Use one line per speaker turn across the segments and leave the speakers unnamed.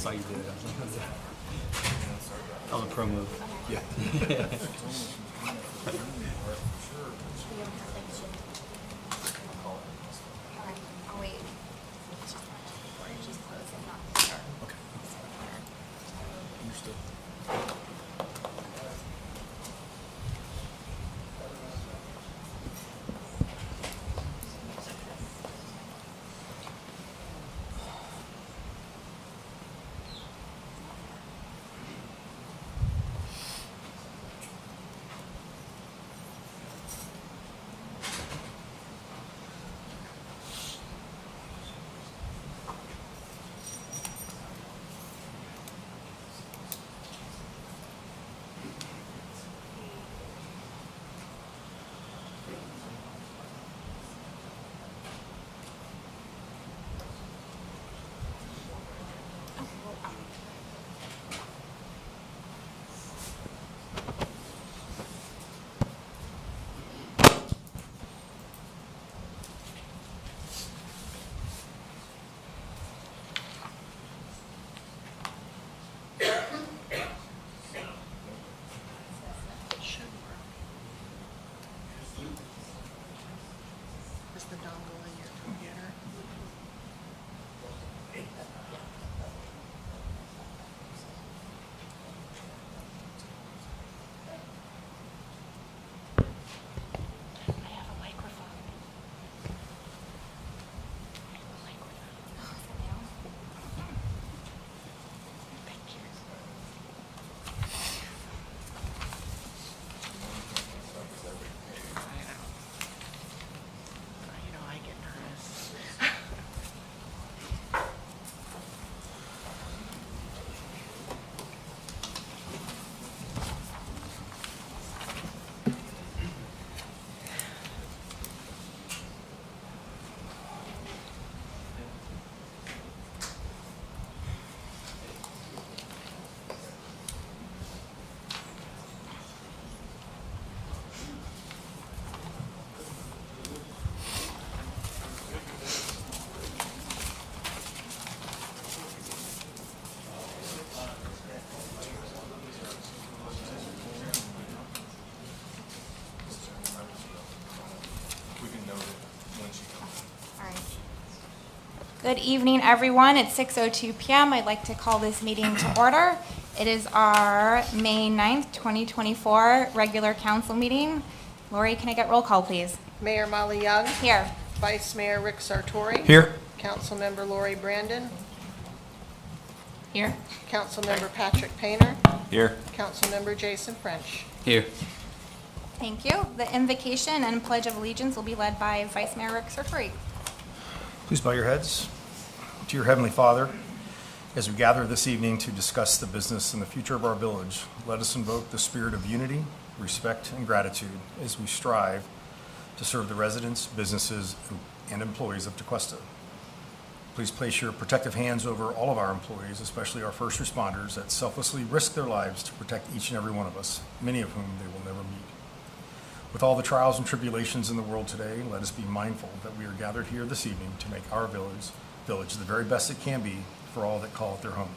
saw you did it. On the pro move. Yeah.
I'll wait. She's close and not sure.
Okay. Understood.
Is the dongle in your computer? I have a microphone. Thank you. You know, I get nervous.
We can note it when she comes in.
All right. Good evening, everyone. It's 6:02 p.m. I'd like to call this meeting to order. It is our May 9th, 2024 regular council meeting. Lori, can I get roll call, please?
Mayor Molly Young,
Here.
Vice Mayor Rick Sartory.
Here.
Councilmember Lori Brandon,
Here.
Councilmember Patrick Painter,
Here.
Councilmember Jason French.
Here.
Thank you. The invocation and pledge of allegiance will be led by Vice Mayor Rick Sartory.
Please bow your heads. To your Heavenly Father, as we gather this evening to discuss the business and the future of our village, let us invoke the spirit of unity, respect, and gratitude as we strive to serve the residents, businesses, and employees of Tequesta. Please place your protective hands over all of our employees, especially our first responders that selflessly risk their lives to protect each and every one of us, many of whom they will never meet. With all the trials and tribulations in the world today, let us be mindful that we are gathered here this evening to make our village the very best it can be for all that call it their home.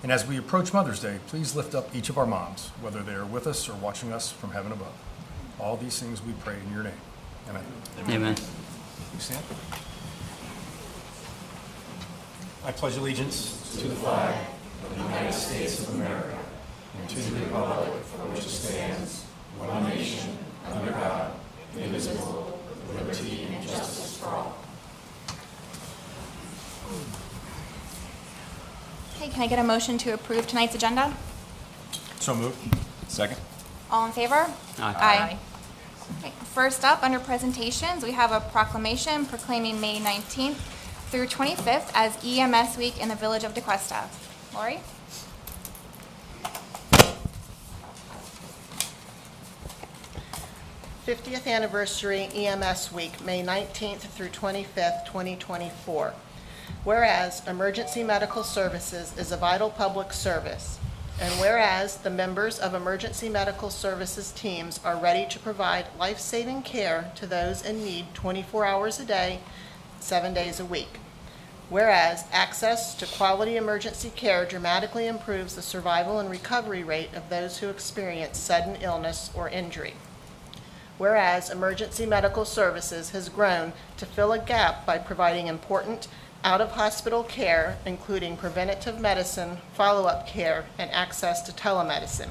And as we approach Mother's Day, please lift up each of our moms, whether they are with us or watching us from heaven above. All these things we pray in your name. Amen.
Amen.
Please stand. I pledge allegiance to the flag of the United States of America and to the republic for which it stands, one nation, under God, indivisible, with liberty and justice for all.
Okay, can I get a motion to approve tonight's agenda?
So moved.
Second.
All in favor?
Aye.
Okay, first up, under presentations, we have a proclamation proclaiming May 19th through 25th as EMS Week in the Village of Tequesta. Lori?
'50th Anniversary EMS Week, May 19th through 25th, 2024. Whereas emergency medical services is a vital public service, and whereas the members of emergency medical services teams are ready to provide life-saving care to those in need 24 hours a day, 7 days a week. Whereas access to quality emergency care dramatically improves the survival and recovery rate of those who experience sudden illness or injury. Whereas emergency medical services has grown to fill a gap by providing important out-of-hospital care, including preventative medicine, follow-up care, and access to telemedicine.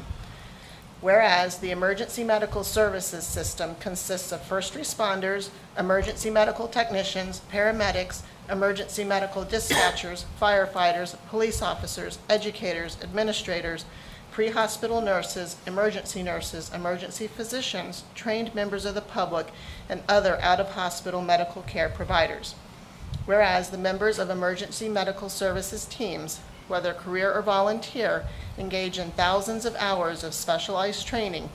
Whereas the emergency medical services system consists of first responders, emergency medical technicians, paramedics, emergency medical dispatchers, firefighters, police officers, educators, administrators, pre-hospital nurses, emergency physicians, trained members of the public, and other out-of-hospital medical care providers. Whereas the members of emergency medical services teams, whether career or volunteer, engage in thousands of hours of specialized training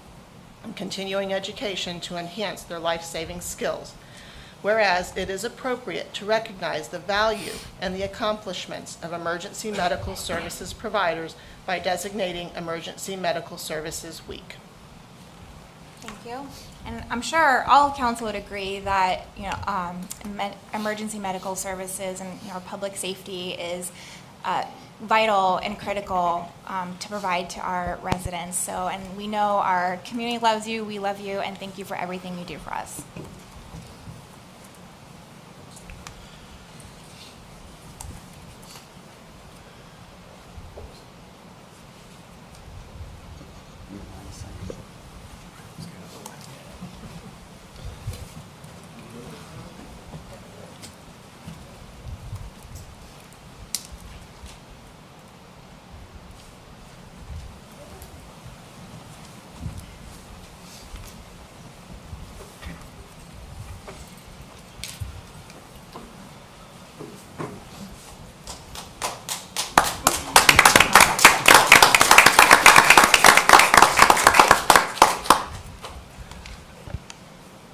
and continuing education to enhance their life-saving skills. Whereas it is appropriate to recognize the value and the accomplishments of emergency medical services providers by designating Emergency Medical Services Week.
Thank you. And I'm sure all council would agree that, emergency medical services and, public safety is vital and critical to provide to our residents. So, and we know our community loves you, we love you, and thank you for everything you do for us.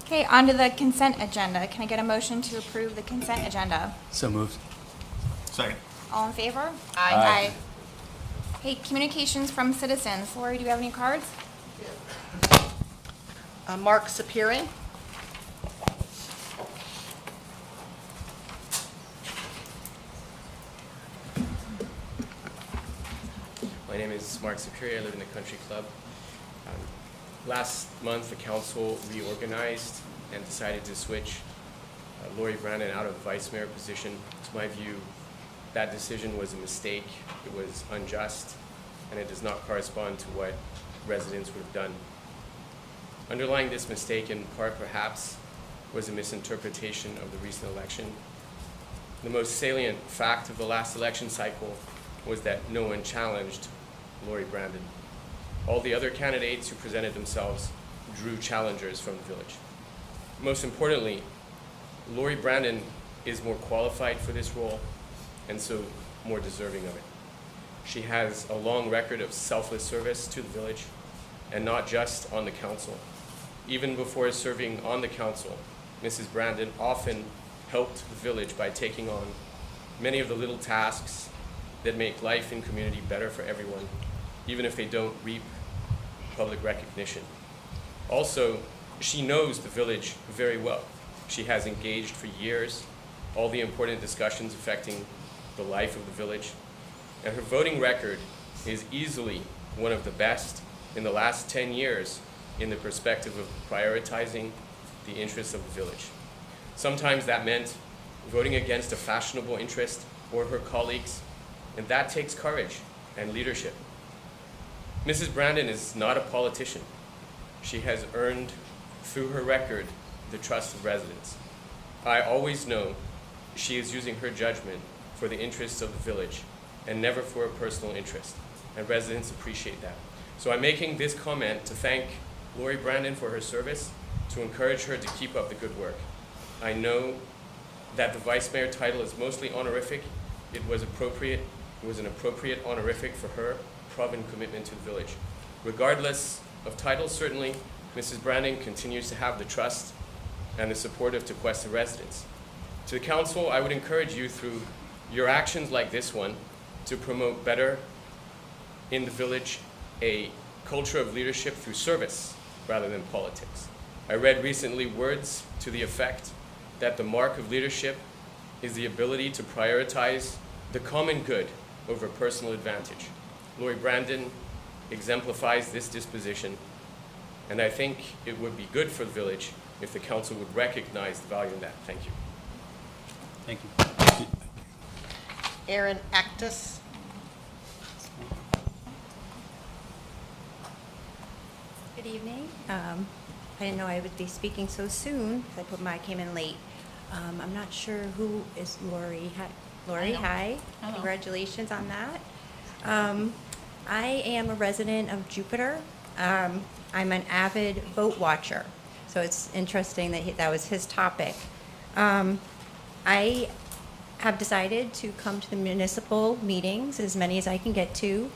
Okay, on to the consent agenda. Can I get a motion to approve the consent agenda?
So moved.
Second.
All in favor?
Aye.
Okay, communications from citizens. Lori, do you have any cards?
Mark Sapiri.
My name is Mark Superior. I live in the Country Club. Last month, the council reorganized and decided to switch Lori Brandon out of vice mayor position. To my view, that decision was a mistake. It was unjust, and it does not correspond to what residents would have done. Underlying this mistake, in part perhaps, was a misinterpretation of the recent election. The most salient fact of the last election cycle was that no one challenged Lori Brandon. All the other candidates who presented themselves drew challengers from the village. Most importantly, Lori Brandon is more qualified for this role and so more deserving of it. She has a long record of selfless service to the village, and not just on the council. Even before serving on the council, Mrs. Brandon often helped the village by taking on many of the little tasks that make life in community better for everyone, even if they don't reap public recognition. Also, she knows the village very well. She has engaged for years all the important discussions affecting the life of the village, and her voting record is easily one of the best in the last 10 years in the perspective of prioritizing the interests of the village. Sometimes that meant voting against a fashionable interest or her colleagues, and that takes courage and leadership. Mrs. Brandon is not a politician. She has earned, through her record, the trust of residents. I always know she is using her judgment for the interests of the village and never for a personal interest, and residents appreciate that. So I'm making this comment to thank Lori Brandon for her service, to encourage her to keep up the good work. I know that the vice mayor title is mostly honorific. It was appropriate. It was an appropriate honorific for her proven commitment to the village. Regardless of title, certainly, Mrs. Brandon continues to have the trust and the support of Tequesta residents. To the council, I would encourage you through your actions like this one to promote better in the village a culture of leadership through service rather than politics. I read recently words to the effect that the mark of leadership is the ability to prioritize the common good over personal advantage. Lori Brandon exemplifies this disposition, and I think it would be good for the village if the council would recognize the value in that. Thank you.
Thank you.
Aaron Actus.
Good evening. I didn't know I would be speaking so soon because I came in late. I'm not sure who is Lori. Hi. Lori, hi.
Hello.
Congratulations on that. I am a resident of Jupiter. I'm an avid boat watcher, so it's interesting that that was his topic. I have decided to come to the municipal meetings, as many as I can get to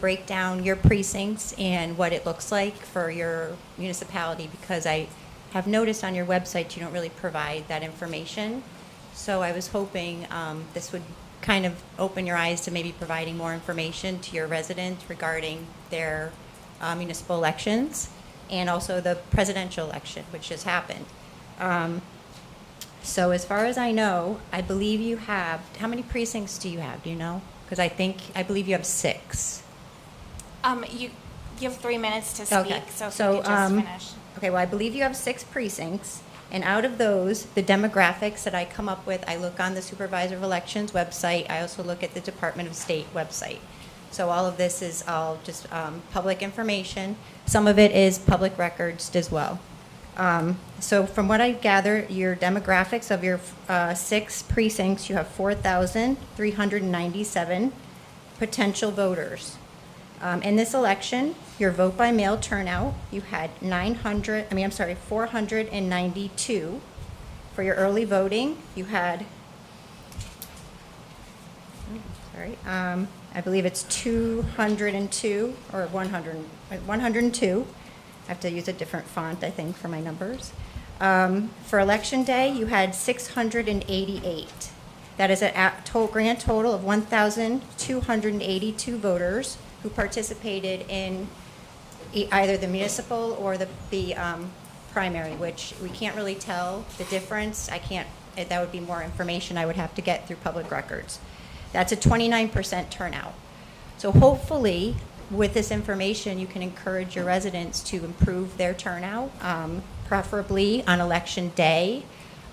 break down your precincts and what it looks like for your municipality, because I have noticed on your website you don't really provide that information. So I was hoping this would kind of open your eyes to maybe providing more information to your residents regarding their municipal elections and also the presidential election, which just happened. So as far as I know, I believe you have, how many precincts do you have? Do you know? Because I believe you have 6.
You have 3 minutes to speak,
Okay.
so if you could just finish.
Okay, well, I believe you have 6 precincts, and out of those, the demographics that I come up with, I look on the Supervisor of Elections website. I also look at the Department of State website. So all of this is all just public information. Some of it is public records as well. So from what I gather, your demographics of your 6 precincts, you have 4,397 potential voters. In this election, your vote by mail turnout, you had 492. For your early voting, you had, I believe it's 202 or 102. I have to use a different font, I think, for my numbers. For Election Day, you had 688. That is a grand total of 1,282 voters who participated in either the municipal or the primary, which we can't really tell the difference. That would be more information I would have to get through public records. That's a 29% turnout. So hopefully, with this information, you can encourage your residents to improve their turnout, preferably on Election Day.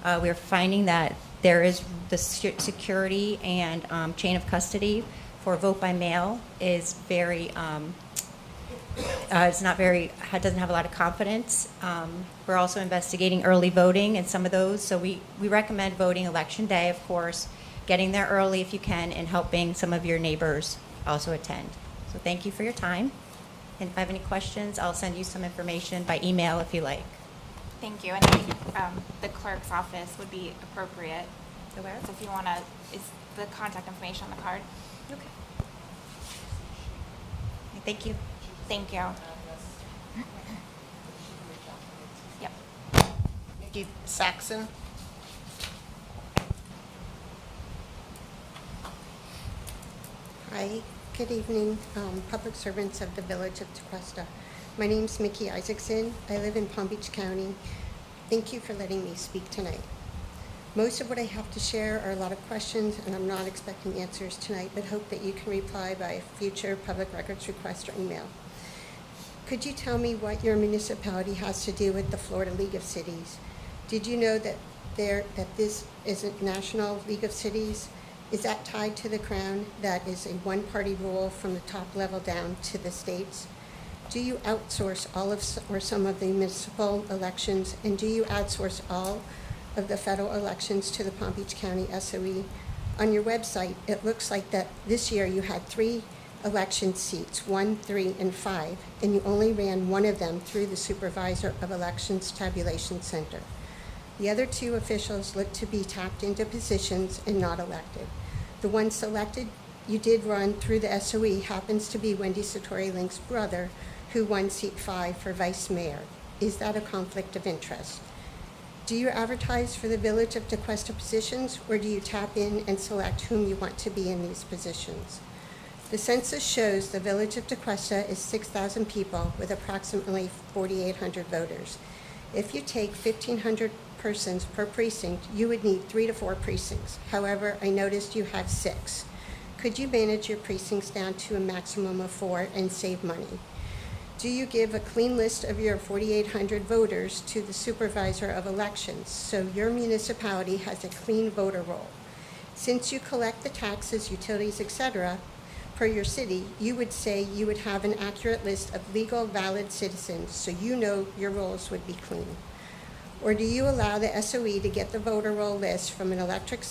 We're finding that there is the security and chain of custody for vote by mail is very, doesn't have a lot of confidence. We're also investigating early voting and some of those, so we recommend voting Election Day, of course, getting there early if you can, and helping some of your neighbors also attend. So thank you for your time. And if I have any questions, I'll send you some information by email if you like.
Thank you, and I think the clerk's office would be appropriate.
So where?
So if you want to, is the contact information on the card?
Okay. Thank you.
Thank you. Yep.
Nikki Saxon.
Hi, good evening, public servants of the Village of Tequesta. My name's Mickey Isaacson. I live in Palm Beach County. Thank you for letting me speak tonight. Most of what I have to share are a lot of questions, and I'm not expecting answers tonight, but hope that you can reply by future public records request or email. Could you tell me what your municipality has to do with the Florida League of Cities? Did you know that this is a national League of Cities? Is that tied to the Crown? That is a one-party rule from the top level down to the states? Do you outsource all of or some of the municipal elections, and do you outsource all of the federal elections to the Palm Beach County SOE? On your website, it looks like that this year you had 3 election seats, 1, 3, and 5, and you only ran one of them through the Supervisor of Elections Tabulation Center. The other 2 officials look to be tapped into positions and not elected. The one selected you did run through the SOE happens to be Wendy Sartory-Link's brother, who won seat 5 for vice mayor. Is that a conflict of interest? Do you advertise for the Village of Tequesta positions, or do you tap in and select whom you want to be in these positions? The census shows the Village of Tequesta is 6,000 people with approximately 4,800 voters. If you take 1,500 persons per precinct, you would need 3 to 4 precincts. However, I noticed you have 6. Could you manage your precincts down to a maximum of 4 and save money? Do you give a clean list of your 4,800 voters to the supervisor of elections so your municipality has a clean voter roll? Since you collect the taxes, utilities, etc., per your city, you would say you would have an accurate list of legal, valid citizens, so you know your rolls would be clean. Or do you allow the SOE to get the voter roll list from an electronic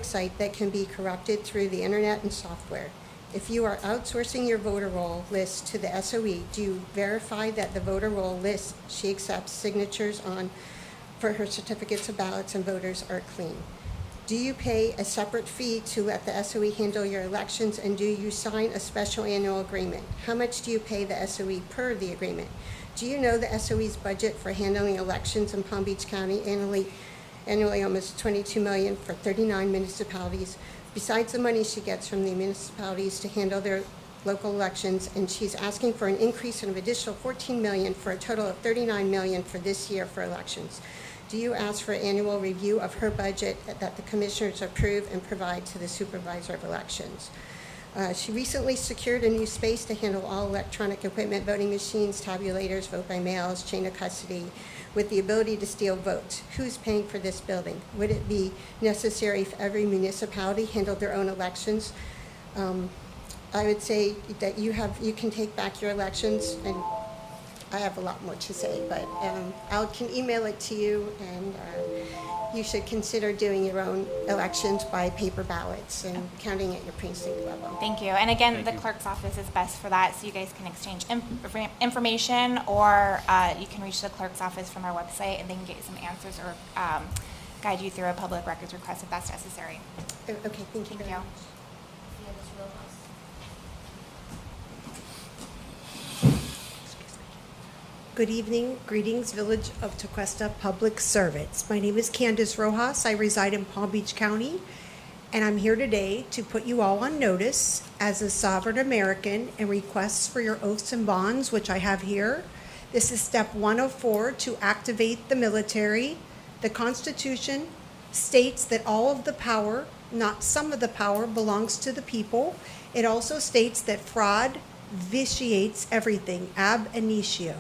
site that can be corrupted through the internet and software? If you are outsourcing your voter roll list to the SOE, do you verify that the voter roll list she accepts signatures on for her certificates of ballots and voters are clean? Do you pay a separate fee to let the SOE handle your elections, and do you sign a special annual agreement? How much do you pay the SOE per the agreement? Do you know the SOE's budget for handling elections in Palm Beach County annually almost $22 million for 39 municipalities, besides the money she gets from the municipalities to handle their local elections, and she's asking for an increase of an additional $14 million for a total of $39 million for this year for elections. Do you ask for annual review of her budget that the commissioners approve and provide to the supervisor of elections? She recently secured a new space to handle all electronic equipment, voting machines, tabulators, vote by mails, chain of custody, with the ability to steal votes. Who's paying for this building? Would it be necessary if every municipality handled their own elections? I would say that you can take back your elections, and I have a lot more to say, but I can email it to you, and you should consider doing your own elections by paper ballots and counting at your precinct level.
Thank you. And again, the clerk's office is best for that, so you guys can exchange information, or you can reach the clerk's office from our website, and they can get you some answers or guide you through a public records request if that's necessary.
Okay, thank you very much.
Good evening, greetings, Village of Tequesta public servants. My name is Candace Rojas. I reside in Palm Beach County, and I'm here today to put you all on notice as a sovereign American and requests for your oaths and bonds, which I have here. This is step 104 to activate the military. The Constitution states that all of the power, not some of the power, belongs to the people. It also states that fraud vitiates everything, ab initio.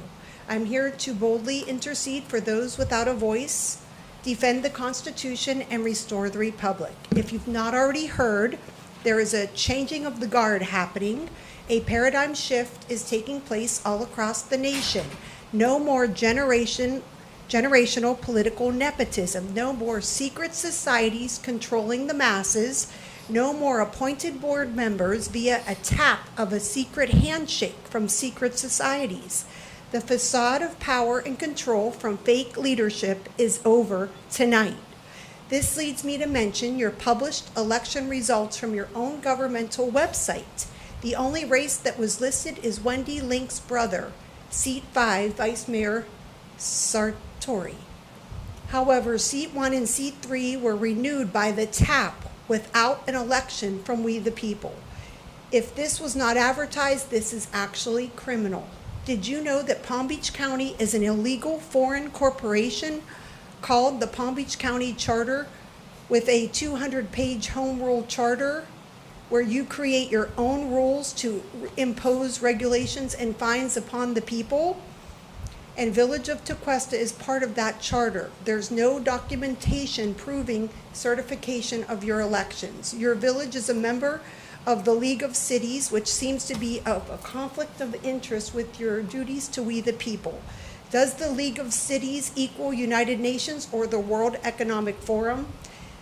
I'm here to boldly intercede for those without a voice, defend the Constitution, and restore the Republic. If you've not already heard, there is a changing of the guard happening. A paradigm shift is taking place all across the nation. No more generational political nepotism. No more secret societies controlling the masses. No more appointed board members via a tap of a secret handshake from secret societies. The facade of power and control from fake leadership is over tonight. This leads me to mention your published election results from your own governmental website. The only race that was listed is Wendy Link's brother, seat 5, Vice Mayor Sartory. However, seat 1 and seat 3 were renewed by the tap without an election from We the People. If this was not advertised, this is actually criminal. Did you know that Palm Beach County is an illegal foreign corporation called the Palm Beach County Charter, with a 200-page home rule charter where you create your own rules to impose regulations and fines upon the people? And Village of Tequesta is part of that charter. There's no documentation proving certification of your elections. Your village is a member of the League of Cities, which seems to be of a conflict of interest with your duties to We the People. Does the League of Cities equal United Nations or the World Economic Forum?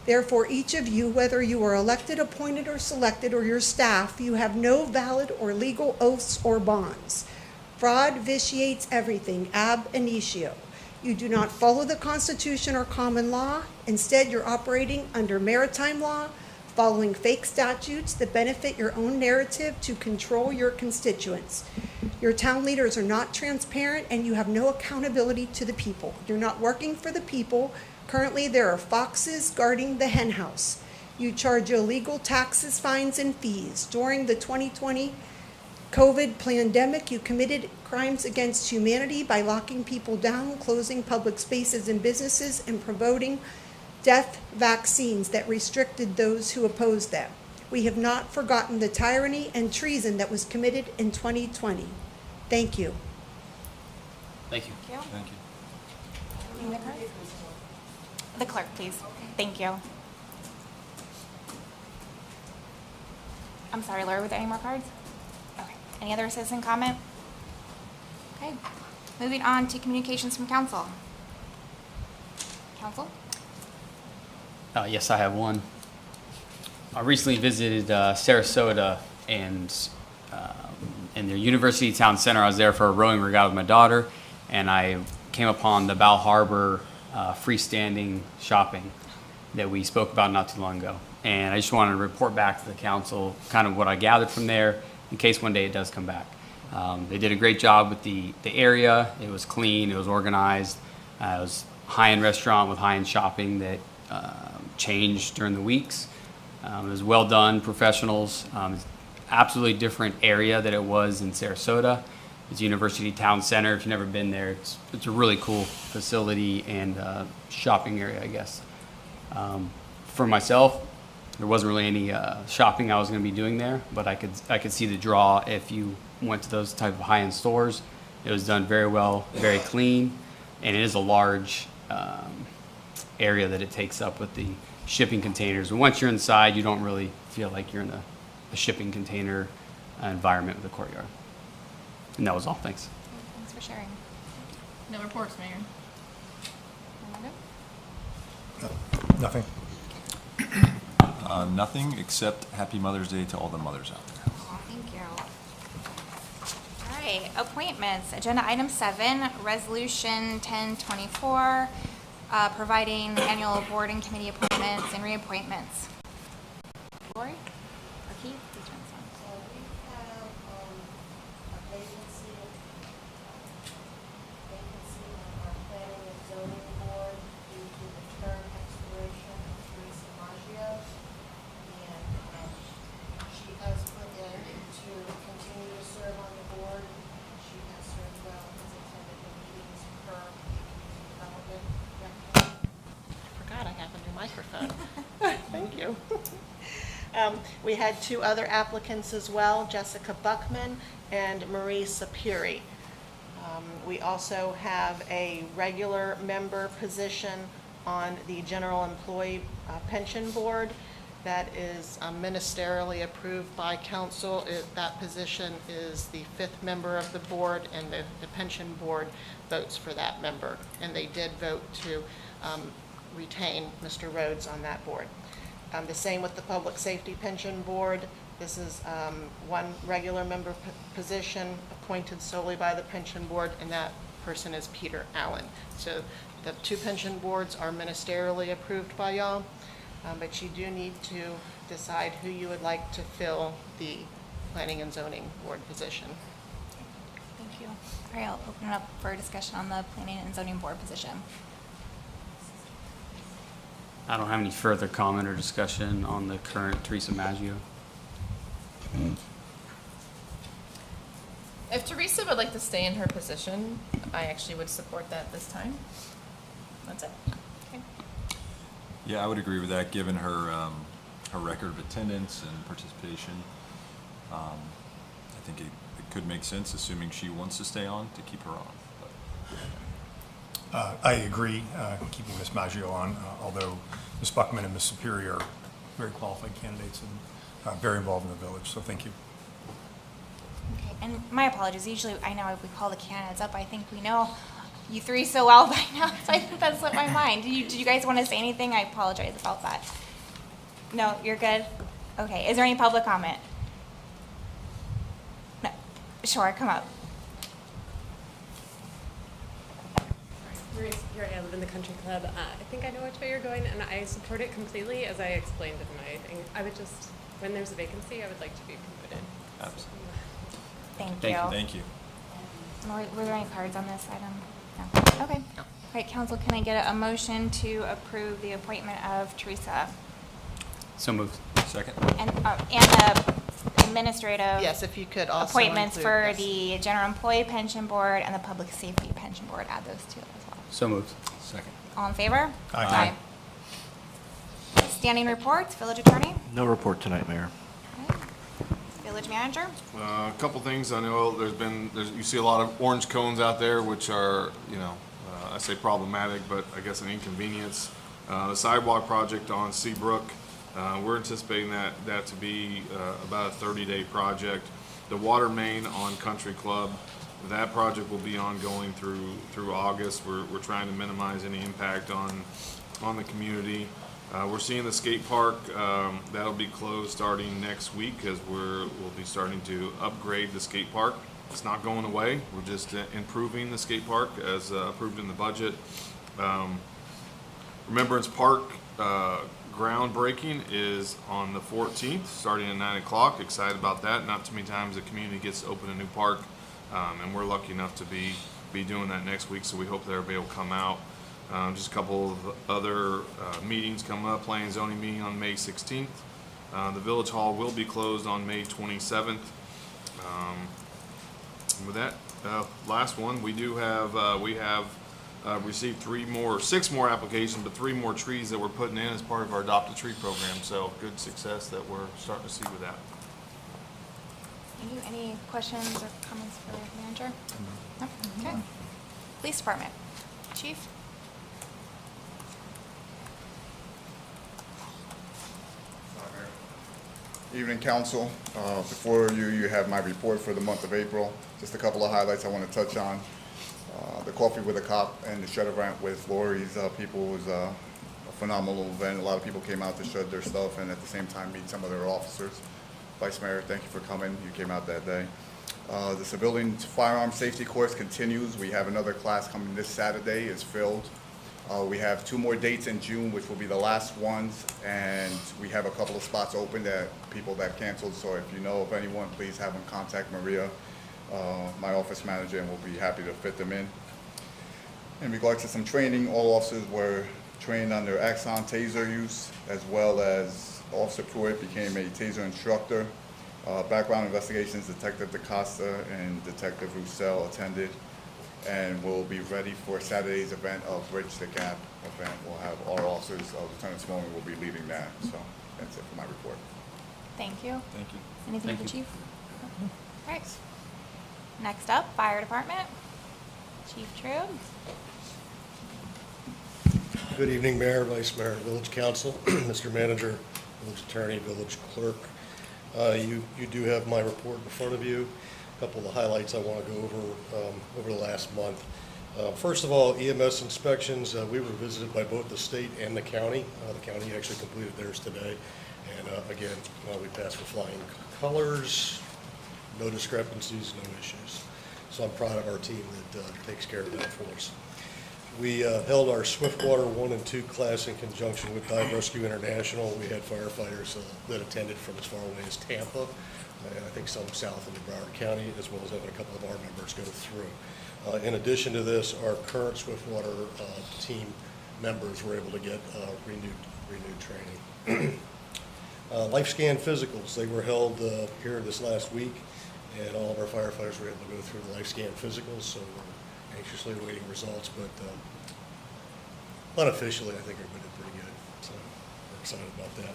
Therefore, each of you, whether you are elected, appointed, or selected, or your staff, you have no valid or legal oaths or bonds. Fraud vitiates everything, ab initio. You do not follow the Constitution or common law. Instead, you're operating under maritime law, following fake statutes that benefit your own narrative to control your constituents. Your town leaders are not transparent, and you have no accountability to the people. You're not working for the people. Currently, there are foxes guarding the hen house. You charge illegal taxes, fines, and fees. During the 2020 COVID pandemic, you committed crimes against humanity by locking people down, closing public spaces and businesses, and promoting death vaccines that restricted those who opposed them. We have not forgotten the tyranny and treason that was committed in 2020. Thank you.
Thank you.
Thank you.
Thank you.
The clerk? The clerk, please. Thank you. I'm sorry, Laura, were there any more cards? Okay. Any other citizen comment? Okay. Moving on to communications from council. Council?
Yes, I have one. I recently visited Sarasota and in their University Town Center. I was there for a rowing regatta with my daughter, and I came upon the Bal Harbor freestanding shopping that we spoke about not too long ago. And I just wanted to report back to the council kind of what I gathered from there in case one day it does come back. They did a great job with the area. It was clean, it was organized. It was a high-end restaurant with high-end shopping that changed during the weeks. It was well done, professionals. It's absolutely different area that it was in Sarasota. It's University Town Center. If you've never been there, it's a really cool facility and shopping area, I guess. For myself, there wasn't really any shopping I was going to be doing there, but I could see the draw if you went to those type of high-end stores. It was done very well, very clean, and it is a large area that it takes up with the shipping containers. But once you're inside, you don't really feel like you're in a shipping container environment with a courtyard. And that was all. Thanks.
Thanks for sharing.
No reports, Mayor.
Amanda?
Nothing?
Nothing except Happy Mother's Day to all the mothers out there.
Oh, thank you. All right, appointments. Agenda item 7, resolution 1024, providing annual board and committee appointments and reappointments. Lori? Or Keith? Who's doing this one?
So we have a vacancy on our planning and zoning board due to the term expiration of Teresa Maggio. And she has put in to continue to serve on the board. She has served well, has attended the meetings per development. I forgot I have a new microphone. Thank you. We had 2 other applicants as well, Jessica Buckman and Marie Sapiri. We also have a regular member position on the General Employee Pension Board that is ministerially approved by council. That position is the 5th member of the board, and the pension board votes for that member. And they did vote to retain Mr. Rhodes on that board. The same with the Public Safety Pension Board. This is one regular member position appointed solely by the pension board, and that person is Peter Allen. So the 2 pension boards are ministerially approved by y'all, but you do need to decide who you would like to fill the Planning and Zoning Board position.
Thank you. All right, I'll open it up for discussion on the planning and zoning board position.
I don't have any further comment or discussion on the current Teresa Maggio.
If Teresa would like to stay in her position, I actually would support that this time. That's it.
Okay.
Yeah, I would agree with that, given her her record of attendance and participation. I think it could make sense, assuming she wants to stay on, to keep her on. But
I agree, keeping Ms. Maggio on, although Ms. Buckman and Ms. Superior are very qualified candidates and very involved in the village, so thank you.
Okay, and my apologies. Usually, I know we call the candidates up. I think we know you 3 so well by now, so I think that slipped my mind. Do you guys want to say anything? I apologize about that. No, you're good? Okay, is there any public comment? No. Sure, come up.
Marie Sapiri, I live in the country club. I think I know which way you're going, and I support it completely, as I explained in my thing. I would just, when there's a vacancy, I would like to be promoted.
absolutely.
Thank
Thank
you.
you.
Thank you.
Were there any cards on this item? No. Okay. All right, council, can I get a motion to approve the appointment of Teresa?
So moved.
Second?
And the administrative
Yes, if you could also
appointments
include,
for
yes.
the General Employee Pension Board and the Public Safety Pension Board. Add those two as well.
So moved.
Second.
All in favor?
Aye.
Standing reports, Village Attorney,
No report tonight, Mayor.
Village Manager.
A couple things. I know you see a lot of orange cones out there, which are, I say problematic, but I guess an inconvenience. The sidewalk project on Seabrook, we're anticipating that to be about a 30-day project. The water main on Country Club, that project will be ongoing through August. We're trying to minimize any impact on the community. We're seeing the skate park, that'll be closed starting next week as we'll be starting to upgrade the skate park. It's not going away. We're just improving the skate park as approved in the budget. Remembrance Park groundbreaking is on the 14th, starting at 9 o'clock. Excited about that. Not too many times the community gets to open a new park, and we're lucky enough to be doing that next week, so we hope that everybody will come out. Just a couple of other meetings coming up. Planning and zoning meeting on May 16th. The Village Hall will be closed on May 27th. And with that, last one, we have received 6 more applications, but 3 more trees that we're putting in as part of our Adopt a Tree program. So good success that we're starting to see with that.
Thank you. Any questions or comments for the manager? No? Okay. Police Department. Chief?
Evening, Council. Before you have my report for the month of April. Just a couple of highlights I want to touch on. The Coffee with a Cop and the shred event with Lori's people was a phenomenal event. A lot of people came out to shred their stuff and at the same time meet some of their officers. Vice Mayor, thank you for coming. You came out that day. The civilian firearm safety course continues. We have another class coming this Saturday. It's filled. We have 2 more dates in June, which will be the last ones, and we have a couple of spots open that people that canceled. So if you know of anyone, please have them contact Maria, my office manager, and we'll be happy to fit them in. In regards to some training, all officers were trained on their Axon taser use, as well as Officer Pruitt became a taser instructor. Background investigations, Detective Tequesta and Detective Roussel attended, and we'll be ready for Saturday's event of Bridge the Gap event. We'll have our officers, Lieutenant Smallman will be leading that. So that's it for my report.
Thank you.
Thank you.
Anything
Thank
for the
you.
Chief? All right. Next up, Fire Department. Chief True.
Good evening, Mayor, Vice Mayor, Village Council, Mr. Manager, Village Attorney, Village Clerk. You do have my report in front of you. A couple of the highlights I want to go over the last month. First of all, EMS inspections. We were visited by both the state and the county. The county actually completed theirs today. And again, we passed with flying colors, no discrepancies, no issues. So I'm proud of our team that takes care of that for us. We held our Swiftwater 1 and 2 class in conjunction with Dive Rescue International. We had firefighters that attended from as far away as Tampa, and I think some south into Broward County, as well as having a couple of our members go through. In addition to this, our current Swiftwater team members were able to get renewed training. LifeScan physicals, they were held here this last week, and all of our firefighters were able to go through the LifeScan physicals, so we're anxiously awaiting results, but unofficially, I think everybody did pretty good, so we're excited about that.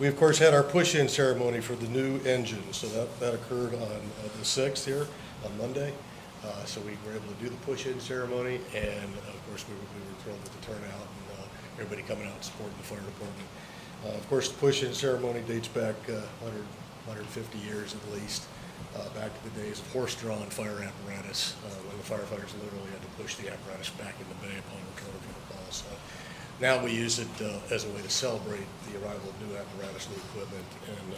We, of course, had our push-in ceremony for the new engine, so that occurred on the 6th here, on Monday. So we were able to do the push-in ceremony, and of course, we were thrilled with the turnout and everybody coming out and supporting the fire department. Of course, the push-in ceremony dates back 150 years at least, back to the days of horse-drawn fire apparatus, when the firefighters literally had to push the apparatus back in the bay upon return of calls. Now we use it as a way to celebrate the arrival of new apparatus, new equipment, and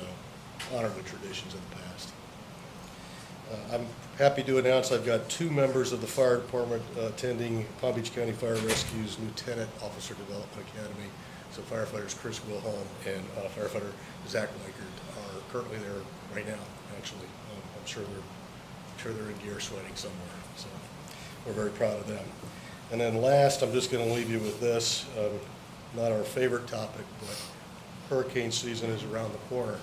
honor the traditions of the past. I'm happy to announce I've got 2 members of the fire department attending Palm Beach County Fire Rescue's Lieutenant Officer Development Academy. So firefighters Chris Wilhelm and firefighter Zach Reichert are currently there right now, actually. I'm sure they're in gear sweating somewhere, so we're very proud of them. And then last, I'm just going to leave you with this, not our favorite topic, but hurricane season is around the corner.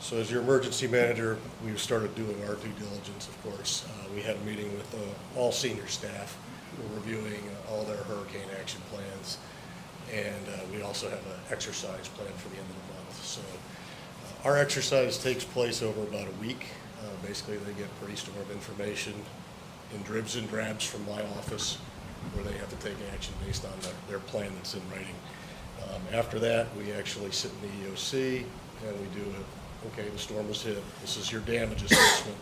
So as your emergency manager, we've started doing our due diligence, of course. We had a meeting with all senior staff. We're reviewing all their hurricane action plans. And we also have an exercise plan for the end of the month. So our exercise takes place over about a week. Basically, they get pre-storm information in dribs and drabs from my office, where they have to take action based on their plan that's in writing. After that, we actually sit in the EOC and we do okay, the storm was hit. This is your damage assessment.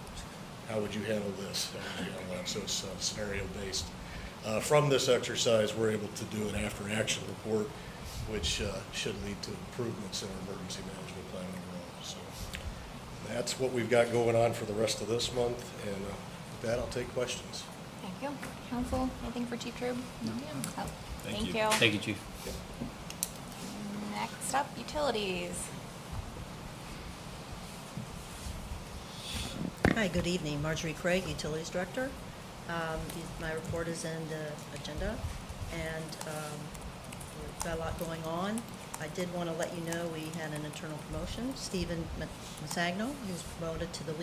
How would you handle this? How would you handle that? So it's scenario based. From this exercise, we're able to do an after-action report, which should lead to improvements in our emergency management plan overall. So that's what we've got going on for the rest of this month, and with that, I'll take questions.
Thank you. Council, anything for Chief Trube? No. Oh, thank you.
Thank you, Chief.
Next up, utilities.
Hi, good evening. Marjorie Craig, Utilities Director. My report is in the agenda, and we've got a lot going on. I did want to let you know we had an internal promotion. Stephen Masagno, he was promoted to the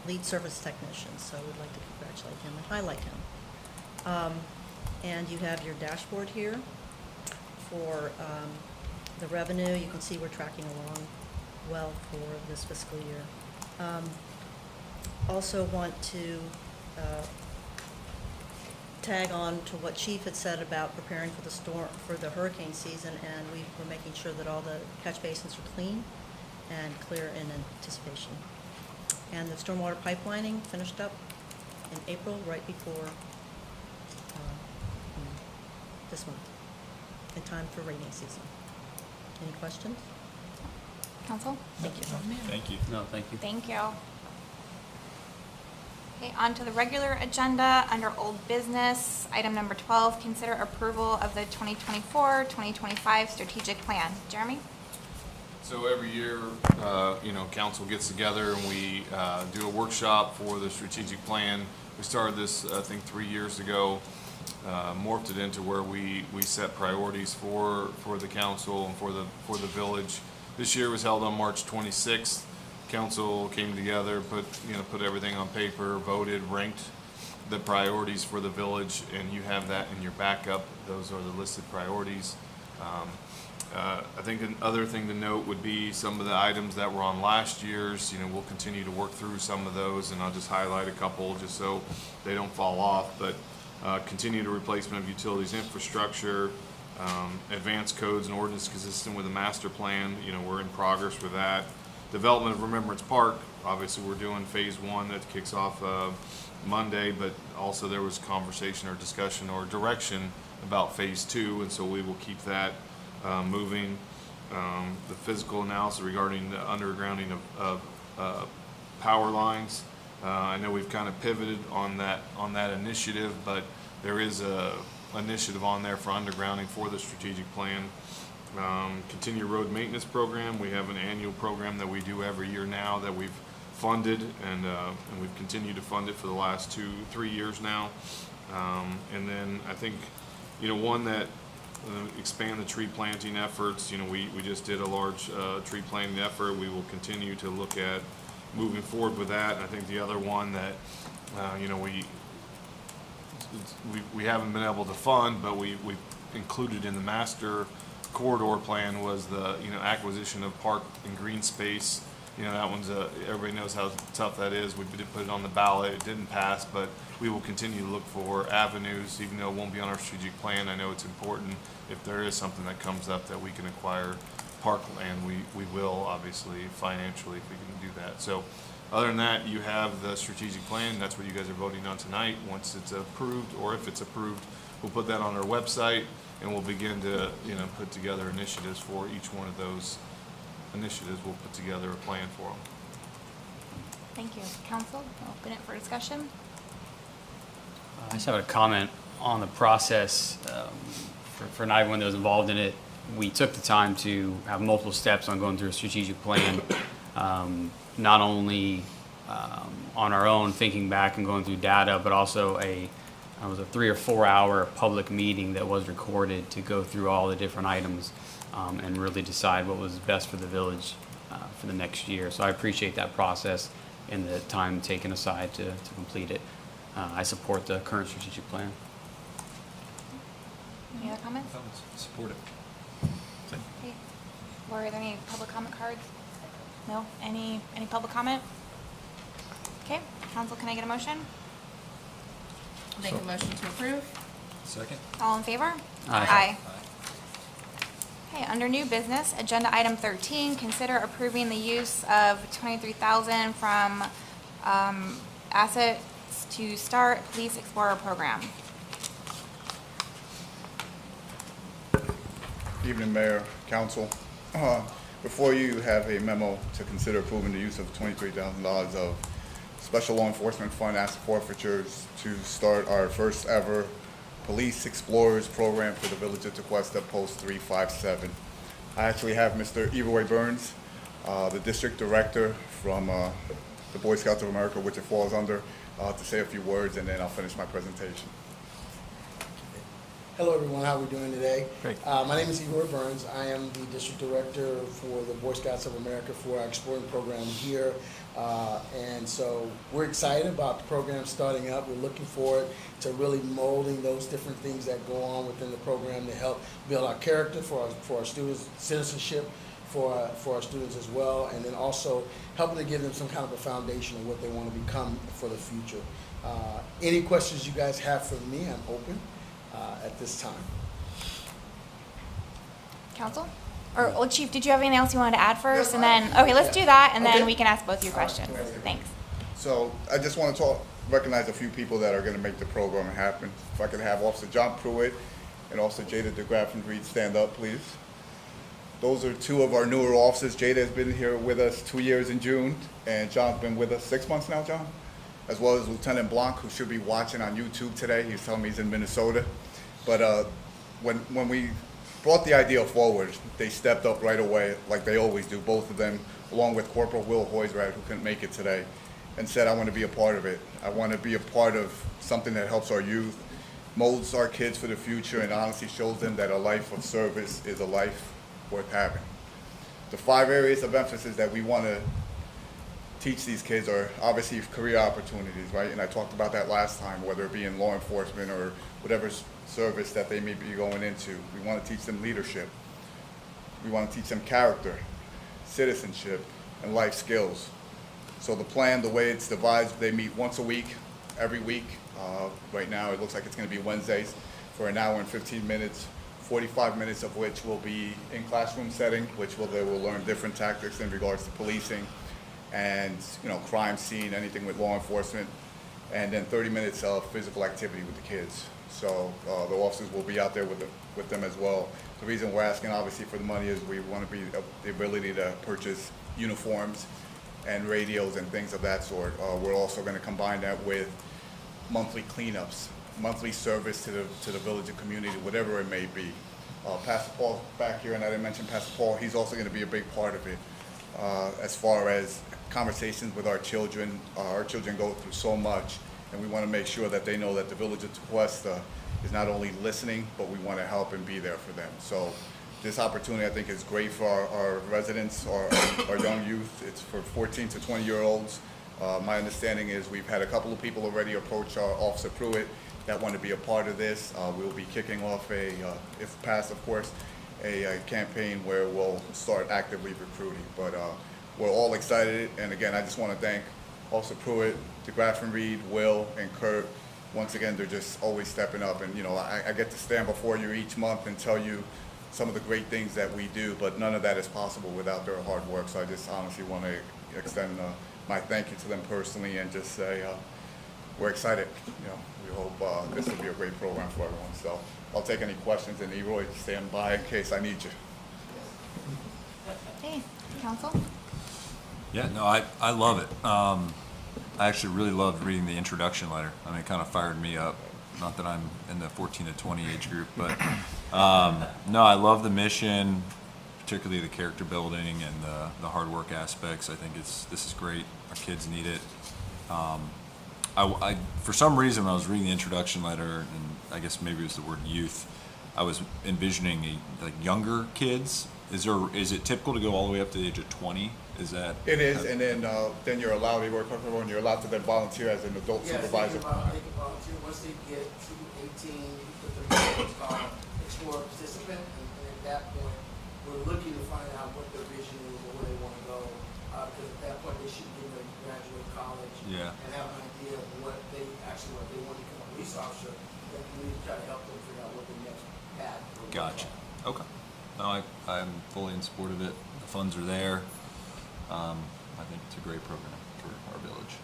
lead service technician, so we'd like to congratulate him and highlight him. And you have your dashboard here for the revenue. You can see we're tracking along well for this fiscal year. Also want to tag on to what Chief had said about preparing for the storm, for the hurricane season, and we're making sure that all the catch basins are clean and clear in anticipation. And the stormwater pipelining finished up in April, right before this month, in time for rainy season. Any questions?
Council?
Thank you.
Thank you.
No, thank you.
Thank you. Okay, on to the regular agenda. Under old business, item number 12, consider approval of the 2024-2025 strategic plan. Jeremy?
So every year, council gets together and we do a workshop for the strategic plan. We started this, I think, 3 years ago, morphed it into where we set priorities for the council and for the village. This year was held on March 26th. Council came together, put everything on paper, voted, ranked the priorities for the village, and you have that in your backup. Those are the listed priorities. I think another thing to note would be some of the items that were on last year's. We'll continue to work through some of those, and I'll just highlight a couple just so they don't fall off. But continued replacement of utilities infrastructure, advanced codes and ordinance consistent with the master plan. We're in progress with that. Development of Remembrance Park, obviously we're doing phase 1 that kicks off Monday, but also there was conversation or discussion or direction about phase 2, and so we will keep that moving. The physical analysis regarding the undergrounding of power lines. I know we've kind of pivoted on that initiative, but there is a initiative on there for undergrounding for the strategic plan. Continue road maintenance program. We have an annual program that we do every year now that we've funded, and we've continued to fund it for the last 2-3 years now. And then I think, one that expand the tree planting efforts. We just did a large tree planting effort. We will continue to look at moving forward with that. And I think the other one that we haven't been able to fund, but we included in the master corridor plan was the acquisition of park and green space. That one's everybody knows how tough that is. We did put it on the ballot. It didn't pass, but we will continue to look for avenues, even though it won't be on our strategic plan. I know it's important if there is something that comes up that we can acquire parkland. We will, obviously, financially, if we can do that. So other than that, you have the strategic plan. That's what you guys are voting on tonight. Once it's approved, or if it's approved, we'll put that on our website, and we'll begin to put together initiatives for each one of those initiatives. We'll put together a plan for them.
Thank you. Council, I'll open it for discussion.
I just have a comment on the process. For not everyone that was involved in it, we took the time to have multiple steps on going through a strategic plan, not only on our own, thinking back and going through data, but also it was a 3 or 4 hour public meeting that was recorded to go through all the different items and really decide what was best for the village. for the next year. So I appreciate that process and the time taken aside to complete it. I support the current strategic plan.
Any other comments?
Support it.
Okay. Lori, are there any public comment cards? No? Any public comment? Okay, council, can I get a motion?
Make a motion to approve.
Second?
All in favor?
Aye.
Okay, under new business, agenda item 13, consider approving the use of $23,000 from assets to start Police Explorer program.
Evening, Mayor, Council. Before you have a memo to consider approving the use of $23,000 of Special Law Enforcement Fund asset forfeitures to start our first ever Police Explorers program for the Village of Tequesta, Post 357. I actually have Mr. Eroy Burns, the District Director from the Boy Scouts of America, which it falls under, to say a few words, and then I'll finish my presentation.
Hello everyone, how are we doing today?
Great.
My name is Igor Burns. I am the District Director for the Boy Scouts of America for our exploring program here. And so we're excited about the program starting up. We're looking forward to really molding those different things that go on within the program to help build our character for our students, citizenship for our students as well, and then also helping to give them some kind of a foundation of what they want to become for the future. Any questions you guys have for me, I'm open. At this time.
Council? Or, well, Chief, did you have anything else you wanted to add first?
Yes,
and then, okay, let's do that, and
Okay.
then we can ask both your questions.
All right.
Thanks.
So I just want to recognize a few people that are going to make the program happen. If I could have Officer John Pruitt and Officer Jada DeGraff and Reed stand up, please. Those are two of our newer officers. Jada has been here with us 2 years in June, and John's been with us 6 months now, John, as well as Lieutenant Blanc, who should be watching on YouTube today. He's telling me he's in Minnesota. But when we brought the idea forward, they stepped up right away, like they always do, both of them, along with Corporal Will Hoysrat, who couldn't make it today, and said, I want to be a part of it. I want to be a part of something that helps our youth, molds our kids for the future, and honestly shows them that a life of service is a life worth having. The 5 areas of emphasis that we want to teach these kids are obviously career opportunities, right? And I talked about that last time, whether it be in law enforcement or whatever service that they may be going into. We want to teach them leadership. We want to teach them character, citizenship, and life skills. So the plan, the way it's divided, they meet once a week, every week. Right now it looks like it's going to be Wednesdays for an hour and 15 minutes, 45 minutes of which will be in classroom setting, they will learn different tactics in regards to policing and crime scene, anything with law enforcement, and then 30 minutes of physical activity with the kids. So the officers will be out there with them as well. The reason we're asking obviously for the money is we want to be the ability to purchase uniforms and radios and things of that sort. We're also going to combine that with monthly cleanups, monthly service to the village and community, whatever it may be. Pastor Paul's back here, and I didn't mention Pastor Paul. He's also going to be a big part of it as far as conversations with our children. Our children go through so much, and we want to make sure that they know that the Village of Tequesta is not only listening, but we want to help and be there for them. So this opportunity, I think, is great for our residents, our young youth. It's for 14 to 20-year-olds. My understanding is we've had a couple of people already approach our Officer Pruitt that want to be a part of this. We'll be kicking off if passed, of course, a campaign where we'll start actively recruiting. But we're all excited, and again, I just want to thank Officer Pruitt, DeGraff and Reed, Will, and Kurt. Once again, they're just always stepping up, and I get to stand before you each month and tell you some of the great things that we do, but none of that is possible without their hard work. So I just honestly want to extend my thank you to them personally, and just say we're excited. We hope this will be a great program for everyone. So I'll take any questions, and Eroy, stand by in case I need you.
Hey, council?
Yeah, no, I love it. I actually really loved reading the introduction letter. I mean, it kind of fired me up. Not that I'm in the 14 to 20 age group, but no, I love the mission, particularly the character building and the hard work aspects. I think this is great. Our kids need it. I for some reason, when I was reading the introduction letter, and I guess maybe it was the word youth, I was envisioning like younger kids. Is it typical to go all the way up to the age of 20 Is that?
It is, and then you're allowed, you work and you're allowed to then volunteer as an adult supervisor.
They can volunteer. Once they get to 18, you put them in what's called Explorer Participant, and at that point, we're looking to find out what their vision is and where they want to go. Because at that point, they should be ready to graduate college and have an idea of what they want to become a police officer. Then we need to try to help them figure out what the next path will be.
Gotcha. Okay. No, I'm fully in support of it. The funds are there. I think it's a great program for our village.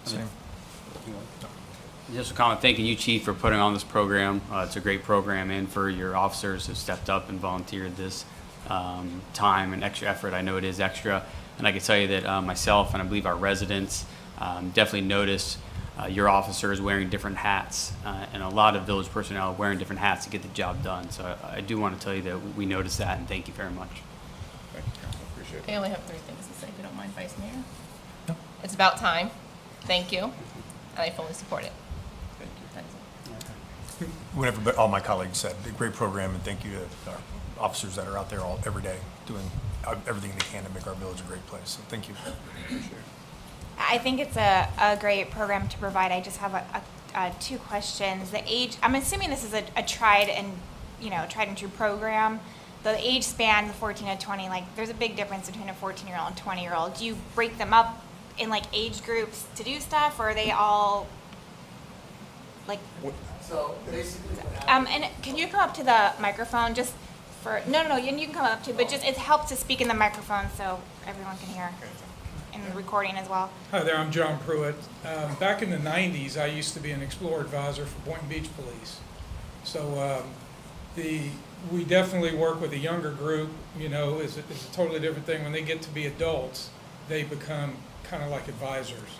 Same.
Just a comment, thanking you, Chief, for putting on this program. It's a great program, and for your officers who stepped up and volunteered this time and extra effort. I know it is extra, and I can tell you that myself and I believe our residents definitely notice your officers wearing different hats, and a lot of village personnel wearing different hats to get the job done. So I do want to tell you that we notice that, and thank you very much.
Thank you, Council. Appreciate it.
I only have 3 things to say, if you don't mind, Vice Mayor. No. It's about time. Thank you. And I fully support it.
Thank you.
Whenever all my colleagues said, a great program, and thank you to our officers that are out there every day doing everything they can to make our village a great place. So thank you.
I think it's a great program to provide. I just have 2 questions. The age, I'm assuming this is a tried and true program. The age span, the 14 to 20, like there's a big difference between a 14-year-old and 20-year-old. Do you break them up in like age groups to do stuff, or are they all like?
So basically what happens.
And can you come up to the microphone just for, no, you can come up too, but just it helps to speak in the microphone so everyone can hear. In the recording as well.
Hi there, I'm John Pruitt. Back in the 90s, I used to be an Explorer advisor for Boynton Beach Police. So we definitely work with a younger group. It's a totally different thing. When they get to be adults, they become kind of like advisors.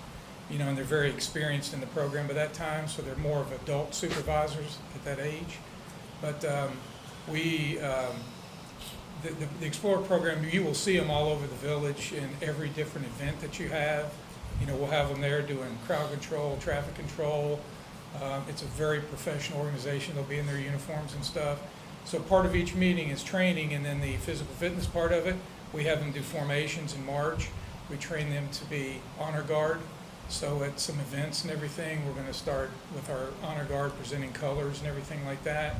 And they're very experienced in the program by that time, so they're more of adult supervisors at that age. But the Explorer program, you will see them all over the village in every different event that you have. We'll have them there doing crowd control, traffic control. It's a very professional organization. They'll be in their uniforms and stuff. So part of each meeting is training, and then the physical fitness part of it, we have them do formations and march. We train them to be honor guard. So at some events and everything, we're going to start with our honor guard presenting colors and everything like that.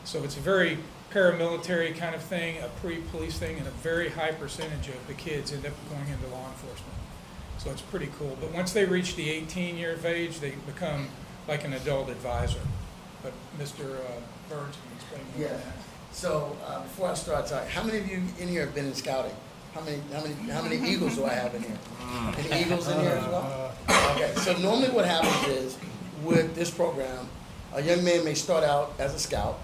So it's a very paramilitary kind of thing, a pre-police thing, and a very high percentage of the kids end up going into law enforcement. So it's pretty cool. But once they reach the 18-year of age, they become like an adult advisor. But Mr. Burns can explain more on that.
So before I start talking, how many of you in here have been in scouting? How many Eagles do I have in here? Any Eagles in here as well? Okay, so normally what happens is with this program, a young man may start out as a scout.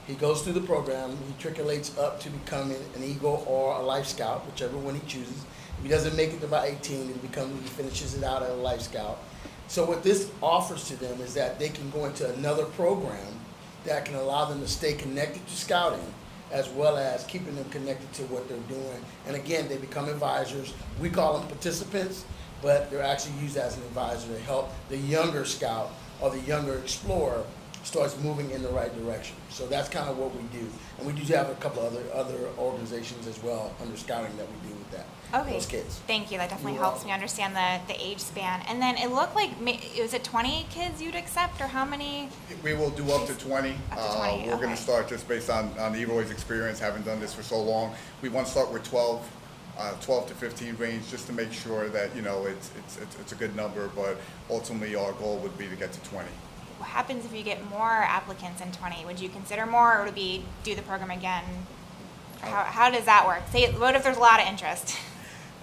He goes through the program, he trickulates up to becoming an Eagle or a Life Scout, whichever one he chooses. If he doesn't make it to about 18, he finishes it out as a Life Scout. So what this offers to them is that they can go into another program that can allow them to stay connected to scouting, as well as keeping them connected to what they're doing. And again, they become advisors. We call them participants, but they're actually used as an advisor to help the younger scout or the younger explorer starts moving in the right direction. So that's kind of what we do. And we do have a couple of other organizations as well under scouting that we do with that.
Okay,
those kids.
Thank you. That definitely helps me understand the age span. And then it looked like, was it 20 kids you'd accept, or how many?
We will do up to 20.
Up to 20,
We're going to start just based on Eroy's experience, having done this for so long. We want to start with 12 to 15 range, just to make sure that it's a good number. But ultimately, our goal would be to get to 20.
What happens if you get more applicants than 20? Would you consider more, or would we do the program again? How does that work? What if there's a lot of interest?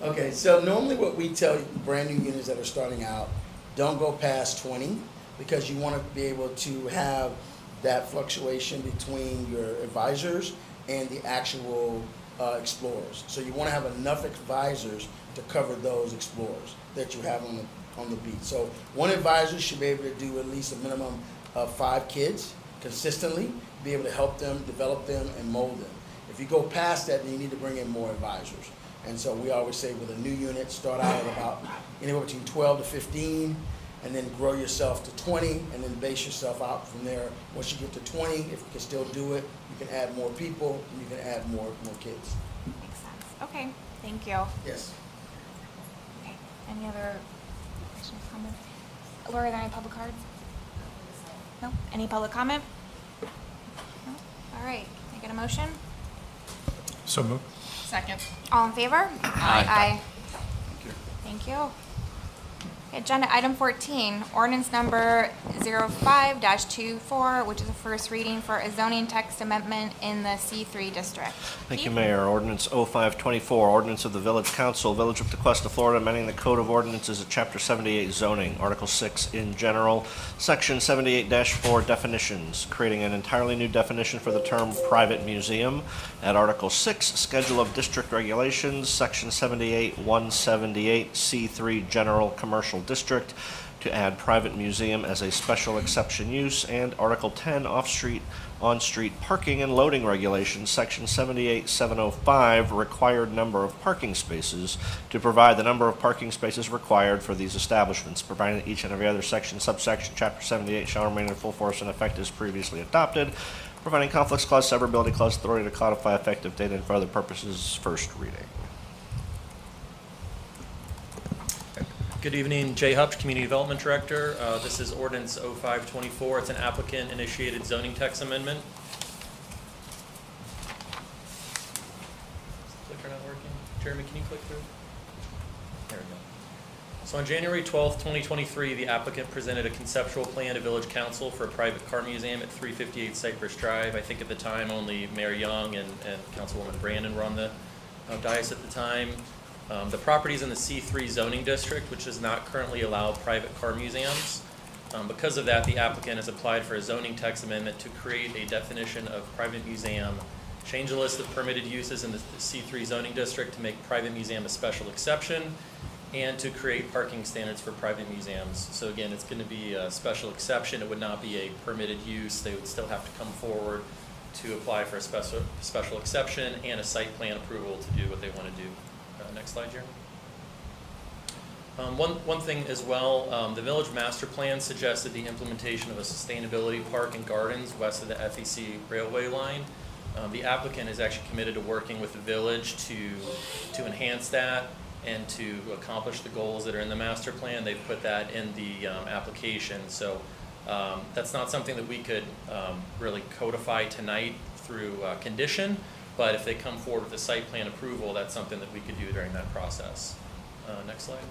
Okay, so normally what we tell brand new units that are starting out, don't go past 20, because you want to be able to have that fluctuation between your advisors and the actual explorers. So you want to have enough advisors to cover those explorers that you have on the beat. So one advisor should be able to do at least a minimum of 5 kids consistently, be able to help them, develop them, and mold them. If you go past that, then you need to bring in more advisors. And so we always say with a new unit, start out at about anywhere between 12 to 15, and then grow yourself to 20, and then base yourself out from there. Once you get to 20, if you can still do it, you can add more people, and you can add more kids.
Makes sense. Okay. Thank you.
Yes.
Okay. Any other questions, comments? Laura, are there any public cards? No? Any public comment? No? All right. Can I get a motion?
So moved.
Second.
All in favor?
Aye.
Thank you. Agenda item 14, ordinance number 05-24, which is a first reading for a zoning text amendment in the C3 district.
Thank you,
Keith?
Mayor. Ordinance 0524, ordinance of the Village Council, Village of Tequesta, Florida, amending the Code of Ordinances of Chapter 78 zoning, Article 6 in general, Section 78-4 definitions, creating an entirely new definition for the term private museum. At Article 6, Schedule of District Regulations, Section 78-178, C3 general commercial district, to add private museum as a special exception use, and Article 10, off-street, on-street parking and loading regulations, Section 78-705, required number of parking spaces, to provide the number of parking spaces required for these establishments, providing that each and every other section, subsection, Chapter 78 shall remain in full force and effect as previously adopted, providing conflicts clause, severability clause, authority to codify effective date, and for other purposes, first reading.
Good evening, Jay Hupch, Community Development Director. This is Ordinance 0524. It's an applicant-initiated zoning text amendment. Is the clicker not working? Jeremy, can you click through? There we go. So on January 12th, 2023, the applicant presented a conceptual plan to Village Council for a private car museum at 358 Cypress Drive. I think at the time only Mayor Young and Councilwoman Brandon were on the dais at the time. The property is in the C3 zoning district, which does not currently allow private car museums. Because of that, the applicant has applied for a zoning text amendment to create a definition of private museum, change the list of permitted uses in the C3 zoning district to make private museum a special exception, and to create parking standards for private museums. So again, it's going to be a special exception. It would not be a permitted use. They would still have to come forward to apply for a special exception and a site plan approval to do what they want to do. Next slide, Jeremy. One thing as well, the village master plan suggested the implementation of a sustainability park and gardens west of the FEC railway line. The applicant is actually committed to working with the village to enhance that and to accomplish the goals that are in the master plan. They've put that in the application. So that's not something that we could really codify tonight through condition. But if they come forward with a site plan approval, that's something that we could do during that process. Next slide.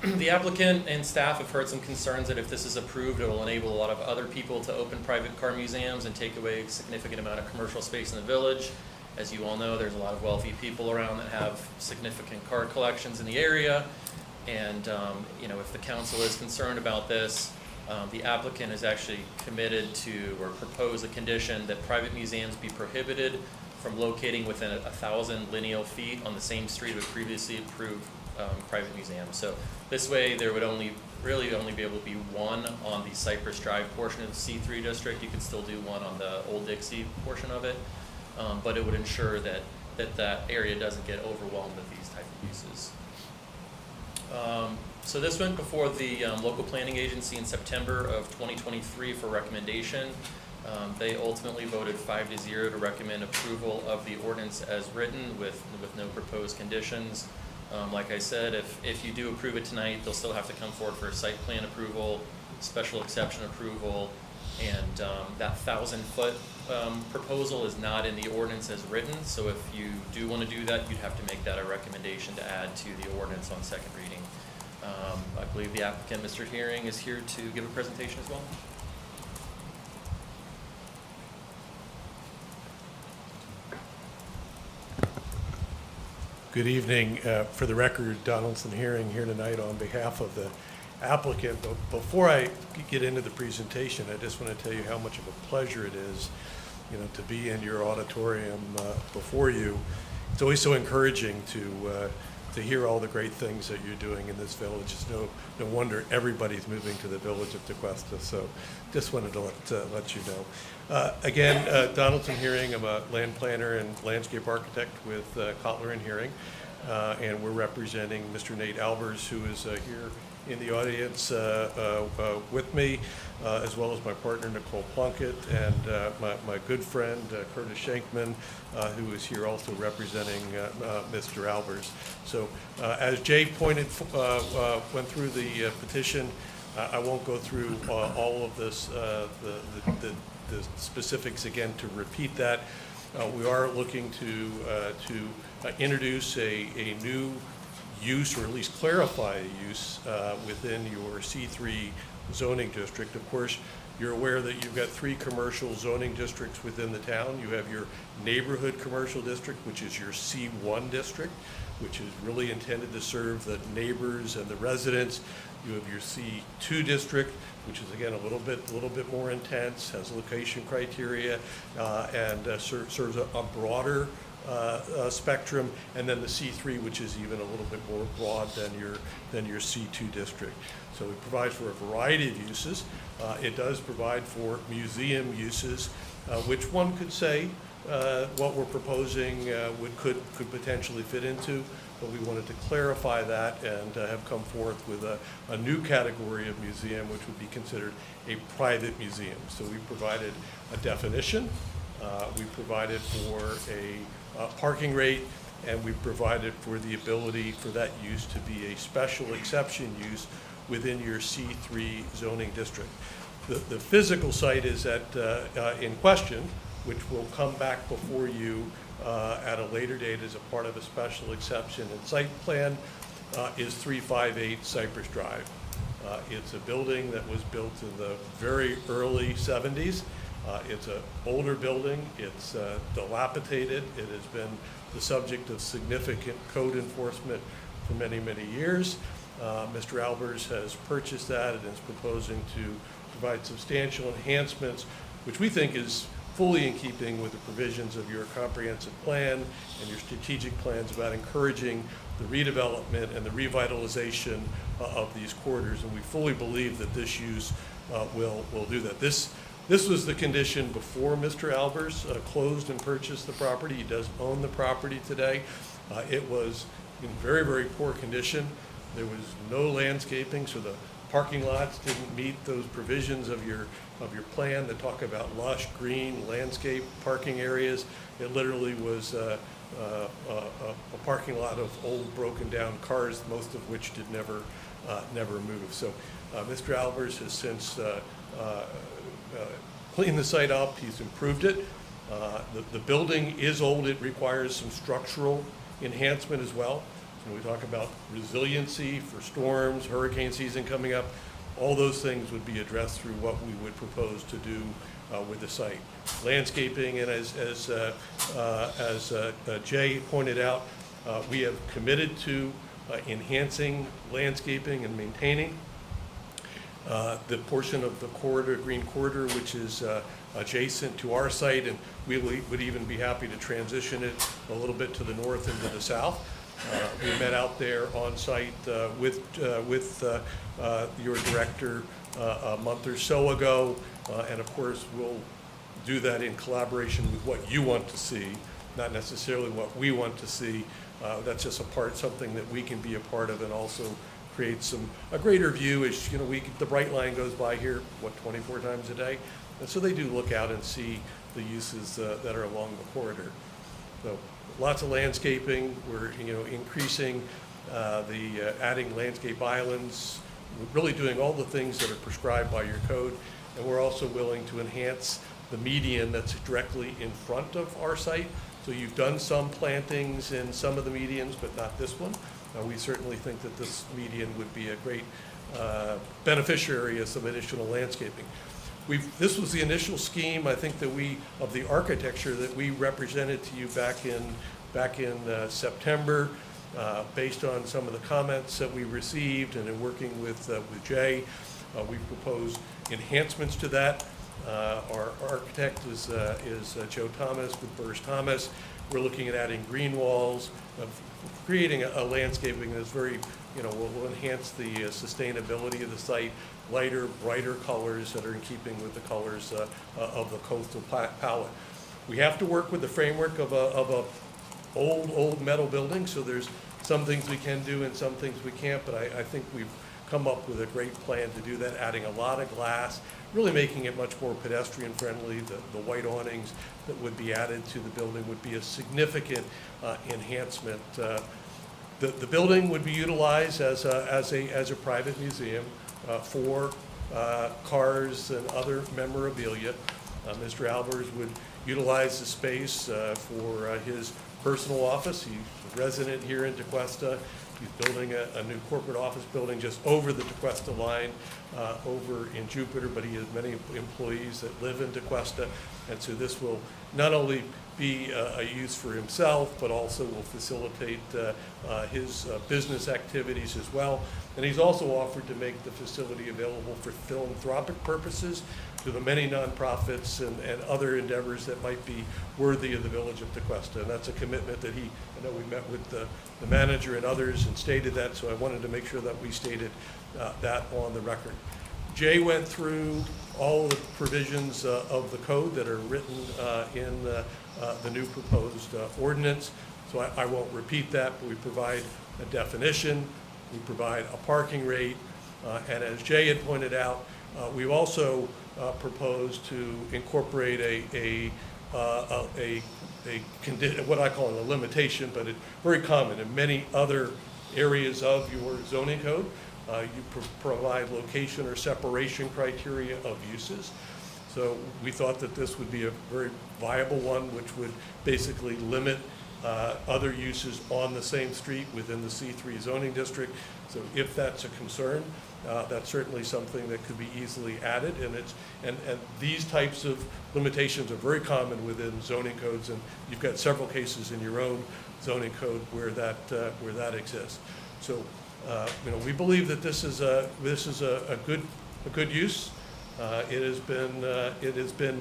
The applicant and staff have heard some concerns that if this is approved, it will enable a lot of other people to open private car museums and take away a significant amount of commercial space in the village. As you all know, there's a lot of wealthy people around that have significant car collections in the area. And if the council is concerned about this, the applicant is actually committed to or propose a condition that private museums be prohibited from locating within 1,000 lineal feet on the same street of a previously approved private museum. So this way there would really only be able to be one on the Cypress Drive portion of the C3 district. You could still do one on the Old Dixie portion of it, but it would ensure that area doesn't get overwhelmed with these type of uses. So this went before the local planning agency in September of 2023 for recommendation. They ultimately voted 5-0 to recommend approval of the ordinance as written with no proposed conditions. Like I said, if you do approve it tonight, they'll still have to come forward for a site plan approval, special exception approval, and that 1,000-foot proposal is not in the ordinance as written. So if you do want to do that, you'd have to make that a recommendation to add to the ordinance on second reading. I believe the applicant, Mr. Hearing, is here to give a presentation as well.
Good evening. For the record, Donaldson Hearing here tonight on behalf of the applicant. But before I get into the presentation, I just want to tell you how much of a pleasure it is, to be in your auditorium before you. It's always so encouraging to hear all the great things that you're doing in this village. It's no wonder everybody's moving to the village of Tequesta. So just wanted to let you know. Again, Donaldson Hearing. I'm a land planner and landscape architect with Kotler and Hearing. and we're representing Mr. Nate Albers, who is here in the audience with me, as well as my partner Nicole Plunkett and my good friend Curtis Shankman, who is here also representing Mr. Albers. So as Jay went through the petition, I won't go through all of this, the specifics again to repeat that. We are looking to introduce a new use, or at least clarify a use within your C3 zoning district. Of course, you're aware that you've got 3 commercial zoning districts within the town. You have your neighborhood commercial district, which is your C1 district, which is really intended to serve the neighbors and the residents. You have your C2 district, which is again a little bit more intense, has location criteria, and serves a broader spectrum, and then the C3, which is even a little bit more broad than your C2 district. So it provides for a variety of uses. It does provide for museum uses, which one could say what we're proposing could potentially fit into, but we wanted to clarify that and have come forth with a new category of museum, which would be considered a private museum. So we provided a definition, we provided for a parking rate, and we provided for the ability for that use to be a special exception use within your C3 zoning district. The physical site is in question, which will come back before you at a later date as a part of a special exception and site plan, is 358 Cypress Drive. It's a building that was built in the very early 70s. It's an older building. It's dilapidated. It has been the subject of significant code enforcement for many, many years. Mr. Albers has purchased that and is proposing to provide substantial enhancements, which we think is fully in keeping with the provisions of your comprehensive plan and your strategic plans about encouraging the redevelopment and the revitalization of these corridors. And we fully believe that this use will do that. This was the condition before Mr. Albers closed and purchased the property. He does own the property today. It was in very, very poor condition. There was no landscaping, so the parking lots didn't meet those provisions of your plan that talk about lush, green, landscape parking areas. It literally was a parking lot of old, broken down cars, most of which did never move. So Mr. Albers has since cleaned the site up. He's improved it. The building is old. It requires some structural enhancement as well. So we talk about resiliency for storms, hurricane season coming up. All those things would be addressed through what we would propose to do with the site. Landscaping, and as Jay pointed out, we have committed to enhancing landscaping and maintaining the portion of the corridor, green corridor, which is adjacent to our site, and we would even be happy to transition it a little bit to the north and to the south. We met out there on site with your director a month or so ago, and of course we'll do that in collaboration with what you want to see, not necessarily what we want to see. That's just something that we can be a part of, and also create a greater view. As you know, the bright line goes by here 24 times a day, and so they do look out and see the uses that are along the corridor. So lots of landscaping. We're increasing adding landscape islands. We're really doing all the things that are prescribed by your code, and we're also willing to enhance the median that's directly in front of our site. So you've done some plantings in some of the medians, but not this one. We certainly think that this median would be a great beneficiary of some additional landscaping. This was the initial scheme, I think, of the architecture that we represented to you back in September, based on some of the comments that we received, and in working with Jay, we proposed enhancements to that. Our architect is Joe Thomas with Burrs Thomas. We're looking at adding green walls, creating a landscaping that's very, will enhance the sustainability of the site, lighter, brighter colors that are in keeping with the colors of the coastal palette. We have to work with the framework of a old metal building, so there's some things we can do and some things we can't, but I think we've come up with a great plan to do that, adding a lot of glass, really making it much more pedestrian friendly. The white awnings that would be added to the building would be a significant enhancement. The building would be utilized as a private museum for cars and other memorabilia. Mr. Albers would utilize the space for his personal office. He's a resident here in Tequesta. He's building a new corporate office building just over the Tequesta line over in Jupiter, but he has many employees that live in Tequesta, and so this will not only be a use for himself, but also will facilitate his business activities as well. And he's also offered to make the facility available for philanthropic purposes to the many nonprofits and other endeavors that might be worthy of the Village of Tequesta. And that's a commitment that I know we met with the manager and others and stated that, so I wanted to make sure that we stated that on the record. Jay went through all the provisions of the code that are written in the new proposed ordinance, so I won't repeat that, but we provide a definition, we provide a parking rate, and as Jay had pointed out, we've also proposed to incorporate what I call a limitation, but it's very common in many other areas of your zoning code. You provide location or separation criteria of uses. So we thought that this would be a very viable one, which would basically limit other uses on the same street within the C3 zoning district. So if that's a concern, that's certainly something that could be easily added. And these types of limitations are very common within zoning codes, and you've got several cases in your own zoning code where that exists. So we believe that this is a good use. It has been,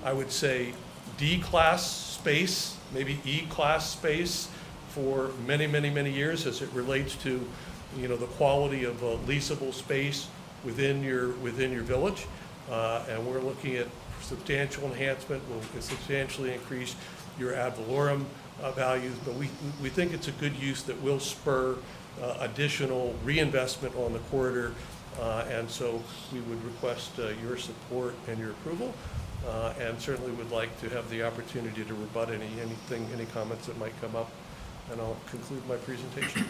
I would say, D-class space, maybe E-class space for many, many, many years as it relates to, the quality of leasable space within your village. And we're looking at substantial enhancement. Will substantially increase your ad valorem values, but we think it's a good use that will spur additional reinvestment on the corridor. And so we would request your support and your approval, and certainly would like to have the opportunity to rebut any comments that might come up. And I'll conclude my presentation.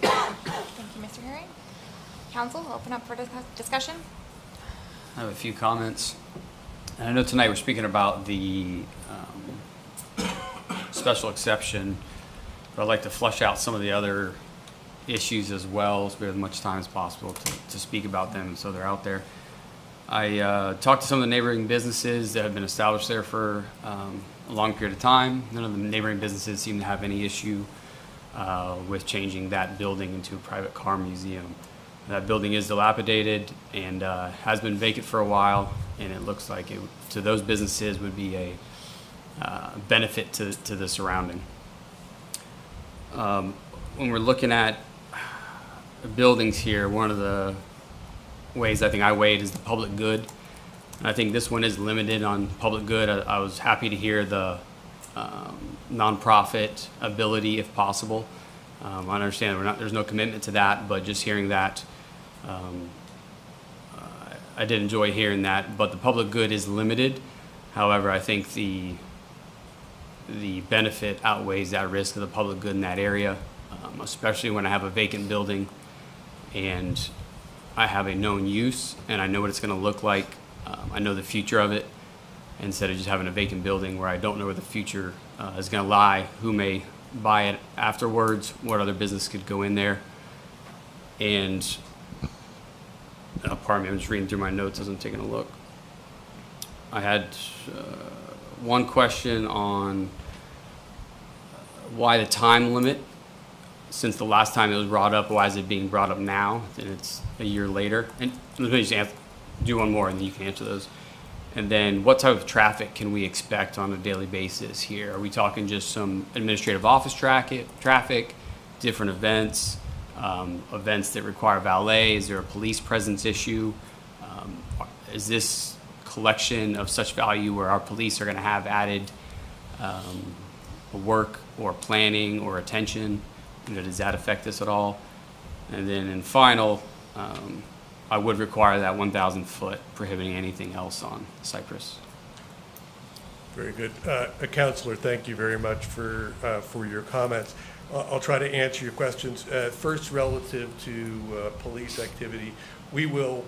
Thank you, Mr. Herring. Council, we'll open up for discussion.
I have a few comments. And I know tonight we're speaking about the special exception, but I'd like to flesh out some of the other issues as well, so we have as much time as possible to speak about them, so they're out there. I talked to some of the neighboring businesses that have been established there for a long period of time. None of the neighboring businesses seem to have any issue with changing that building into a private car museum. That building is dilapidated and has been vacant for a while, and it looks like it, to those businesses, would be a benefit to the surrounding. When we're looking at buildings here, one of the ways I think I weighed is the public good. And I think this one is limited on public good. I was happy to hear the nonprofit ability, if possible. I understand there's no commitment to that, but just hearing that, I did enjoy hearing that. But the public good is limited. However, I think the benefit outweighs that risk of the public good in that area, especially when I have a vacant building and I have a known use and I know what it's going to look like. I know the future of it, instead of just having a vacant building where I don't know where the future is going to lie, who may buy it afterwards, what other business could go in there. And pardon me, I'm just reading through my notes as I'm taking a look. I had one question on why the time limit. Since the last time it was brought up, why is it being brought up now? And it's a year later. And let me just do one more, and then you can answer those. And then, what type of traffic can we expect on a daily basis here? Are we talking just some administrative office traffic, different events, events that require valet? Is there a police presence issue? Is this collection of such value where our police are going to have added work or planning or attention? Does that affect this at all? And then in final, I would require that 1,000 foot prohibiting anything else on Cypress.
Very good. Counselor, thank you very much for your comments. I'll try to answer your questions. First, relative to police activity, we will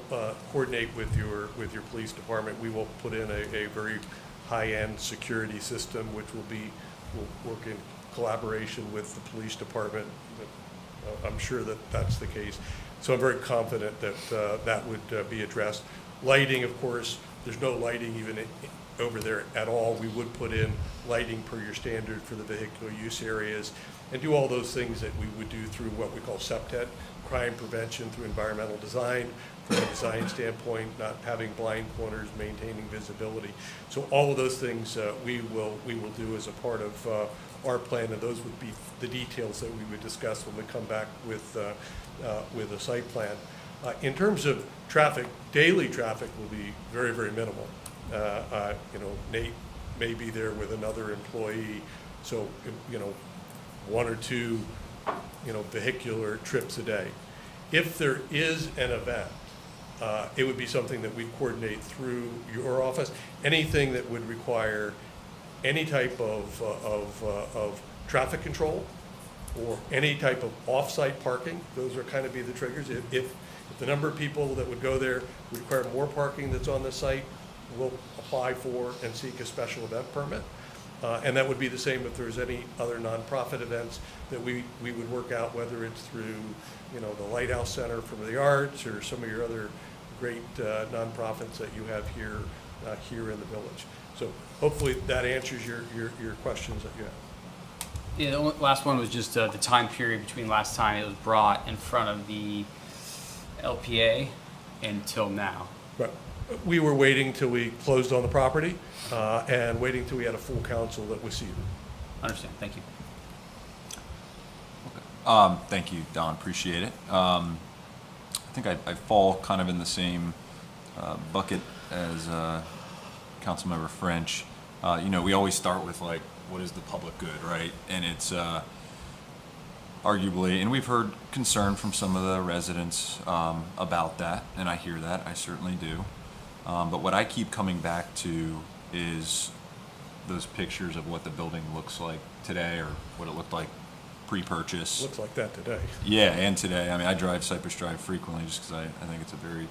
coordinate with your police department. We will put in a very high-end security system, which will work in collaboration with the police department. I'm sure that that's the case. So I'm very confident that that would be addressed. Lighting, of course, there's no lighting even over there at all. We would put in lighting per your standard for the vehicular use areas and do all those things that we would do through what we call SEPTET, crime prevention through environmental design, from a design standpoint, not having blind corners, maintaining visibility. So all of those things we will do as a part of our plan, and those would be the details that we would discuss when we come back with a site plan. In terms of traffic, daily traffic will be very, very minimal. Nate may be there with another employee, so one or two vehicular trips a day. If there is an event, it would be something that we coordinate through your office. Anything that would require any type of traffic control or any type of off-site parking, those are kind of be the triggers. If the number of people that would go there require more parking that's on the site, we'll apply for and seek a special event permit. And that would be the same if there's any other nonprofit events that we would work out, whether it's through, the Lighthouse Center for the Arts or some of your other great nonprofits that you have here in the village. So hopefully that answers your questions that you have.
Yeah, the last one was just the time period between last time it was brought in front of the LPA until now.
Right. We were waiting till we closed on the property and waiting till we had a full council that was seated.
Understand. Thank you.
Okay. Thank you, Don. Appreciate it. I think I fall kind of in the same bucket as Councilmember French. We always start with like, what is the public good, right? And it's arguably, and we've heard concern from some of the residents about that, and I hear that, I certainly do. But what I keep coming back to is those pictures of what the building looks like today, or what it looked like pre-purchase.
Looks like that today.
Yeah, and today. I mean, I drive Cypress Drive frequently just because I think it's a very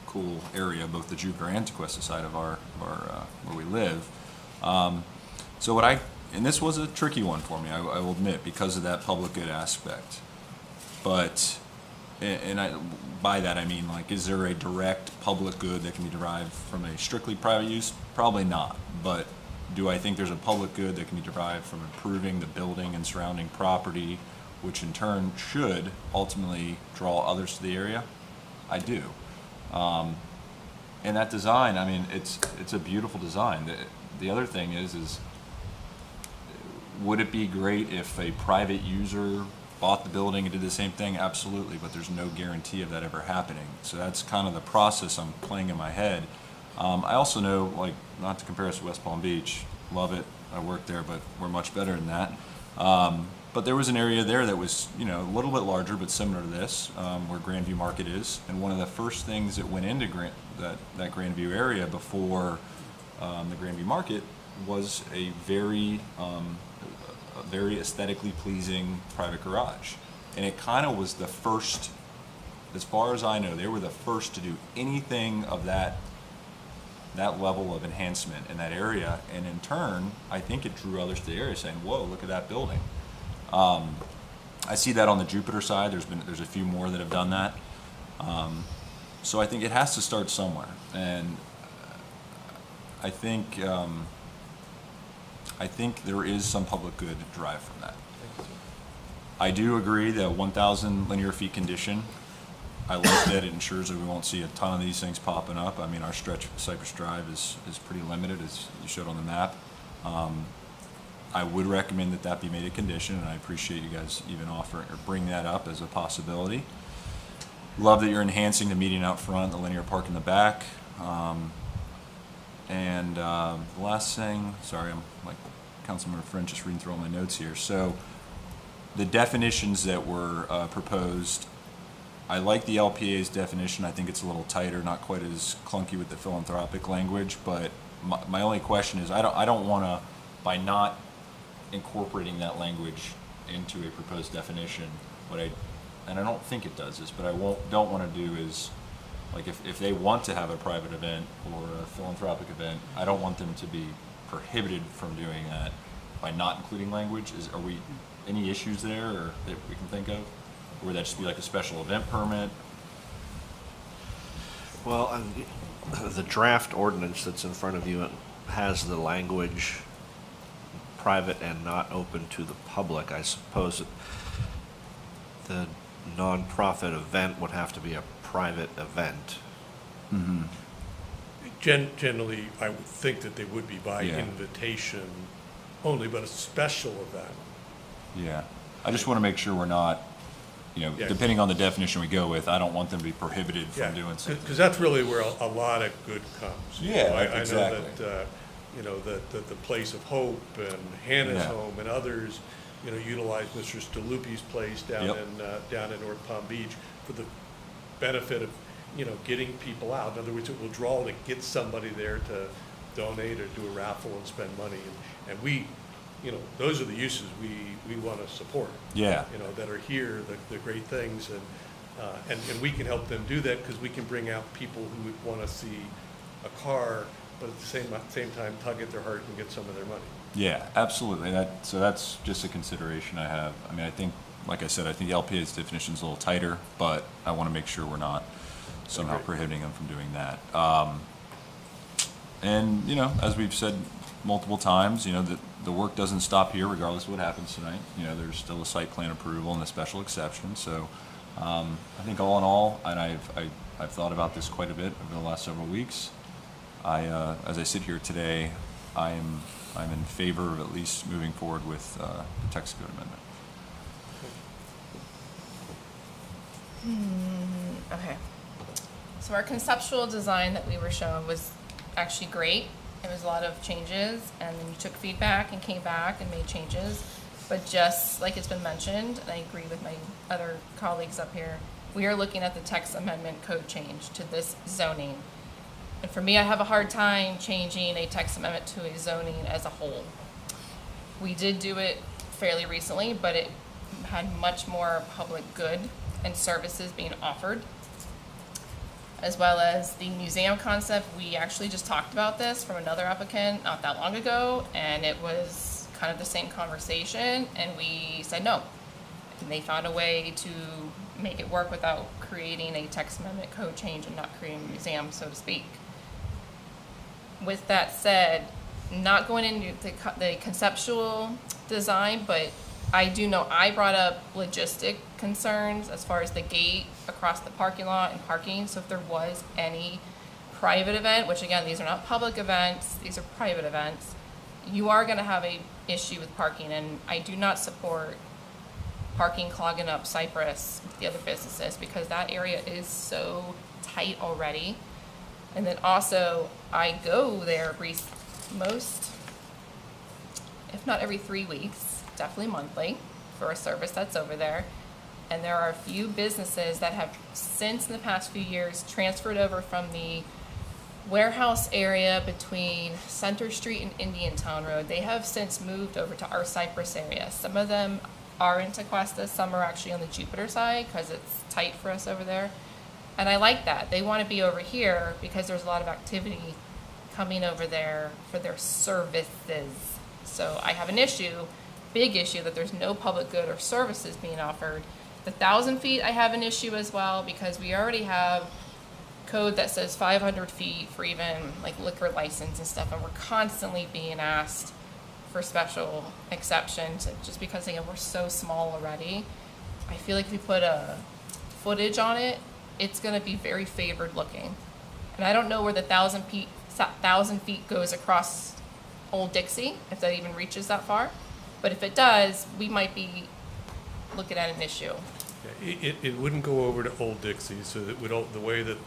cool area, both the Jupiter and Tequesta side of our where we live. So and this was a tricky one for me, I will admit, because of that public good aspect. But, by that I mean, like, is there a direct public good that can be derived from a strictly private use? Probably not. But do I think there's a public good that can be derived from improving the building and surrounding property, which in turn should ultimately draw others to the area? I do. And that design, I mean, it's a beautiful design. The other thing is would it be great if a private user bought the building and did the same thing? Absolutely, but there's no guarantee of that ever happening. So that's kind of the process I'm playing in my head. I also know, like, not to compare us to West Palm Beach, love it, I worked there, but we're much better than that. But there was an area there that was, a little bit larger, but similar to this, where Grandview Market is. And one of the first things that went into that Grandview area before the Grandview Market was a very aesthetically pleasing private garage. And it kind of was the first, as far as I know, they were the first to do anything of that level of enhancement in that area. And in turn, I think it drew others to the area saying, whoa, look at that building. I see that on the Jupiter side. There's a few more that have done that. So I think it has to start somewhere. And I think there is some public good derived from that. I do agree that 1,000 linear feet condition, I like that it ensures that we won't see a ton of these things popping up. I mean, our stretch of Cypress Drive is pretty limited, as you showed on the map. I would recommend that be made a condition, and I appreciate you guys even offering or bring that up as a possibility. Love that you're enhancing the median out front, the linear park in the back. The last thing, sorry, I'm like Councilmember French, just reading through all my notes here. So the definitions that were proposed, I like the LPA's definition. I think it's a little tighter, not quite as clunky with the philanthropic language, but my only question is, I don't want to, by not incorporating that language into a proposed definition, and I don't think it does this, but don't want to do is, like, if they want to have a private event or a philanthropic event, I don't want them to be prohibited from doing that by not including language. Are we any issues there or that we can think of? Or would that just be like a special event permit?
Well, the draft ordinance that's in front of you has the language private and not open to the public. I suppose the nonprofit event would have to be a private event.
Mm-hmm.
Generally, I would think that they would be by
Yeah.
invitation only, but a special event.
Yeah. I just want to make sure we're not,
Yeah.
depending on the definition we go with, I don't want them to be prohibited from doing something.
Because that's really where a lot of good comes.
Yeah,
I
exactly.
know that, that the Place of Hope and Hannah's
Yeah.
Home and others, utilize Mr. Staluppi's place down
Yep.
down in North Palm Beach for the benefit of, getting people out. In other words, it will draw to get somebody there to donate or do a raffle and spend money. And we, those are the uses we want to support.
Yeah.
That are here, the great things, and we can help them do that because we can bring out people who would want to see a car, but at the same time tug at their heart and get some of their money.
Yeah, absolutely. So that's just a consideration I have. I mean, I think, like I said, I think the LPA's definition is a little tighter, but I want to make sure we're not somehow prohibiting them from doing that. And, as we've said multiple times, the work doesn't stop here regardless of what happens tonight. There's still a site plan approval and a special exception. So I think all in all, and I've thought about this quite a bit over the last several weeks. As I sit here today, I'm in favor of at least moving forward with the text code amendment.
Okay. So our conceptual design that we were shown was actually great. It was a lot of changes, and then you took feedback and came back and made changes. But just like it's been mentioned, and I agree with my other colleagues up here, we are looking at the text amendment code change to this zoning. And for me, I have a hard time changing a text amendment to a zoning as a whole. We did do it fairly recently, but it had much more public good and services being offered, as well as the museum concept. We actually just talked about this from another applicant not that long ago, and it was kind of the same conversation, and we said no. And they found a way to make it work without creating a text amendment code change and not creating a museum, so to speak. With that said, not going into the conceptual design, but I do know I brought up logistic concerns as far as the gate across the parking lot and parking. So if there was any private event, which again, these are not public events, these are private events, you are going to have a issue with parking. And I do not support parking clogging up Cypress with the other businesses because that area is so tight already. And then also, I go there most, if not every 3 weeks, definitely monthly, for a service that's over there. And there are a few businesses that have, since in the past few years, transferred over from the warehouse area between Center Street and Indian Town Road. They have since moved over to our Cypress area. Some of them are in Tequesta, some are actually on the Jupiter side because it's tight for us over there. And I like that. They want to be over here because there's a lot of activity coming over there for their services. So I have an issue, big issue, that there's no public good or services being offered. The 1,000 feet I have an issue as well because we already have code that says 500 feet for even like liquor license and stuff, and we're constantly being asked for special exceptions just because again we're so small already. I feel like if we put a footage on it, it's going to be very favored looking. And I don't know where the 1,000 feet goes across Old Dixie, if that even reaches that far. But if it does, we might be looking at an issue.
Yeah, it wouldn't go over to Old Dixie, so that the way that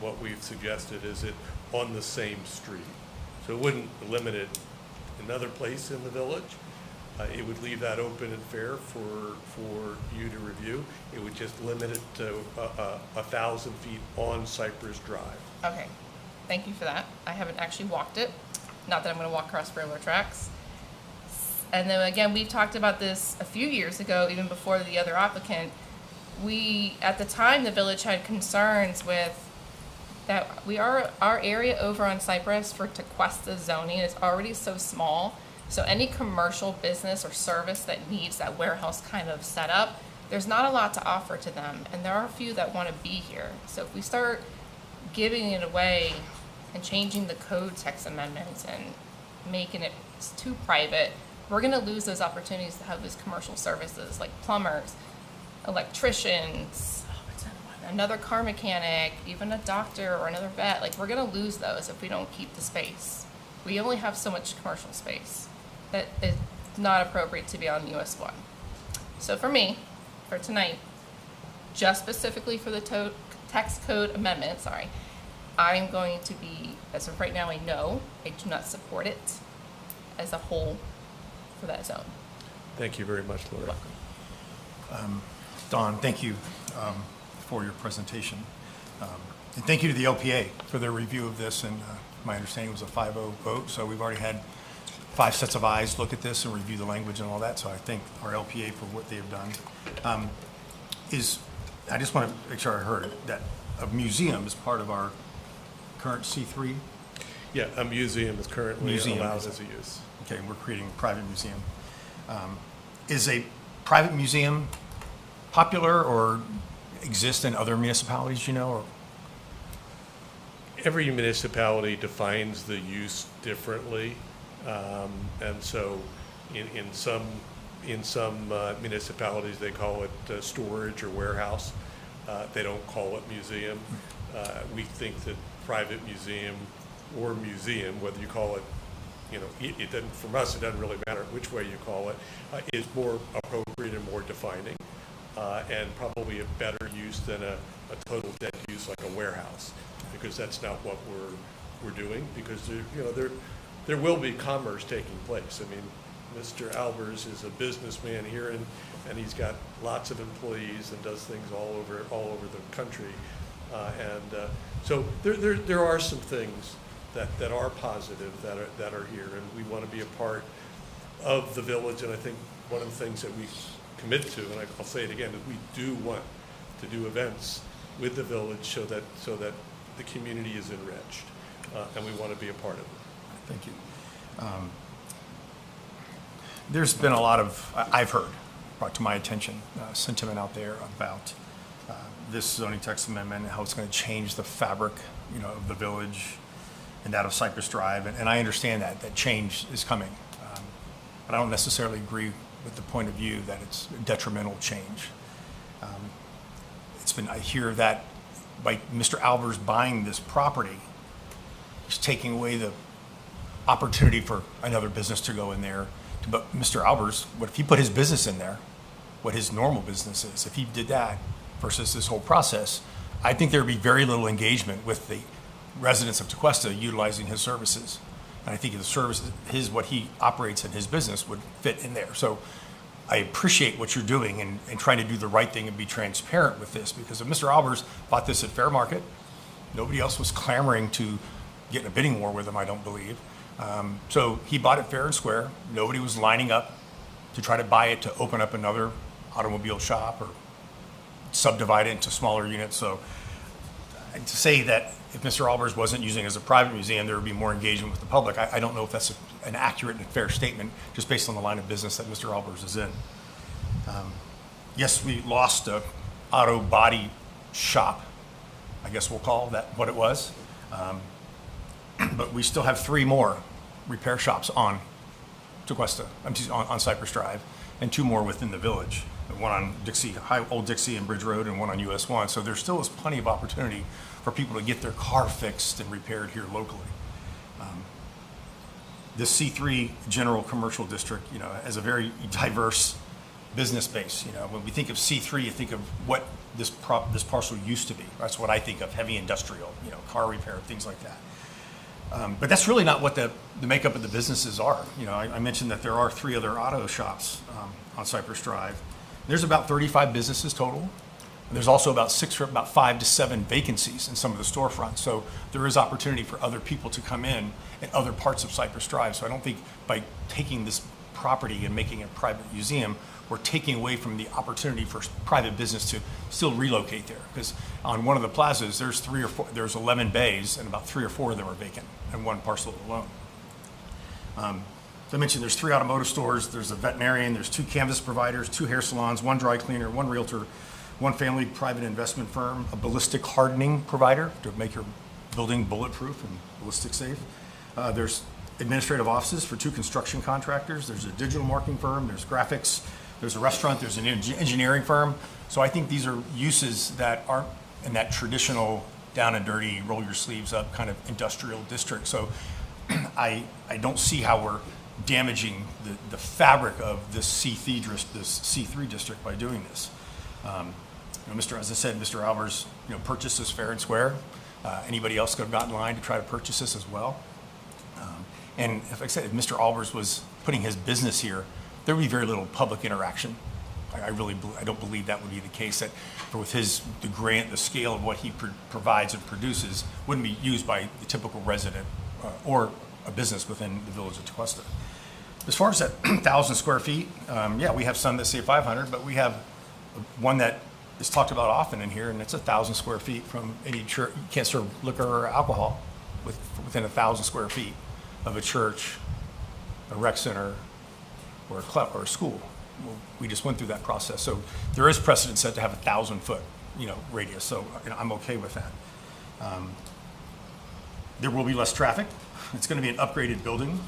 what we've suggested is it on the same street. So it wouldn't limit it another place in the village. It would leave that open and fair for you to review. It would just limit it to 1,000 feet on Cypress Drive.
Okay, thank you for that. I haven't actually walked it. Not that I'm going to walk across railroad tracks. And then again, we've talked about this a few years ago, even before the other applicant. At the time, the village had concerns with that our area over on Cypress for Tequesta zoning is already so small. So any commercial business or service that needs that warehouse kind of setup, there's not a lot to offer to them. And there are a few that want to be here. So if we start giving it away and changing the code text amendments and making it too private, we're going to lose those opportunities to have those commercial services like plumbers, electricians, another car mechanic, even a doctor or another vet. Like, we're going to lose those if we don't keep the space. We only have so much commercial space that is not appropriate to be on US 1. So for me, for tonight, just specifically for the text code amendment, I'm going to be, as of right now, I do not support it as a whole for that zone.
Thank you very much, Lori.
You're welcome.
Don, thank you for your presentation. And thank you to the LPA for their review of this. And my understanding was a 5-0 vote. So we've already had 5 sets of eyes look at this and review the language and all that. So I thank our LPA for what they have done. I just want to make sure I heard that a museum is part of our current C3?
Yeah, a museum is currently allowed as a use.
Okay, we're creating a private museum. Is a private museum popular or exist in other municipalities, you know? Or?
Every municipality defines the use differently. And so in some municipalities, they call it storage or warehouse. They don't call it museum. We think that private museum or museum, whether you call it, it doesn't, from us, it doesn't really matter which way you call it, is more appropriate and more defining, and probably a better use than a total dead use like a warehouse, because that's not what we're doing, because there will be commerce taking place. I mean, Mr. Albers is a businessman here, and he's got lots of employees and does things all over the country, so there are some things that are positive that are here, and we want to be a part of the village. And I think one of the things that we commit to, and I'll say it again, is we do want to do events with the village so that the community is enriched, and we want to be a part of it.
Thank you. There's been a lot of, I've heard, brought to my attention, sentiment out there about this zoning text amendment, how it's going to change the fabric, of the village and that of Cypress Drive. And I understand that change is coming. But I don't necessarily agree with the point of view that it's a detrimental change. I hear that by Mr. Albers buying this property, he's taking away the opportunity for another business to go in there. But Mr. Albers, what if he put his business in there, what his normal business is, if he did that versus this whole process, I think there would be very little engagement with the residents of Tequesta utilizing his services. And I think the services, what he operates in his business would fit in there. So I appreciate what you're doing and trying to do the right thing and be transparent with this, because if Mr. Albers bought this at fair market, nobody else was clamoring to get in a bidding war with him, I don't believe. So he bought it fair and square. Nobody was lining up to try to buy it to open up another automobile shop or subdivide it into smaller units. So to say that if Mr. Albers wasn't using it as a private museum, there would be more engagement with the public, I don't know if that's an accurate and fair statement, just based on the line of business that Mr. Albers is in. Yes, we lost a auto body shop, I guess we'll call that what it was. But we still have 3 more repair shops on Tequesta, on Cypress Drive, and 2 more within the village. One on Old Dixie and Bridge Road, and one on US 1. So there still is plenty of opportunity for people to get their car fixed and repaired here locally. This C3 general commercial district, has a very diverse business base. When we think of C3, you think of what this parcel used to be. That's what I think of, heavy industrial, car repair, things like that. But that's really not what the makeup of the businesses are. You know, I mentioned that there are 3 other auto shops on Cypress Drive. There's about 35 businesses total. And there's also about 5 to 7 vacancies in some of the storefronts. So there is opportunity for other people to come in at other parts of Cypress Drive. So I don't think by taking this property and making it a private museum, we're taking away from the opportunity for private business to still relocate there. Because on one of the plazas, there's 11 bays, and about 3 or 4 of them are vacant in one parcel alone. As I mentioned, there's 3 automotive stores, there's a veterinarian, there's 2 canvas providers, 2 hair salons, 1 dry cleaner, 1 realtor, 1 family private investment firm, a ballistic hardening provider to make your building bulletproof and ballistic safe. There's administrative offices for 2 construction contractors. There's a digital marketing firm, there's graphics, there's a restaurant, there's an engineering firm. So I think these are uses that aren't in that traditional down and dirty, roll your sleeves up kind of industrial district. So I don't see how we're damaging the fabric of this C3 district by doing this. You know, as I said, Mr. Albers, you know, purchased this fair and square. Anybody else could have gotten in line to try to purchase this as well. And if I said, if Mr. Albers was putting his business here, there would be very little public interaction. I don't believe that would be the case. That with the scale of what he provides and produces, wouldn't be used by the typical resident or a business within the village of Tequesta. As far as that 1,000 square feet, yeah, we have some that say 500, but we have one that is talked about often in here, and it's 1,000 square feet from any church. You can't serve liquor or alcohol within 1,000 square feet of a church, a rec center, or a club or a school. Well, we just went through that process. So there is precedent set to have 1,000-foot, you know, radius. So you know, I'm okay with that. There will be less traffic. It's going to be an upgraded building.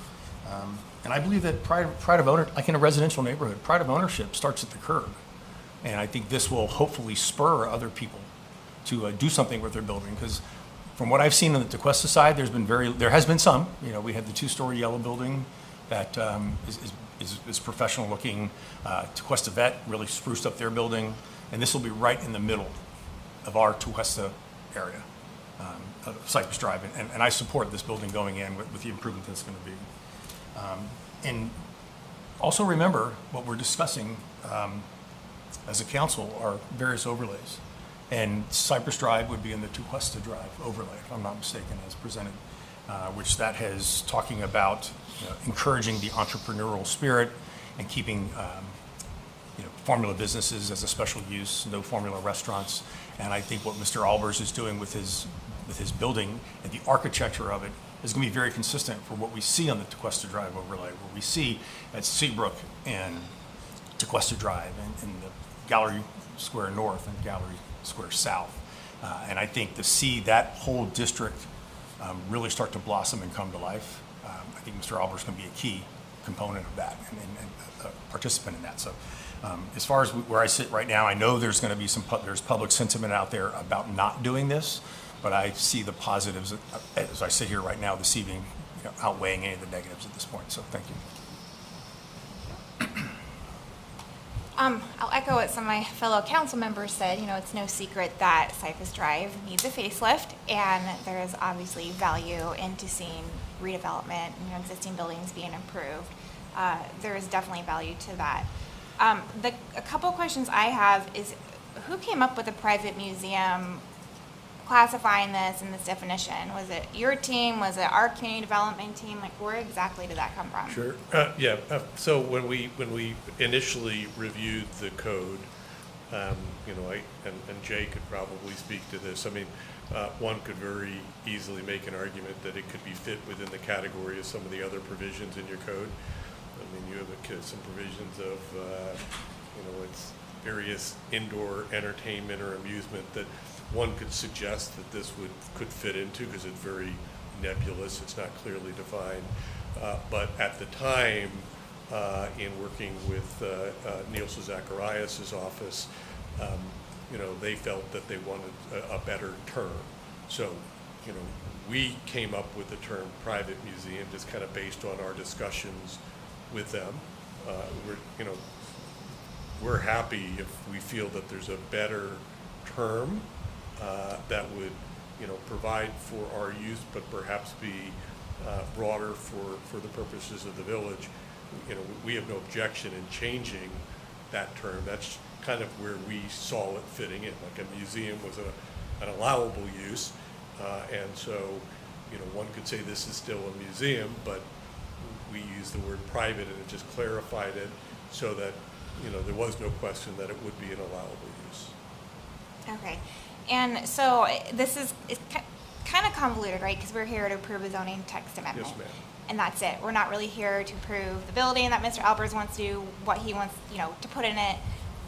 And I believe that pride of ownership, like in a residential neighborhood, pride of ownership starts at the curb. And I think this will hopefully spur other people to do something with their building. Because from what I've seen on the Tequesta side, there has been some. You know, we had the 2-story yellow building that is professional looking. Tequesta Vet really spruced up their building. And this will be right in the middle of our Tequesta area, of Cypress Drive. And I support this building going in with the improvement that's going to be. And also remember what we're discussing as a council are various overlays. And Cypress Drive would be in the Tequesta Drive overlay, if I'm not mistaken, as presented, which that has talking about encouraging the entrepreneurial spirit and keeping formula businesses as a special use, no formula restaurants. And I think what Mr. Albers is doing with his building and the architecture of it is going to be very consistent for what we see on the Tequesta Drive overlay, where we see at Seabrook and Tequesta Drive and the Gallery Square North and Gallery Square South. And I think to see that whole district really start to blossom and come to life, I think Mr. Albers is going to be a key component of that and a participant in that. So as far as where I sit right now, I know there's going to be there's public sentiment out there about not doing this, but I see the positives as I sit here right now this evening, outweighing any of the negatives at this point. So thank you.
I'll echo what some of my fellow council members said. You know, it's no secret that Cypress Drive needs a facelift, and there is obviously value into seeing redevelopment, existing buildings being improved. There is definitely value to that. A couple questions I have is, who came up with a private museum classifying this in this definition? Was it your team? Was it our community development team? Like, where exactly did that come from?
Sure. Yeah. So when we initially reviewed the code, and Jay could probably speak to this. I mean, one could very easily make an argument that it could be fit within the category of some of the other provisions in your code. I mean, you have some provisions of, it's various indoor entertainment or amusement that one could suggest that this could fit into, because it's very nebulous, it's not clearly defined. But at the time, in working with Nielsen Zacharias' office, they felt that they wanted a better term. So, we came up with the term private museum just kind of based on our discussions with them. We're happy if we feel that there's a better term that would, provide for our use, but perhaps be broader for the purposes of the village, you know, we have no objection in changing that term. That's kind of where we saw it fitting in, like a museum was an allowable use. And so, you know, one could say this is still a museum, but we used the word private and it just clarified it so that, you know, there was no question that it would be an allowable use.
Okay. And so this is kind of convoluted, right? Because we're here to approve a zoning text amendment.
Yes, ma'am.
And that's it. We're not really here to approve the building that Mr. Albers wants to do, what he wants, you know, to put in it.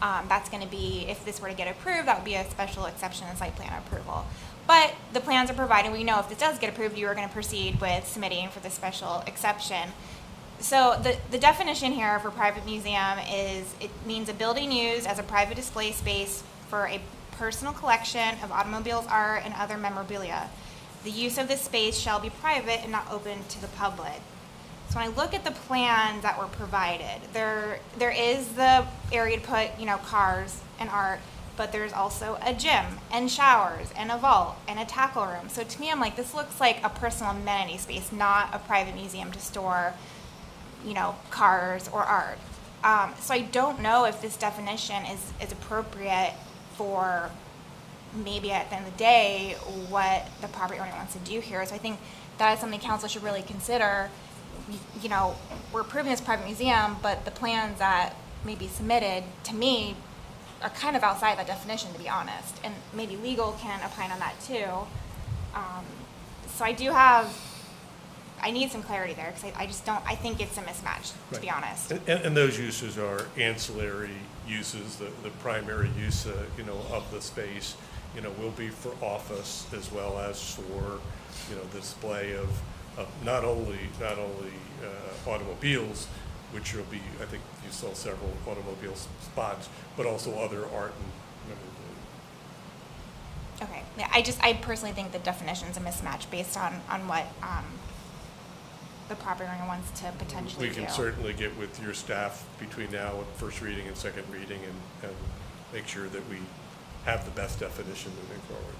That's going to be, if this were to get approved, that would be a special exception in site plan approval. But the plans are provided. We know if this does get approved, you are going to proceed with submitting for the special exception. So the definition here for private museum is, it means a building used as a private display space for a personal collection of automobiles, art, and other memorabilia. The use of this space shall be private and not open to the public. So when I look at the plans that were provided, there is the area to put, you know, cars and art, but there's also a gym and showers and a vault and a tackle room. So to me, I'm like, this looks like a personal amenity space, not a private museum to store, you know, cars or art. So I don't know if this definition is appropriate for maybe at the end of the day what the property owner wants to do here. So I think that is something council should really consider. You know, we're approving this private museum, but the plans that may be submitted to me are kind of outside that definition, to be honest. And maybe legal can opine on that too. So I need some clarity there, because I think it's a mismatch, to be honest.
And those uses are ancillary uses. The primary use, you know, of the space, you know, will be for office as well as for, you know, the display of not only automobiles, which will be, I think you saw several automobile spots, but also other art and memorabilia.
Okay. Yeah, I personally think the definition's a mismatch based on what the property owner wants to potentially
We can
do.
certainly get with your staff between now and first reading and second reading and make sure that we have the best definition moving forward.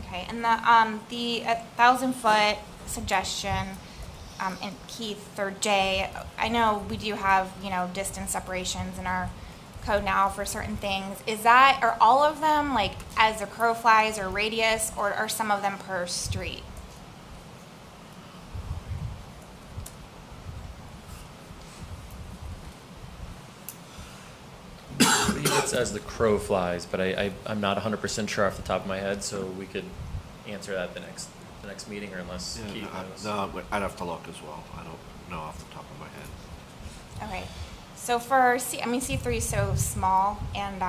Okay, and the 1,000-foot suggestion, and Keith or Jay, I know we do have, you know, distance separations in our code now for certain things. Are all of them like as the crow flies or radius, or are some of them per street?
I believe it's as the crow flies, but I'm not 100% sure off the top of my head, so we could answer that the next meeting, or unless Keith knows.
No, but I'd have to look as well. I don't know off the top of my head.
Okay, so for C3 is so small, and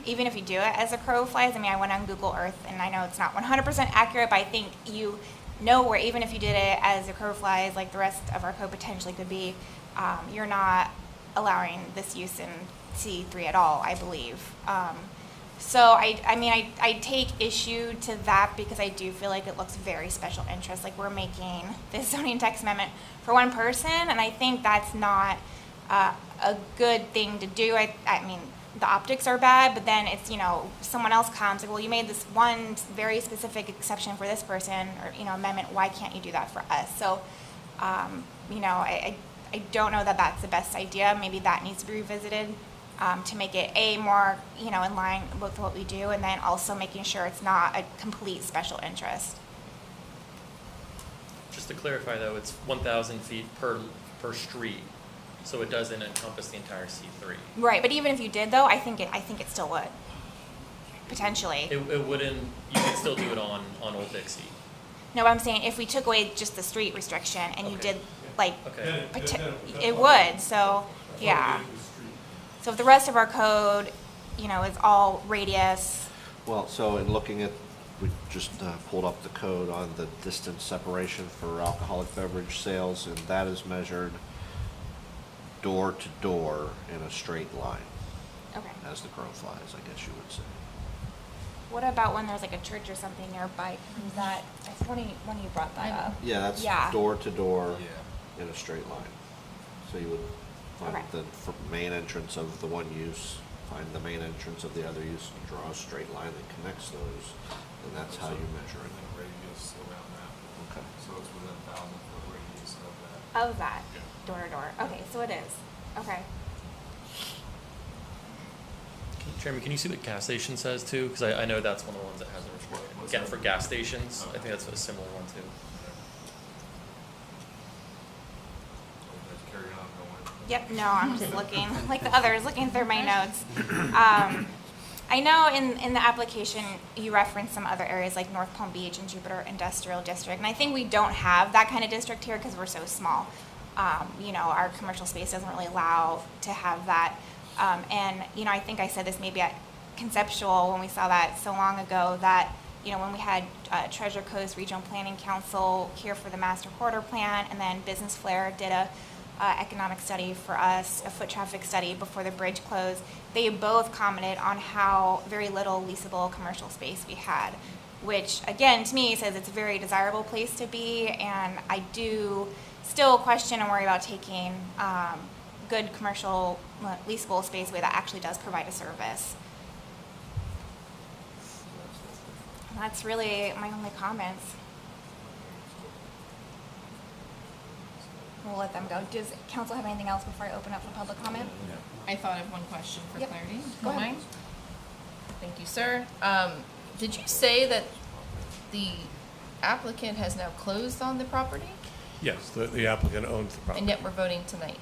even if you do it as a crow flies, I mean, I went on Google Earth, and I know it's not 100% accurate, but I think you know where even if you did it as a crow flies, like the rest of our code potentially could be, you're not allowing this use in C3 at all, I believe. So I take issue to that, because I do feel like it looks very special interest, like we're making this zoning text amendment for one person, and I think that's not a good thing to do. I mean, the optics are bad, but then it's, you know, someone else comes like, well, you made this one very specific exception for this person, or, you know, amendment, why can't you do that for us? So, you know, I don't know that that's the best idea. Maybe that needs to be revisited. To make it more, you know, in line with what we do, and then also making sure it's not a complete special interest.
Just to clarify, though, it's 1,000 feet per street, so it doesn't encompass the entire C3.
Right, but even if you did, though, I think it still would, potentially.
It wouldn't. You could still do it on Old Dixie.
No, but I'm saying if we took away just the street restriction and you did like,
Okay.
it would. So yeah. So if the rest of our code, you know, is all radius.
Well, so in looking at, we just pulled up the code on the distance separation for alcoholic beverage sales, and that is measured door to door in a straight line.
Okay.
As the crow flies, I guess you would say.
What about when there's like a church or something nearby? Is that, that's when you brought that up?
Yeah, that's door to door in a straight line. So you would find
Okay.
the main entrance of the one use find the main entrance of the other use and draw a straight line that connects those, and that's how you measure it.
And then radius around that.
Okay.
So it's within 1,000-foot radius of that.
Of that, door to door. Okay, so it is. Okay.
Chairman, can you see what gas station says too? Because I know that's one of the ones that has a restriction. Again, for gas stations, I think that's a similar one too.
Carry on going.
Yep, no, I'm just looking, like the others, looking through my notes. I know in the application, you referenced some other areas like North Palm Beach and Jupiter Industrial District, and I think we don't have that kind of district here because we're so small. You know, our commercial space doesn't really allow to have that. And, you know, I think I said this maybe at Conceptual when we saw that so long ago that, you know, when we had Treasure Coast Regional Planning Council here for the master corridor plan, and then Business Flair did a economic study for us, a foot traffic study before the bridge closed, they both commented on how very little leasable commercial space we had, which again to me says it's a very desirable place to be, and I do still question and worry about taking good commercial leasable space away that actually does provide a service. And that's really my only comments. We'll let them go. Does council have anything else before I open up for public comment?
I thought of one question for
Yep.
clarity.
Go ahead.
Mind? Thank you, sir. Did you say that the applicant has now closed on the property?
Yes, the applicant owns the property.
And yet we're voting tonight?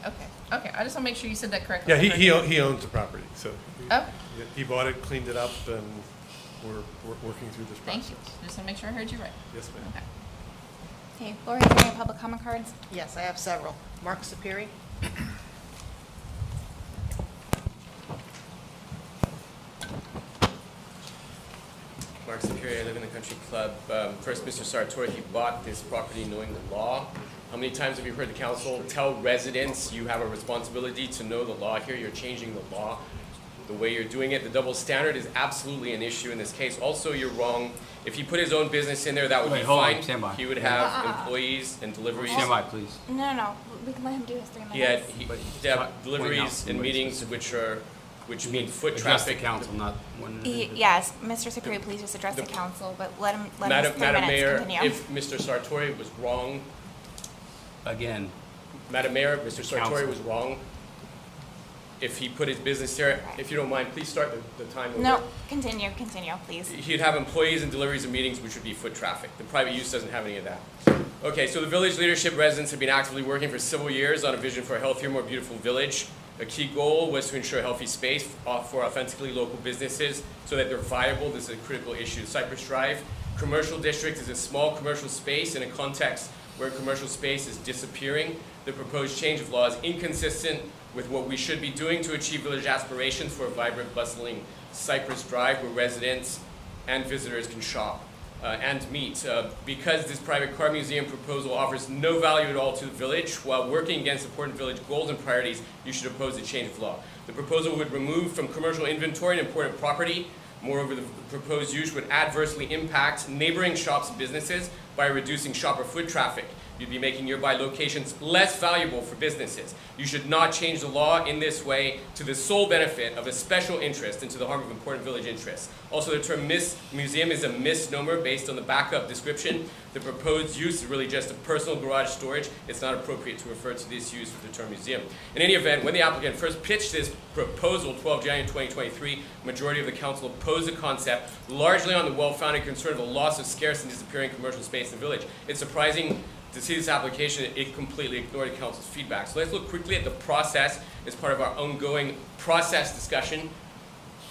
Okay, okay, I just want to make sure you said that correctly.
Yeah, he owns the property, so he bought it, cleaned it up, and we're working through this process.
Thank you. Just want to make sure I heard you right.
Yes, ma'am.
Okay.
Okay, Lori, is there any public comment cards?
Yes, I have several. Mark Sapiri.
Mark Sapiri, I live in the country club. First, Mr. Sartory, he bought this property knowing the law. How many times have you heard the council tell residents you have a responsibility to know the law here? You're changing the law. The way you're doing it, the double standard is absolutely an issue in this case. Also, you're wrong. If he put his own business in there, that would be
hold on,
fine.
stand by.
He would have employees and deliveries.
Stand by, please.
No, we can let him do his 3 minutes.
He'd have deliveries and meetings which mean foot traffic.
Council, not one.
Yes, Mr. Superior, please just address the council, but let him his 3
Madam
minutes
Mayor,
continue.
if Mr. Sartory was wrong,
Again.
Madam Mayor, Mr. Sartory
Council.
was wrong. If he put his business there, if you don't mind, please start the time over.
No, continue, please.
He'd have employees and deliveries and meetings, which would be foot traffic. The private use doesn't have any of that. Okay, so the village leadership residents have been actively working for several years on a vision for a healthier, more beautiful village. A key goal was to ensure healthy space for authentically local businesses so that they're viable. This is a critical issue. Cypress Drive Commercial District is a small commercial space in a context where commercial space is disappearing. The proposed change of law is inconsistent with what we should be doing to achieve village aspirations for a vibrant, bustling Cypress Drive where residents and visitors can shop and meet. Because this private car museum proposal offers no value at all to the village, while working against important village goals and priorities, you should oppose the change of law. The proposal would remove from commercial inventory an important property. Moreover, the proposed use would adversely impact neighboring shops and businesses by reducing shopper foot traffic. You'd be making nearby locations less valuable for businesses. You should not change the law in this way to the sole benefit of a special interest and to the harm of important village interests. Also, the term museum is a misnomer based on the backup description. The proposed use is really just a personal garage storage. It's not appropriate to refer to this use with the term museum. In any event, when the applicant first pitched this proposal, 12 January 2023, majority of the council opposed the concept, largely on the well-founded concern of the loss of scarce and disappearing commercial space in the village. It's surprising to see this application, it completely ignored the council's feedback. So let's look quickly at the process as part of our ongoing process discussion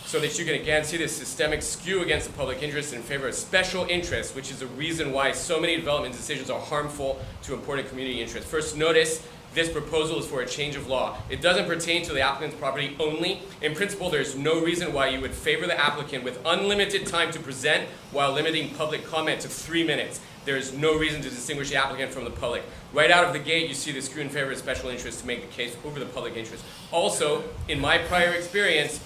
so that you can again see this systemic skew against the public interest in favor of special interests, which is the reason why so many development decisions are harmful to important community interests. First, notice this proposal is for a change of law. It doesn't pertain to the applicant's property only. In principle, there's no reason why you would favor the applicant with unlimited time to present while limiting public comment to 3 minutes. There is no reason to distinguish the applicant from the public. Right out of the gate, you see the skew in favor of special interest to make the case over the public interest. Also, in my prior experience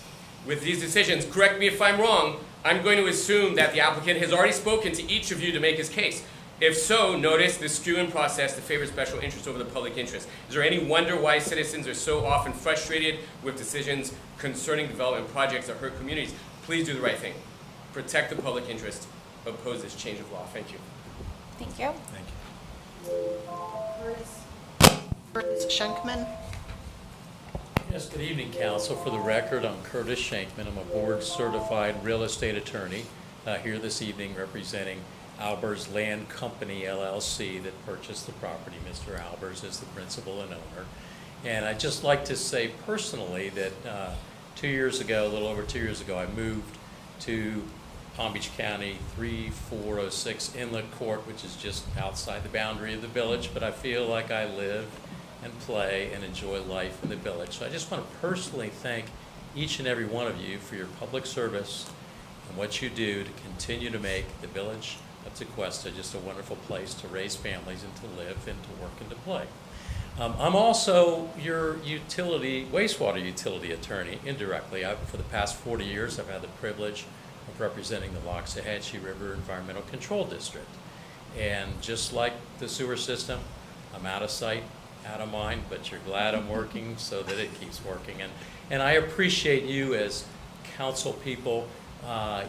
with these decisions, correct me if I'm wrong, I'm going to assume that the applicant has already spoken to each of you to make his case. If so, notice the skewing process to favor special interest over the public interest. Is there any wonder why citizens are so often frustrated with decisions concerning development projects that hurt communities? Please do the right thing. Protect the public interest. Oppose this change of law. Thank you.
Thank you.
Thank
Curtis Schenkman.
Yes, good evening, Council. For the record, I'm Curtis Schenkman. I'm a board-certified real estate attorney here this evening representing Albers Land Company, LLC, that purchased the property. Mr. Albers is the principal and owner. And I'd just like to say personally that 2 years ago, a little over 2 years ago, I moved to Palm Beach County, 3406 Inlet Court, which is just outside the boundary of the village, but I feel like I live and play and enjoy life in the village. So I just want to personally thank each and every one of you for your public service and what you do to continue to make the village of Tequesta just a wonderful place to raise families and to live and to work and to play. I'm also your wastewater utility attorney indirectly. For the past 40 years, I've had the privilege of representing the Loxahatchee River Environmental Control District. And just like the sewer system, I'm out of sight, out of mind, but you're glad I'm working so that it keeps working. And I appreciate you as council people.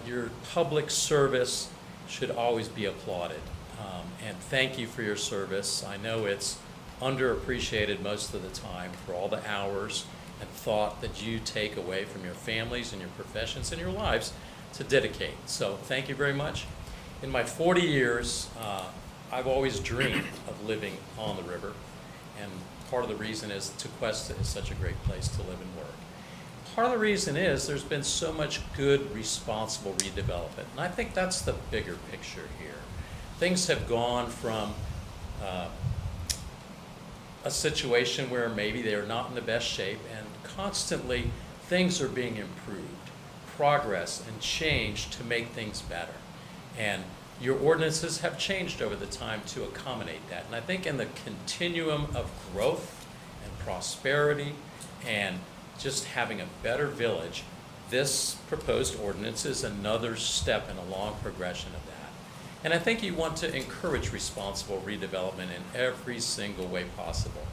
Your public service should always be applauded. And thank you for your service. I know it's underappreciated most of the time for all the hours and thought that you take away from your families and your professions and your lives to dedicate. So thank you very much. In my 40 years, I've always dreamed of living on the river. And part of the reason is Tequesta is such a great place to live and work. Part of the reason is there's been so much good, responsible redevelopment. And I think that's the bigger picture here. Things have gone from a situation where maybe they're not in the best shape, and constantly things are being improved, progress and change to make things better. And your ordinances have changed over the time to accommodate that. And I think in the continuum of growth and prosperity and just having a better village, this proposed ordinance is another step in a long progression of that. And I think you want to encourage responsible redevelopment in every single way possible.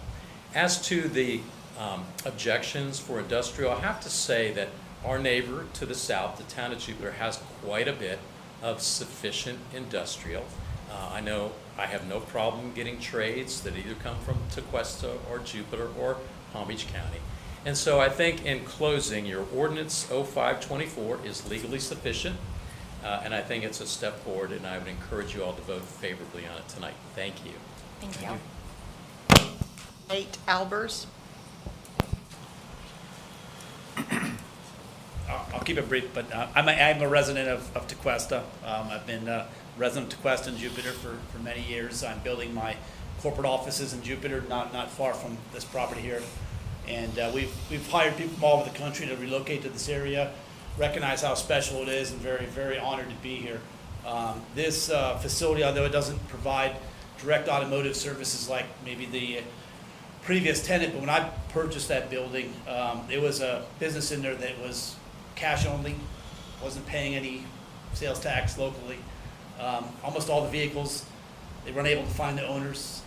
As to the objections for industrial, I have to say that our neighbor to the south, the town of Jupiter, has quite a bit of sufficient industrial. I know I have no problem getting trades that either come from Tequesta or Jupiter or Palm Beach County. And so I think in closing, your ordinance 0524 is legally sufficient. And I think it's a step forward, and I would encourage you all to vote favorably on it tonight. Thank you.
Thank you.
Nate Albers.
I'll keep it brief, but I'm a resident of Tequesta. I've been a resident of Tequesta and Jupiter for many years. I'm building my corporate offices in Jupiter, not far from this property here. And we've hired people from all over the country to relocate to this area, recognize how special it is, and very, very honored to be here. This facility, although it doesn't provide direct automotive services like maybe the previous tenant, but when I purchased that building, it was a business in there that was cash only, wasn't paying any sales tax locally. Almost all the vehicles, they weren't able to find the owners.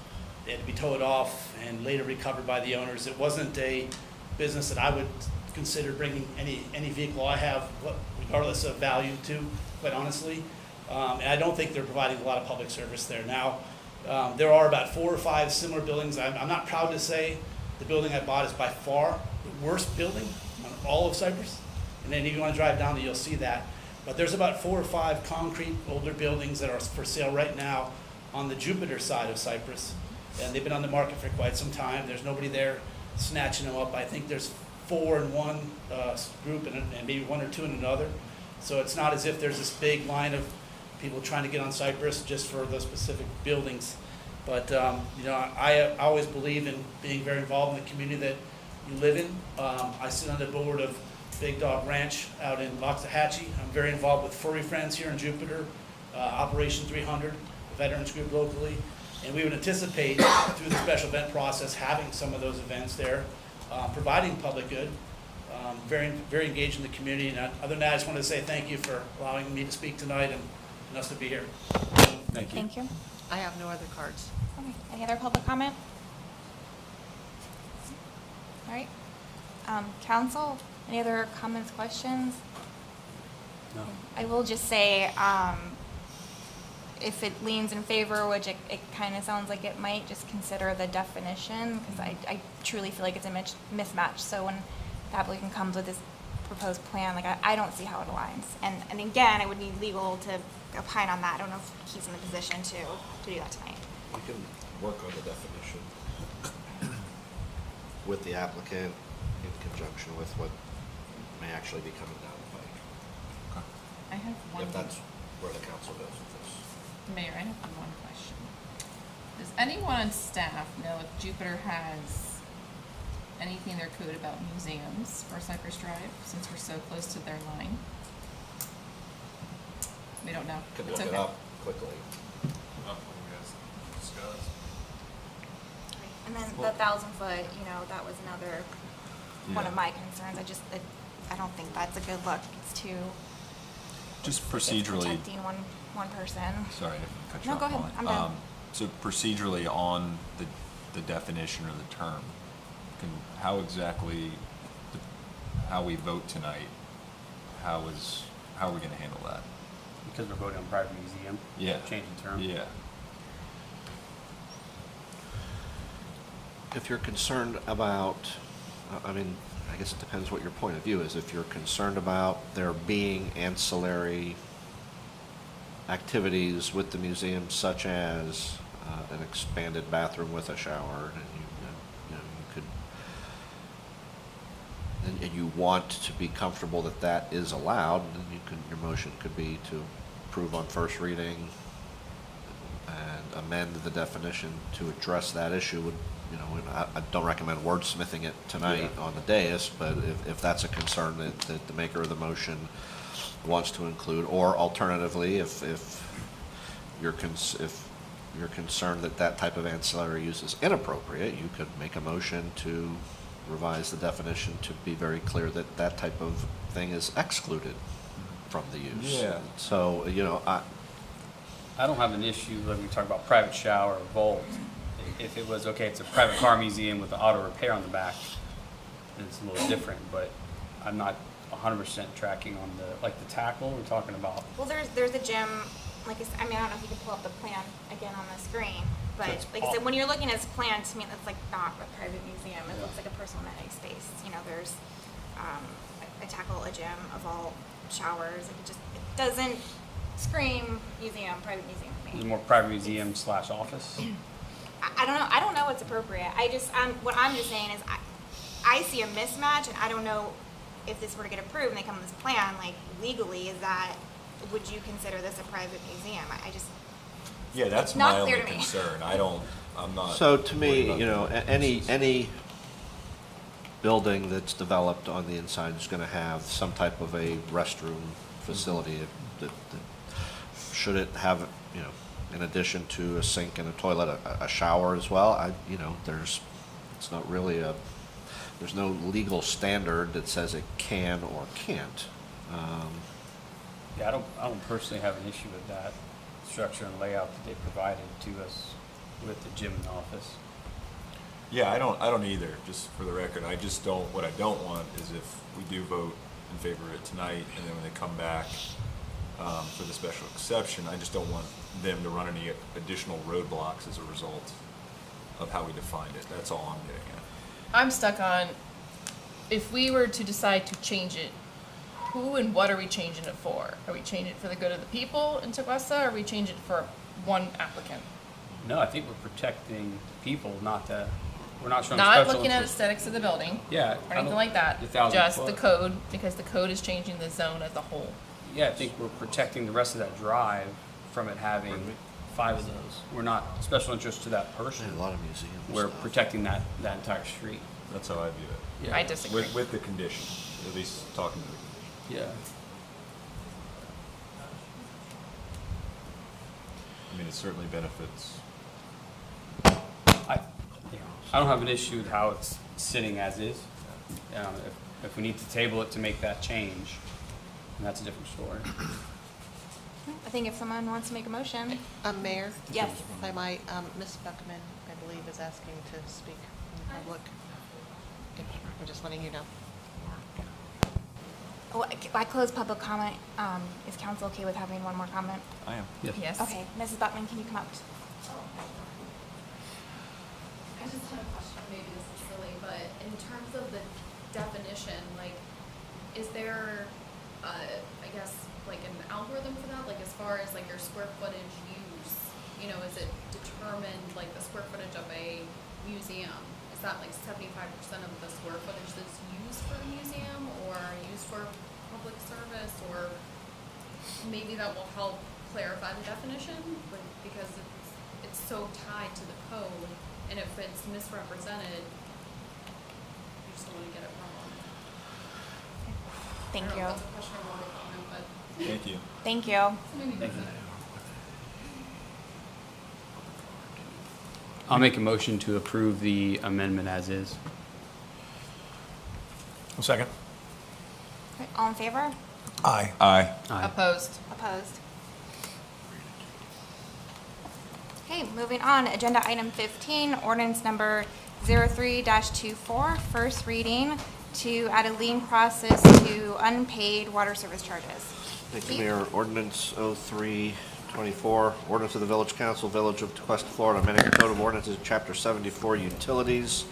They had to be towed off and later recovered by the owners. It wasn't a business that I would consider bringing any vehicle I have, regardless of value, to, quite honestly. And I don't think they're providing a lot of public service there. Now, there are about 4 or 5 similar buildings. I'm not proud to say the building I bought is by far the worst building on all of Cypress. And then if you want to drive down there, you'll see that. But there's about 4 or 5 concrete older buildings that are for sale right now on the Jupiter side of Cypress. And they've been on the market for quite some time. There's nobody there snatching them up. I think there's 4 in one group and maybe 1 or 2 in another. So it's not as if there's this big line of people trying to get on Cypress just for those specific buildings. But you know, I always believe in being very involved in the community that you live in. I sit on the board of Big Dog Ranch out in Loxahatchee. I'm very involved with Furry Friends here in Jupiter, Operation 300, the veterans group locally. And we would anticipate through the special event process having some of those events there, providing public good, very engaged in the community. And other than that, I just wanted to say thank you for allowing me to speak tonight and us to be here.
Thank you.
I have no other cards.
Okay, any other public comment? All right. Council, any other comments, questions?
No.
I will just say, if it leans in favor, which it kind of sounds like it might, just consider the definition, because I truly feel like it's a mismatch. So when the applicant comes with this proposed plan, like I don't see how it aligns. And again, I would need legal to opine on that. I don't know if he's in the position to do that tonight.
We can work on the definition with the applicant in conjunction with what may actually be coming down the pike.
I have one.
If that's where the council goes with this.
Mayor, I have one question. Does anyone on staff know if Jupiter has anything in their code about museums for Cypress Drive, since we're so close to their line? We don't know.
Could
It's
look it
okay.
up quickly.
And then the 1,000-foot, that was another one of my concerns. I don't think that's a good look. It's too.
Just
it's
procedurally.
protecting one person.
Sorry, I didn't cut you
No,
off.
go ahead.
Molly.
I'm done.
So procedurally on the definition or the term, how exactly, how we vote tonight, how are we going to handle that?
Because we're voting on private museum.
Yeah.
Change the term.
Yeah.
If you're concerned about, I guess it depends what your point of view is. If you're concerned about there being ancillary activities with the museum, such as an expanded bathroom with a shower, and you could, and you want to be comfortable that that is allowed, then your motion could be to approve on first reading and amend the definition to address that issue. And I don't recommend wordsmithing it tonight on the dais, but if that's a concern that the maker of the motion wants to include, or alternatively, if you're concerned that that type of ancillary use is inappropriate, you could make a motion to revise the definition to be very clear that that type of thing is excluded from the use.
Yeah.
So,
I don't have an issue like we talk about private shower or vault. If it was, okay, it's a private car museum with an auto repair on the back, then it's a little different, but I'm not 100% tracking on the tackle we're talking about.
Well, there's a gym, I don't know if you can pull up the plan again on the screen, but
So it's
like I said, when you're looking at this plan, to me, that's not a private museum. It looks like a personal amenity space. There's a tackle, a gym, a vault, showers. It doesn't scream museum, private museum to me.
More private museum / office.
I don't know. I don't know what's appropriate. What I'm just saying is I see a mismatch, and I don't know if this were to get approved and they come with this plan, legally, would you consider this a private museum?
Yeah, that's
it's not
my
clear
only
to me.
concern. I'm not.
So to me,
worried about that.
any building that's developed on the inside is going to have some type of a restroom facility. That should it have, in addition to a sink and a toilet, a shower as well? There's no legal standard that says it can or can't.
Yeah, I don't personally have an issue with that structure and layout that they provided to us with the gym and office.
Yeah, I don't either. Just for the record, what I don't want is if we do vote in favor of it tonight, and then when they come back for the special exception, I just don't want them to run any additional roadblocks as a result of how we defined it. That's all I'm getting at.
I'm stuck on, if we were to decide to change it, who and what are we changing it for? Are we changing it for the good of the people in Tequesta, or are we changing it for one applicant?
No, I think we're protecting the people, we're not showing
Not
special
looking at
interest.
aesthetics of the building.
Yeah,
Or
I
anything
don't-
like that,
the 1,000
just the
foot.
code, because the code is changing the zone as a whole.
Yeah, I think we're protecting the rest of that drive from it having 5 of those. We're not special interest to that person.
A lot of museums.
We're protecting that entire street.
That's how I view it.
Yeah.
I disagree.
With the condition, at least talking to the condition.
Yeah.
I mean, it certainly benefits.
I don't have an issue with how it's sitting as is. If we need to table it to make that change, then that's a different story.
I think if someone wants to make a motion.
Mayor?
Yes.
If I might, Ms. Buckman, I believe, is asking to speak in public. I'm just letting you know.
Oh, I closed public comment. Is council okay with having one more comment?
I am.
Yes.
Okay, Mrs. Buckman, can you come up?
I just had a question, maybe this is silly, but in terms of the definition, like, is there, I guess, like an algorithm for that? Like, as far as like your square footage use, you know, is it determined, like the square footage of a museum? Is that like 75% of the square footage that's used for a museum or used for public service? Or maybe that will help clarify the definition, because it's so tied to the code. And if it's misrepresented, you just don't want to get it wrong.
Thank
I don't
you.
know if that's a question or more of a comment, but.
Thank you.
Thank you.
Maybe
I'll make a motion to approve the amendment as is.
A second.
Okay, all in favor?
Aye.
Aye.
Opposed?
Opposed? Okay, moving on, agenda item 15, ordinance number 03-24, first reading to add a lien process to unpaid water service charges.
Thank you, Mayor. Ordinance 03-24, ordinance of the Village Council, Village of Tequesta, Florida, amending the Code of Ordinances, Chapter 74, Utilities,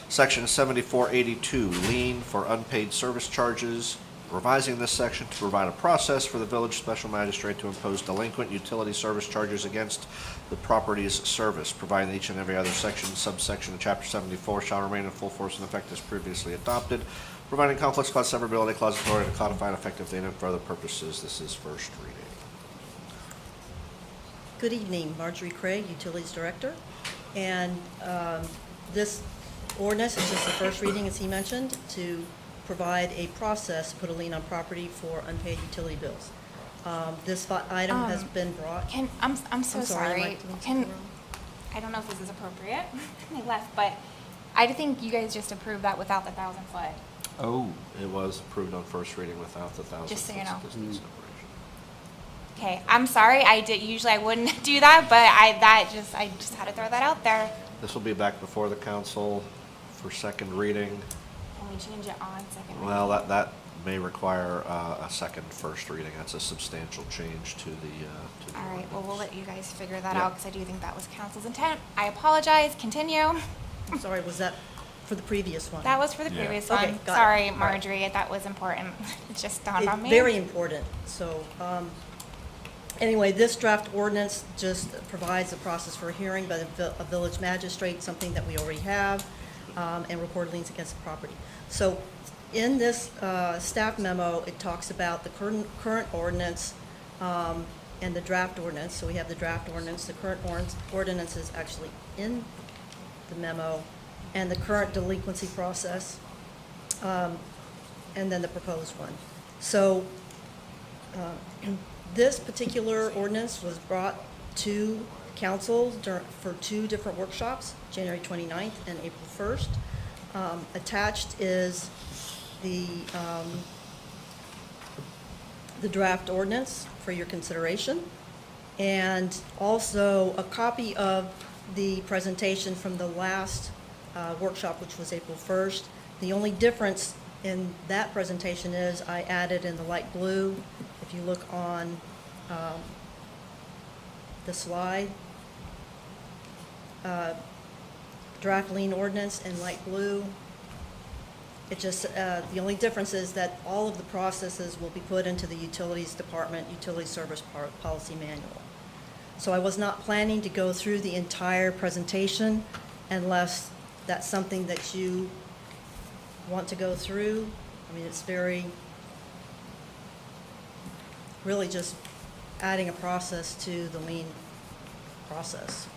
Section 7482, lien for unpaid service charges, revising this section to provide a process for the village special magistrate to impose delinquent utility service charges against the property's service, providing each and every other section, subsection of Chapter 74 shall remain in full force and effect as previously adopted, providing conflicts, clause, severability, clause, authority to codify an effective date and for other purposes. This is first reading.
Good evening, Marjorie Craig, Utilities Director. And this ordinance is just the first reading, as he mentioned, to provide a process to put a lien on property for unpaid utility bills. This item has been brought.
I'm so sorry.
Mike, do you want to take the room?
I don't know if this is appropriate. I left, but I think you guys just approved that without the 1,000-foot.
Oh. It was approved on first reading without the 1,000.
Just so you know.
distance separation.
Okay, I'm sorry. Usually I wouldn't do that, but I just had to throw that out there.
This will be back before the council for second reading.
Can we change it on second reading?
Well, that may require a second first reading. That's a substantial change to the.
All right, well, we'll let you guys figure that
Yeah.
out, because I do think that was council's intent. I apologize. Continue.
I'm sorry, was that for the previous one?
That was for the
Yeah.
previous
Okay,
one.
got it.
Sorry,
All right.
Marjorie, that was important. It just dawned on me.
Very important. So, anyway, this draft ordinance just provides a process for a hearing by a village magistrate, something that we already have, and record liens against the property. So, in this staff memo, it talks about the current ordinance and the draft ordinance. So we have the draft ordinance, the current ordinance is actually in the memo, and the current delinquency process, and then the proposed one. So this particular ordinance was brought to council for two different workshops, January 29th and April 1st. Attached is the draft ordinance for your consideration, and also a copy of the presentation from the last workshop, which was April 1st. The only difference in that presentation is I added in the light blue, if you look on the slide, draft lien ordinance in light blue. It just, the only difference is that all of the processes will be put into the Utilities Department Utility Service Policy Manual. So I was not planning to go through the entire presentation unless that's something that you want to go through. I mean, it's really just adding a process to the lien process.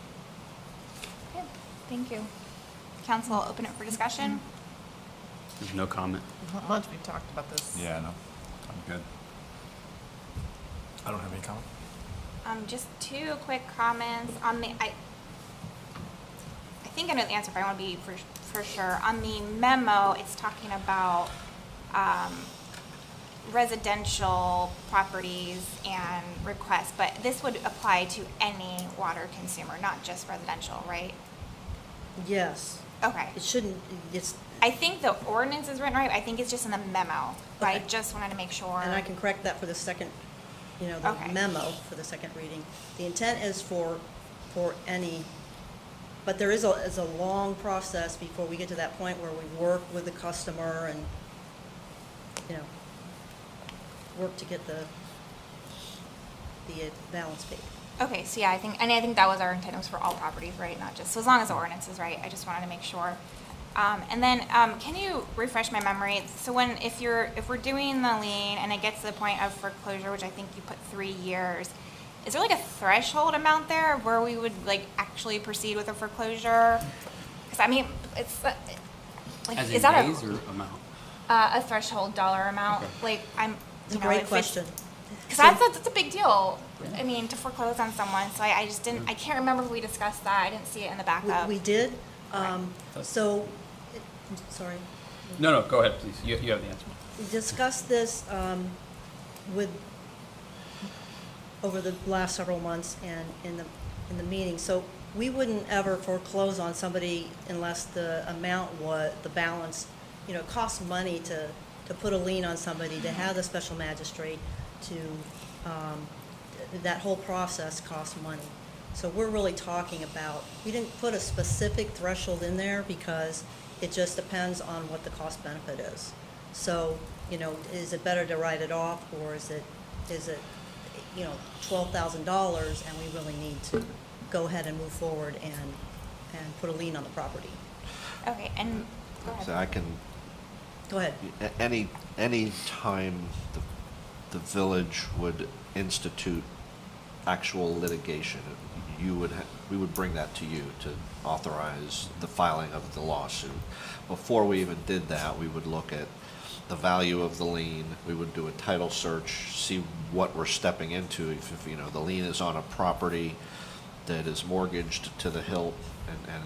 Okay, thank you. Council, I'll open it for discussion.
There's no comment.
Not much, we've talked about this.
Yeah, no, I'm good.
I don't have any comment.
Just two quick comments on the, I think I know the answer, but I want to be for sure. On the memo, it's talking about residential properties and requests, but this would apply to any water consumer, not just residential, right?
Yes.
Okay.
It shouldn't, it's,
I think the ordinance is written right. I think it's just in the memo, but I
Okay.
just wanted to make sure.
and I can correct that for the second, the
Okay.
memo for the second reading. The intent is for any, but there is a long process before we get to that point where we work with the customer and, work to get the balance paid.
Okay, so yeah, I think that was our intent, it was for all properties, right? Not just, so as long as the ordinance is right, I just wanted to make sure. And then, can you refresh my memory? So if we're doing the lien and it gets to the point of foreclosure, which I think you put 3 years, is there like a threshold amount there where we would like actually proceed with a foreclosure? Because I mean, it's like,
As
is
in
that
days or amount?
a threshold dollar amount?
Okay.
Like
It's a great question.
Because that's a big deal. I mean, to foreclose on someone. So I just didn't. I can't remember if we discussed that. I didn't see it in the backup.
We did, so, sorry.
No, go ahead, please. You have the answer.
We discussed this over the last several months and in the meeting. So we wouldn't ever foreclose on somebody unless the amount the balance, it costs money to put a lien on somebody, to have the special magistrate, that whole process costs money. So we're really talking about, we didn't put a specific threshold in there because it just depends on what the cost benefit is. So, is it better to write it off, or is it $12,000 and we really need to go ahead and move forward and put a lien on the property?
Okay, and go ahead.
So I can.
Go ahead.
Any time the village would institute actual litigation, we would bring that to you to authorize the filing of the lawsuit. Before we even did that, we would look at the value of the lien. We would do a title search, see what we're stepping into. If the lien is on a property that is mortgaged to the hilt and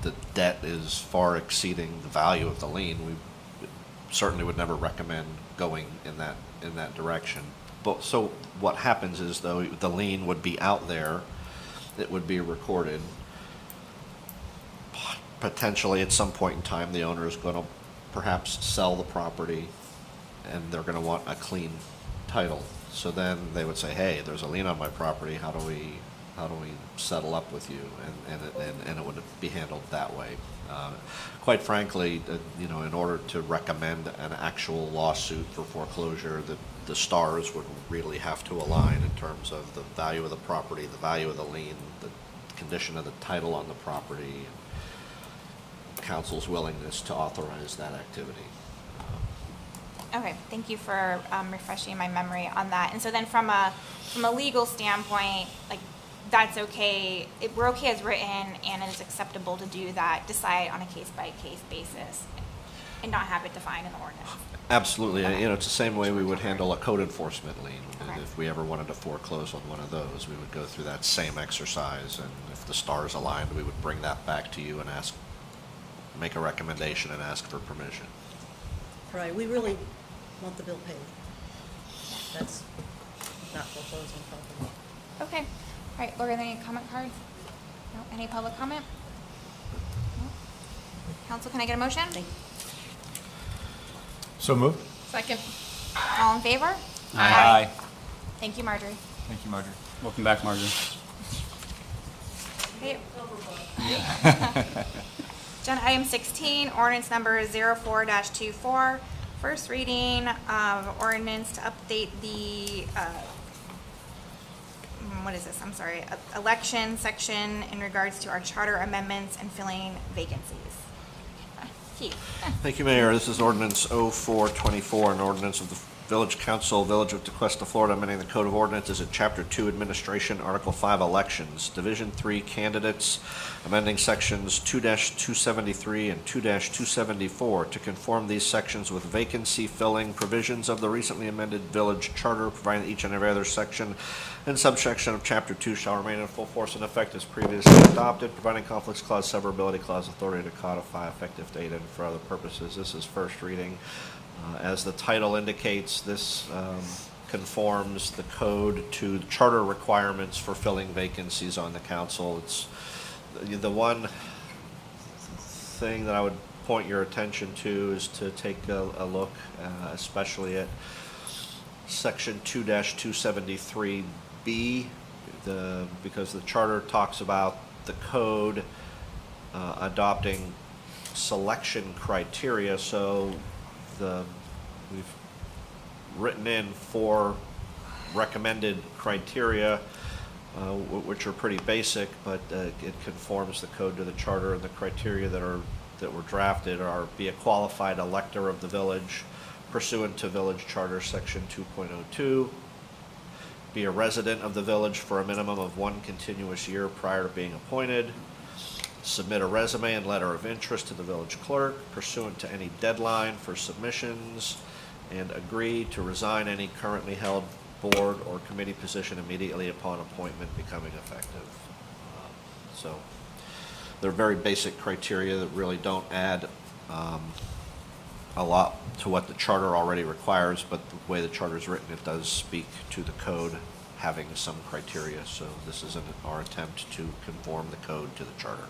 the debt is far exceeding the value of the lien, we certainly would never recommend going in that direction. But so what happens is, though, the lien would be out there, it would be recorded. Potentially at some point in time, the owner is going to perhaps sell the property and they're going to want a clean title. So then they would say, hey, there's a lien on my property, how do we settle up with you? And it would be handled that way. Quite frankly, in order to recommend an actual lawsuit for foreclosure, the stars would really have to align in terms of the value of the property, the value of the lien, the condition of the title on the property, and council's willingness to authorize that activity.
Okay, thank you for refreshing my memory on that. And so then from a legal standpoint, like, that's okay, we're okay as written, and it's acceptable to do that, decide on a case-by-case basis, and not have it defined in the ordinance.
Absolutely.
Okay.
It's the same way we would handle a code enforcement lien.
Okay.
If we ever wanted to foreclose on one of those, we would go through that same exercise, and if the stars aligned, we would bring that back to you and make a recommendation and ask for permission.
Right, we really want the bill paid. That's not foreclosing property.
Okay. All right, Lori, are there any comment cards? No? Any public comment? No? Council, can I get a motion?
So moved.
Second.
All in favor?
Aye.
Thank you, Marjorie.
Thank you, Marjorie.
Welcome back, Marjorie.
Okay. Agenda item 16, ordinance number 04-24. First reading of ordinance to update the, what is this? I'm sorry, election section in regards to our charter amendments and filling vacancies. Keith.
Thank you, Mayor. This is ordinance 0424, an ordinance of the Village Council, Village of Tequesta, Florida, amending the Code of Ordinances at Chapter 2, Administration, Article 5, Elections, Division 3, Candidates, amending sections 2-273 and 2-274 to conform these sections with vacancy filling provisions of the recently amended Village Charter, providing that each and every other section and subsection of Chapter 2 shall remain in full force and effect as previously adopted, providing conflicts clause, severability clause, authority to codify, effective date, and for other purposes. This is first reading. As the title indicates, this conforms the code to charter requirements for filling vacancies on the council. It's the one thing that I would point your attention to is to take a look, especially at section 2-273B, because the charter talks about the code adopting selection criteria. So we've written in 4 recommended criteria, which are pretty basic, but it conforms the code to the charter, and the criteria that were drafted are: be a qualified elector of the village pursuant to Village Charter Section 2.02, be a resident of the village for a minimum of 1 continuous year prior to being appointed, submit a resume and letter of interest to the village clerk pursuant to any deadline for submissions, and agree to resign any currently held board or committee position immediately upon appointment becoming effective. So they're very basic criteria that really don't add a lot to what the charter already requires, but the way the charter is written, it does speak to the code having some criteria. So this is our attempt to conform the code to the charter.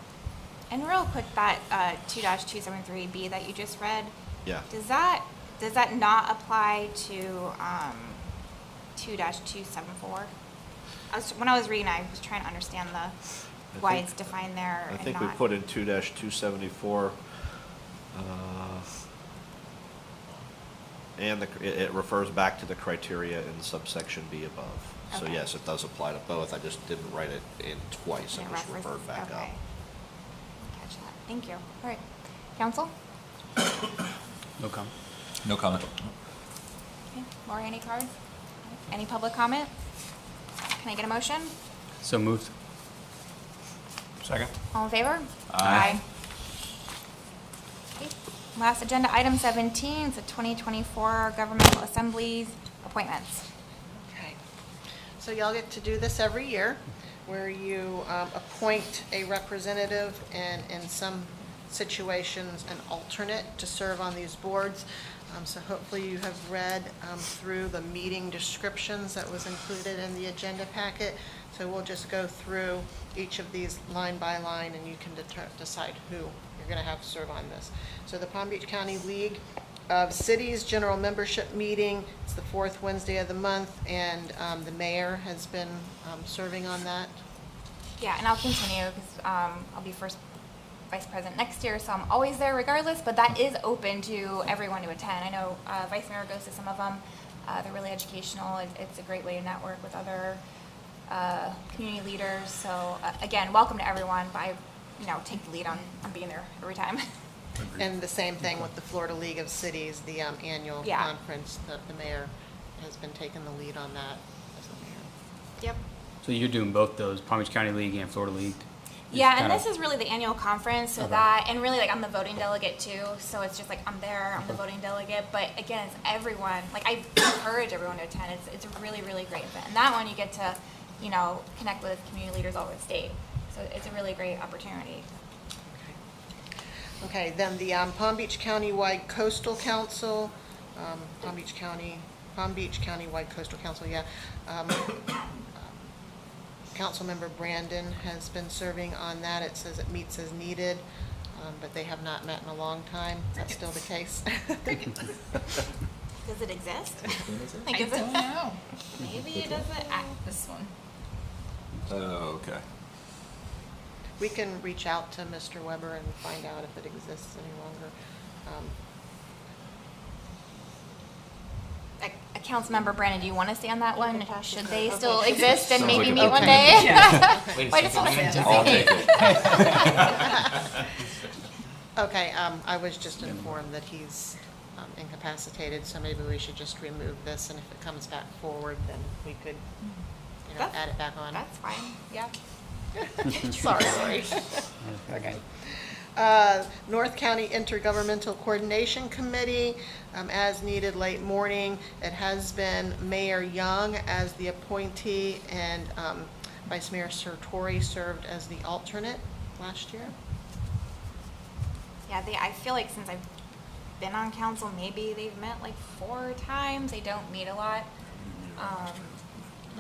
And real quick, that 2-273B that you just read,
Yeah.
does that not apply to 2-274? When I was reading, I was trying to understand why it's defined there.
I
and
think we
not.
put in 2-274, and it refers back to the criteria in subsection B above. So
Okay.
yes, it does apply to both. I just didn't write it in twice. I
It
just
references-
referred back up.
okay. Catch that. Thank you. All right. Council?
No comment.
No comment.
Okay. Lori, any cards? Any public comment? Can I get a motion?
So moved.
Second.
All in favor?
Aye.
Okay. Last agenda, item 17, it's the 2024 governmental assemblies appointments.
Okay. So y'all get to do this every year, where you appoint a representative and in some situations an alternate to serve on these boards. So hopefully you have read through the meeting descriptions that was included in the agenda packet. So we'll just go through each of these line by line, and you can decide who you're going to have serve on this. So the Palm Beach County League of Cities General Membership Meeting, it's the 4th Wednesday of the month, and the mayor has been serving on that.
Yeah, and I'll continue because I'll be first vice president next year, so I'm always there regardless, but that is open to everyone to attend. I know Vice Mayor goes to some of them. They're really educational. It's a great way to network with other community leaders. So again, welcome to everyone, but I take the lead on being there every time.
And the same thing with the Florida League of Cities, the annual
Yeah.
conference, the mayor has been taking the lead on that as the mayor.
Yep.
So you're doing both those, Palm Beach County League and Florida League?
Yeah, and
kinda-
this is really the annual conference, so
Okay.
that, and really, like, I'm the voting delegate too, so it's just like, I'm there, I'm the voting delegate, but again, it's everyone, like, I encourage everyone to attend. It's a really, really great event. And that one, you get to, connect with community leaders all over the state, so it's a really great opportunity.
Okay, then the Palm Beach County-wide Coastal Council, Palm Beach County-wide Coastal Council, yeah. Councilmember Brandon has been serving on that. It says it meets as needed, but they have not met in a long time. Is that still the case?
Does it exist?
I don't know.
Maybe it doesn't.
This one.
Okay.
We can reach out to Mr. Weber and find out if it exists any longer.
Councilmember Brandon, do you want to stay on that one? Should they
Okay.
still exist and
Sounds
maybe
like
meet
a
one
okay.
day?
Yeah.
Well, I just wanted to
I'll
see.
take it.
Okay, I was just informed that he's incapacitated, so maybe we should just remove this, and if it comes back forward, then we could,
That's-
add it back on.
That's fine, yeah.
Sorry. Okay. North County Intergovernmental Coordination Committee, as needed late morning. It has been Mayor Young as the appointee, and Vice Mayor Sartory served as the alternate last year.
Yeah, I feel like since I've been on council, maybe they've met like 4 times. They don't meet a lot.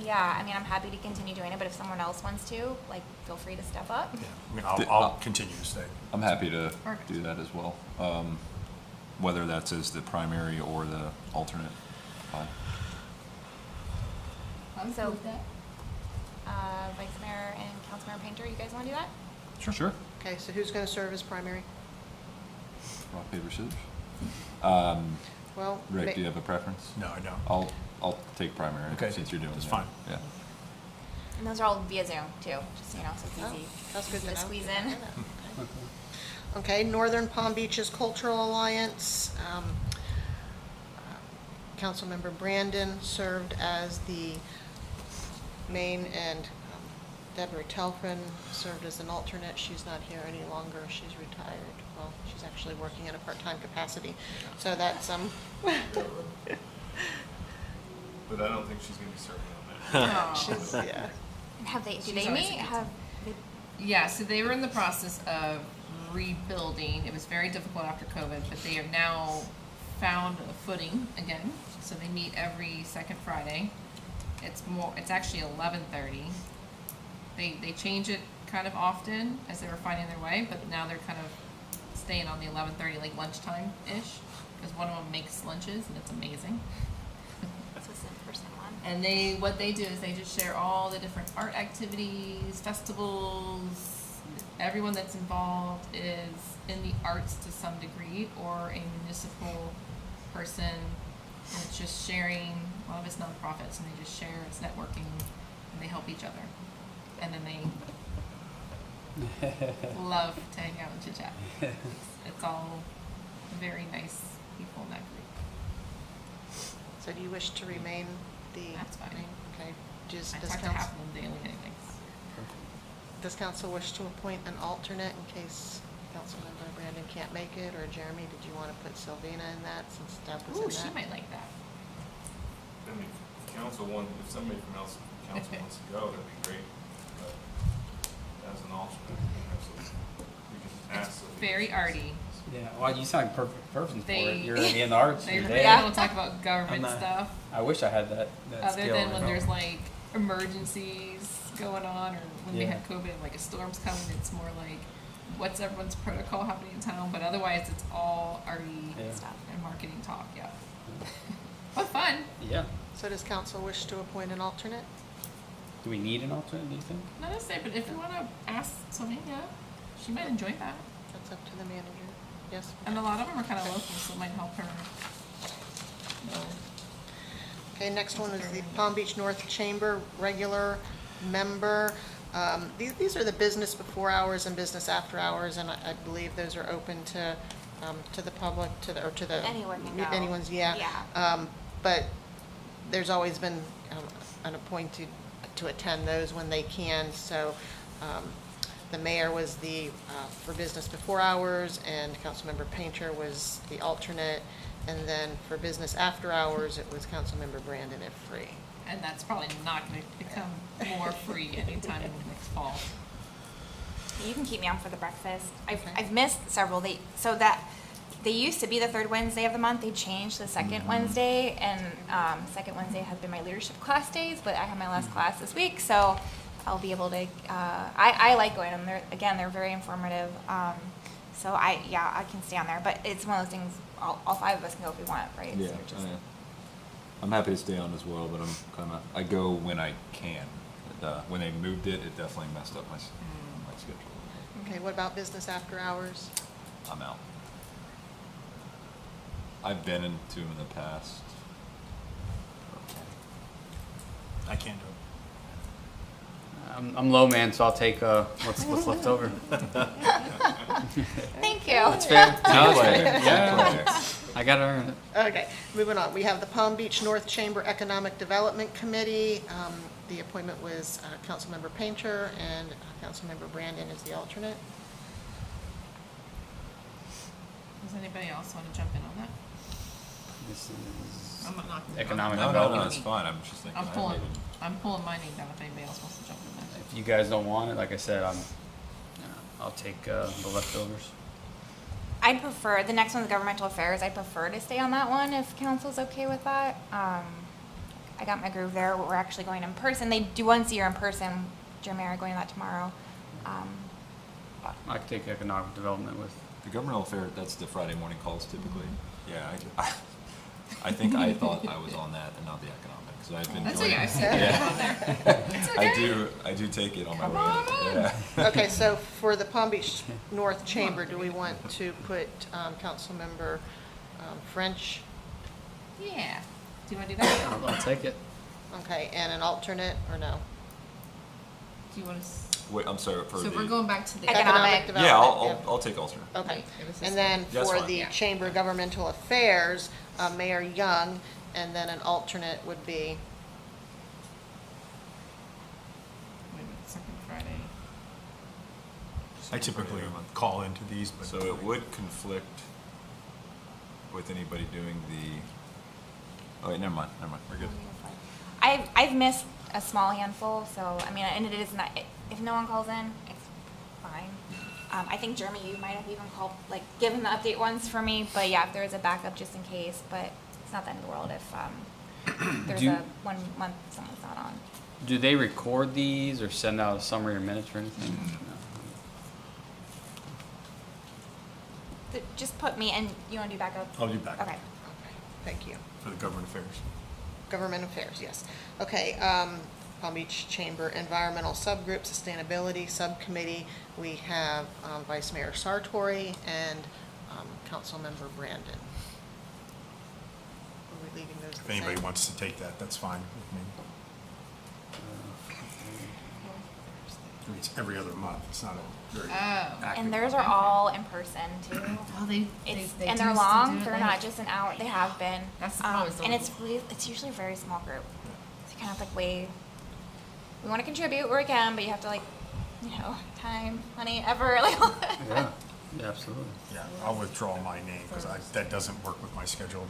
Yeah, I mean, I'm happy to continue doing it, but if someone else wants to, like, feel free to step up.
I mean, I'll continue to stay.
I'm happy to do that as well. Whether that's as the primary or the alternate. Fine.
So, Vice Mayor and Councilmember Painter, you guys want to do that?
Sure.
Okay, so who's going to serve as primary?
Rock, paper, scissors.
Well,
Rick, do you have a preference?
No, I don't.
I'll take primary since you're doing
that's
that.
fine.
Yeah.
And those are all via Zoom, too, just so you know, so it's easy
That's good to know.
squeeze in.
Okay, Northern Palm Beaches Cultural Alliance. Councilmember Brandon served as the main, and Deborah Telfrin served as an alternate. She's not here any longer. She's retired. Well, she's actually working in a part-time capacity. So that's
But I don't think she's going to be serving on that.
She's, yeah.
And have they, do
She's
they
always
meet?
a good
Have they,
Yeah, so they were in the process of rebuilding. It was very difficult after COVID, but they have now found a footing again. So they meet every second Friday. It's actually 11:30. They change it kind of often as they were finding their way, but now they're kind of staying on the 11:30, like lunchtime-ish, because one of them makes lunches and it's amazing.
this was the in-person one.
And what they do is they just share all the different art activities, festivals. Everyone that's involved is in the arts to some degree, or a municipal person. And it's just sharing. A lot of it's nonprofits, and they just share. It's networking, and they help each other. And then they love to hang out and chit chat. It's all very nice people in that group.
So do you wish to remain the?
That's fine.
Okay.
I talk to half of them daily anyways.
Does council wish to appoint an alternate in case Councilmember Brandon can't make it, or Jeremy, did you want to put Sylvina in that since Deb was in
Ooh,
that?
she might like that.
I mean, if somebody from council wants to go, that'd be great. But as an alternate, we can ask.
Very arty.
Yeah, well, you sound like a perfect person for it.
They-
You're in the arts.
They
You're
really
there.
don't talk about government stuff.
I wish I had that
Other
skill.
than when there's like emergencies going on, or when we
Yeah.
had COVID, like a storm's coming, it's more like what's everyone's protocol happening in town. But otherwise, it's all arty stuff and marketing talk. Yeah, but fun.
Yeah.
So does council wish to appoint an alternate?
Do we need an alternate, do you think?
Not necessarily, but if you want to ask somebody, yeah, she might enjoy that.
That's up to the manager. Yes?
And a lot of them are kind of local, so it might help her.
Okay, next one is the Palm Beach North Chamber regular member. These are the business before hours and business after hours, and I believe those are open to the public, to the
Anyone can go.
anyone's, yeah.
Yeah.
But there's always been an appointed to attend those when they can. So the mayor was the for business before hours, and Councilmember Painter was the alternate. And then for business after hours, it was Councilmember Brandon if free.
And that's probably not going to become more free anytime in the next fall.
You can keep me on for the breakfast. I've missed several. They used to be the third Wednesday of the month. They changed the second Wednesday, and second Wednesday has been my leadership class days. But I have my last class this week, so I'll be able to. I like going to them. They're very informative. So I can stay on there. But it's one of those things. All 5 of us can go if we want, right?
Yeah,
So just,
I'm happy to stay on as well, but I go when I can. When they moved it, it definitely messed up my schedule.
Okay, what about business after hours?
I'm out. I've been into them in the past.
I can't do it.
I'm low man, so I'll take what's left over.
Thank you.
That's fair. No, that's fair.
Yeah.
I gotta earn it.
Okay, moving on. We have the Palm Beach North Chamber Economic Development Committee. The appointment was Councilmember Painter, and Councilmember Brandon is the alternate.
Does anybody else want to jump in on that?
This is
I'm not
economic
No,
development.
it's fine. I'm just thinking.
I'm pulling my name down if anybody else wants to jump in there.
If you guys don't want it, like I said, I'll take the leftovers.
I'd prefer, the next one's governmental affairs, I'd prefer to stay on that one if council's okay with that. I got my groove there. We're actually going in person. They do once a year in person. Jeremy and I are going to that tomorrow.
I could take economic development with.
The governmental affair, that's the Friday morning calls typically. Yeah, I think I thought I was on that and not the economic, so I've been
That's
joining.
okay. I see
Yeah.
It's okay.
I do take it on my
Come
way.
on in.
Yeah.
Okay, so for the Palm Beach North Chamber, do we want to put Councilmember French?
Yeah. Do you want to do that?
I'll take it.
Okay, and an alternate, or no?
Do you want to?
Wait, I'm sorry for
So
the.
if we're going back to the
Economic development.
Yeah, I'll take alternate.
Okay,
It was this
and then
one.
That's
for
fine.
the
Yeah.
Chamber of Governmental Affairs, Mayor Young, and then an alternate would be,
Wait a minute, second Friday.
I typically call into these, but.
So it would conflict with anybody doing the. Oh wait, never mind. We're good.
I've missed a small handful, so, I mean, and it is not, if no one calls in, it's fine. I think, Jeremy, you might have even called, like, given the update ones for me, but yeah, if there is a backup just in case, but it's not the end of the world if there's
Do-
a 1 month someone's not on.
Do they record these or send out a summary or minutes or anything?
But just put me, and you want to do backup?
I'll do backup.
Okay.
thank you.
For the government affairs.
Government Affairs, yes. Okay, Palm Beach Chamber Environmental Subgroup, Sustainability Subcommittee, we have Vice Mayor Sartory and Councilmember Brandon. Are we leaving those
If
the same?
anybody wants to take that, that's fine with me. It's every other month. It's not a very active.
And theirs are all in person too.
Oh, they
And
do
they're
still
long.
do it
They're
like-
not just an hour. They have been.
That's the problem,
And it's usually a very small group. So kind of like we want to contribute where we can, but you have to time, money, ever like.
Yeah, absolutely.
Yeah, I'll withdraw my name because that doesn't work with my schedule.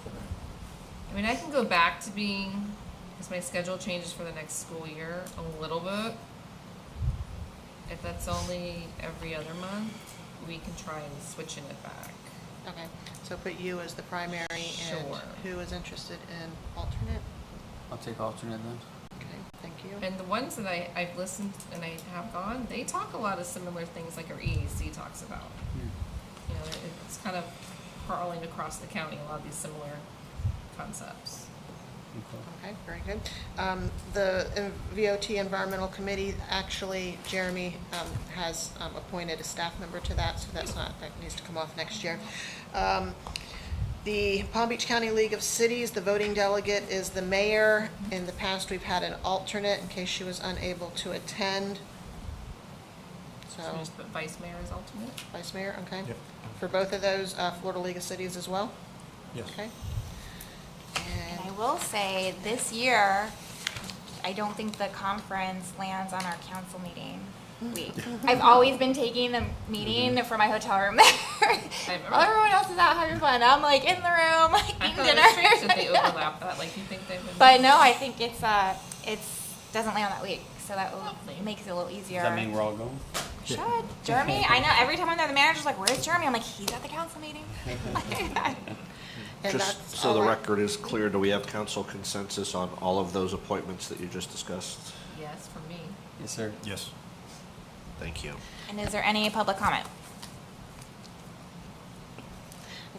I mean, I can go back to being, because my schedule changes for the next school year a little bit. If that's only every other month, we can try and switching it back.
Okay, so put you as the primary and
Sure.
who is interested in alternate?
I'll take alternate then.
Okay, thank you.
And the ones that I've listened and I have gone, they talk a lot of similar things like our EAC talks about. You know, it's kind of crawling across the county, a lot of these similar concepts.
Okay, very good. The VOT Environmental Committee, actually, Jeremy has appointed a staff member to that, so that needs to come off next year. The Palm Beach County League of Cities, the voting delegate is the mayor. In the past, we've had an alternate in case she was unable to attend.
So
So,
just put vice mayor as alternate?
Vice Mayor, okay?
Yep.
For both of those, Florida League of Cities as well?
Yes.
Okay.
And I will say, this year, I don't think the conference lands on our council meeting week. I've always been taking the meeting from my hotel room there. Everyone else is out having fun. I'm like in the room, like
I
eating
thought
dinner.
it was strange that they overlap that, like you think they would.
But no, I think it's doesn't land that week, so that makes it a little easier.
Does that mean we're all going?
Should. Jeremy, I know every time I'm there, the manager's like, "Where's Jeremy?" I'm like, "He's at the council meeting."
And
Just
that's
so
all
the
right.
record is clear, do we have council consensus on all of those appointments that you just discussed?
Yes, for me.
Yes, sir.
Yes.
Thank you.
And is there any public comment?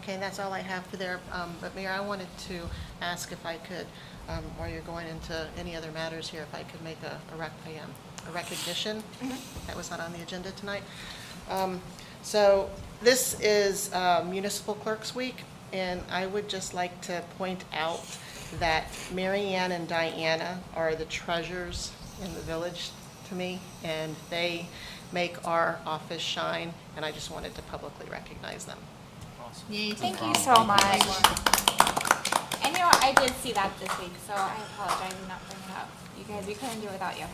Okay, that's all I have for there. But Mayor, I wanted to ask if I could, while you're going into any other matters here, if I could make a recognition. That was not on the agenda tonight. So this is Municipal Clerks Week, and I would just like to point out that Mary Ann and Diana are the treasures in the village to me, and they make our office shine, and I just wanted to publicly recognize them.
Yay, thank you so much. And you know what, I did see that this week, so I apologize for not bringing it up. You guys, we couldn't do it without you.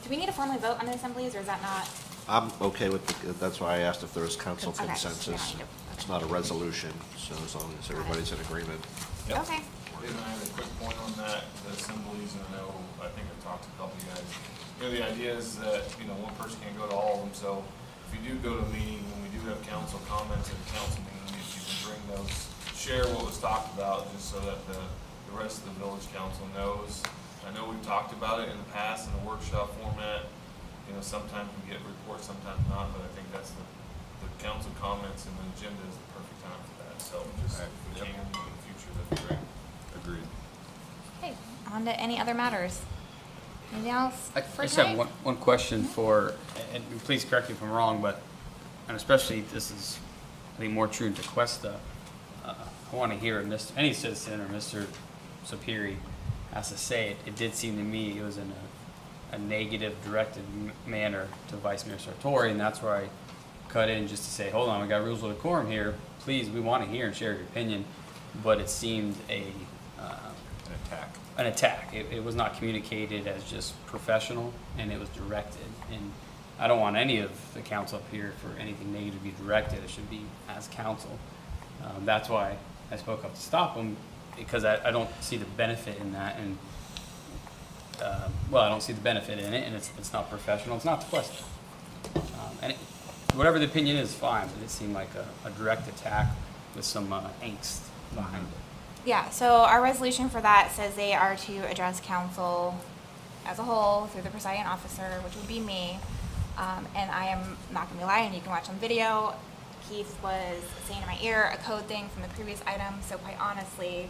Do we need to formally vote on the assemblies, or is that not?
I'm okay with that's why I asked if there was council
Okay.
consensus.
Yeah,
It's not a resolution, so as long as everybody's in agreement.
Okay.
And I have a quick point on that, the assemblies, and I think I've talked to a couple of you guys. The idea is that, one person can't go to all of them, so if you do go to a meeting, when we do do have council comments at the council meeting, if you can bring those, share what was talked about, just so that the rest of the village council knows. I know we've talked about it in the past in a workshop format. You know, sometimes we get reports, sometimes not, but I think that's the council comments and the agenda is the perfect time for that. So just if we can in the future, that'd be great.
Agreed.
Okay, on to any other matters. Anything else
I
for
just
tonight?
have one question for, and please correct me if I'm wrong, but, and especially this is, I think, more true in Tequesta. I want to hear any citizen or Mr. Sapiri has to say it. It did seem to me it was in a negative, directed manner to Vice Mayor Sartory, and that's where I cut in just to say, hold on, we got rules of decorum here. Please, we want to hear and share your opinion. But it seemed an
attack.
An attack. It was not communicated as just professional, and it was directed. And I don't want any of the council up here for anything negative to be directed. It should be as council. That's why I spoke up to stop them, because I don't see the benefit in that. And well, I don't see the benefit in it, and it's not professional. It's not Tequesta. And whatever the opinion is, fine. But it seemed like a direct attack with some angst behind it.
Yeah, so our resolution for that says they are to address council as a whole through the presiding officer, which would be me. And I am not gonna be lying, you can watch on video. Keith was saying in my ear a code thing from the previous item, so quite honestly,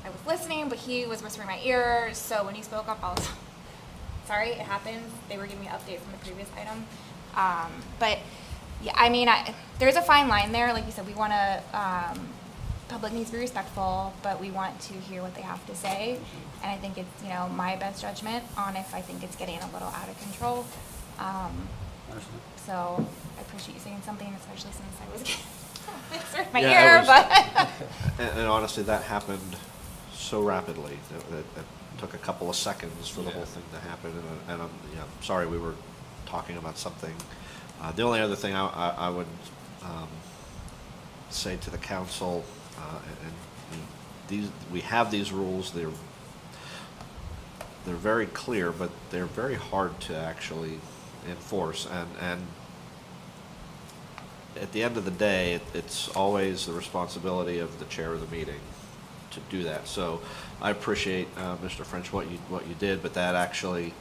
I was listening, but he was whispering in my ear, so when he spoke up, I was sorry, it happens. They were giving me an update from the previous item. But yeah, I mean, there's a fine line there. Like you said, we wanna, public needs to be respectful, but we want to hear what they have to say. And I think it's, my best judgment on if I think it's getting a little out of control. So I appreciate you saying something, especially since I was getting in my ear. But
and honestly, that happened so rapidly that it took a couple of seconds for the whole thing to happen. And I'm sorry we were talking about something. The only other thing I would say to the council, and we have these rules. They're very clear, but they're very hard to actually enforce. And at the end of the day, it's always the responsibility of the chair of the meeting to do that. So I appreciate, Mr. French, what you did, but that actually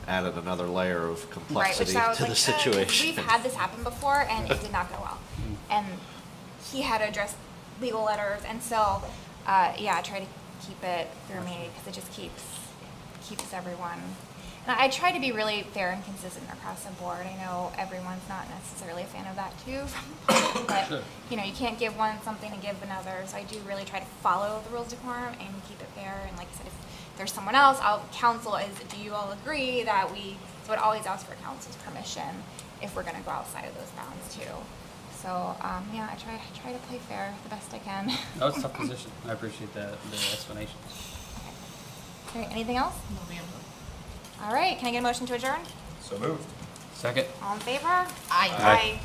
added another layer of complexity to the situation.
We've had this happen before, and it did not go well. And he had to address legal letters, and so I try to keep it through me because it just keeps everyone. And I try to be really fair and consistent across the board. I know everyone's not necessarily a fan of that too, but you can't give one something and give another. So I do really try to follow the rules of decorum and keep it fair. And like I said, if there's someone else, council is, do you all agree that so I'd always ask for council's permission if we're going to go outside of those bounds too. So I try to play fair the best I can.
No, it's a tough position. I appreciate the explanation.
Okay. Anything else? No, ma'am. All right, can I get a motion to adjourn?
So moved.
Second.
All in favor?
Aye.
Aye.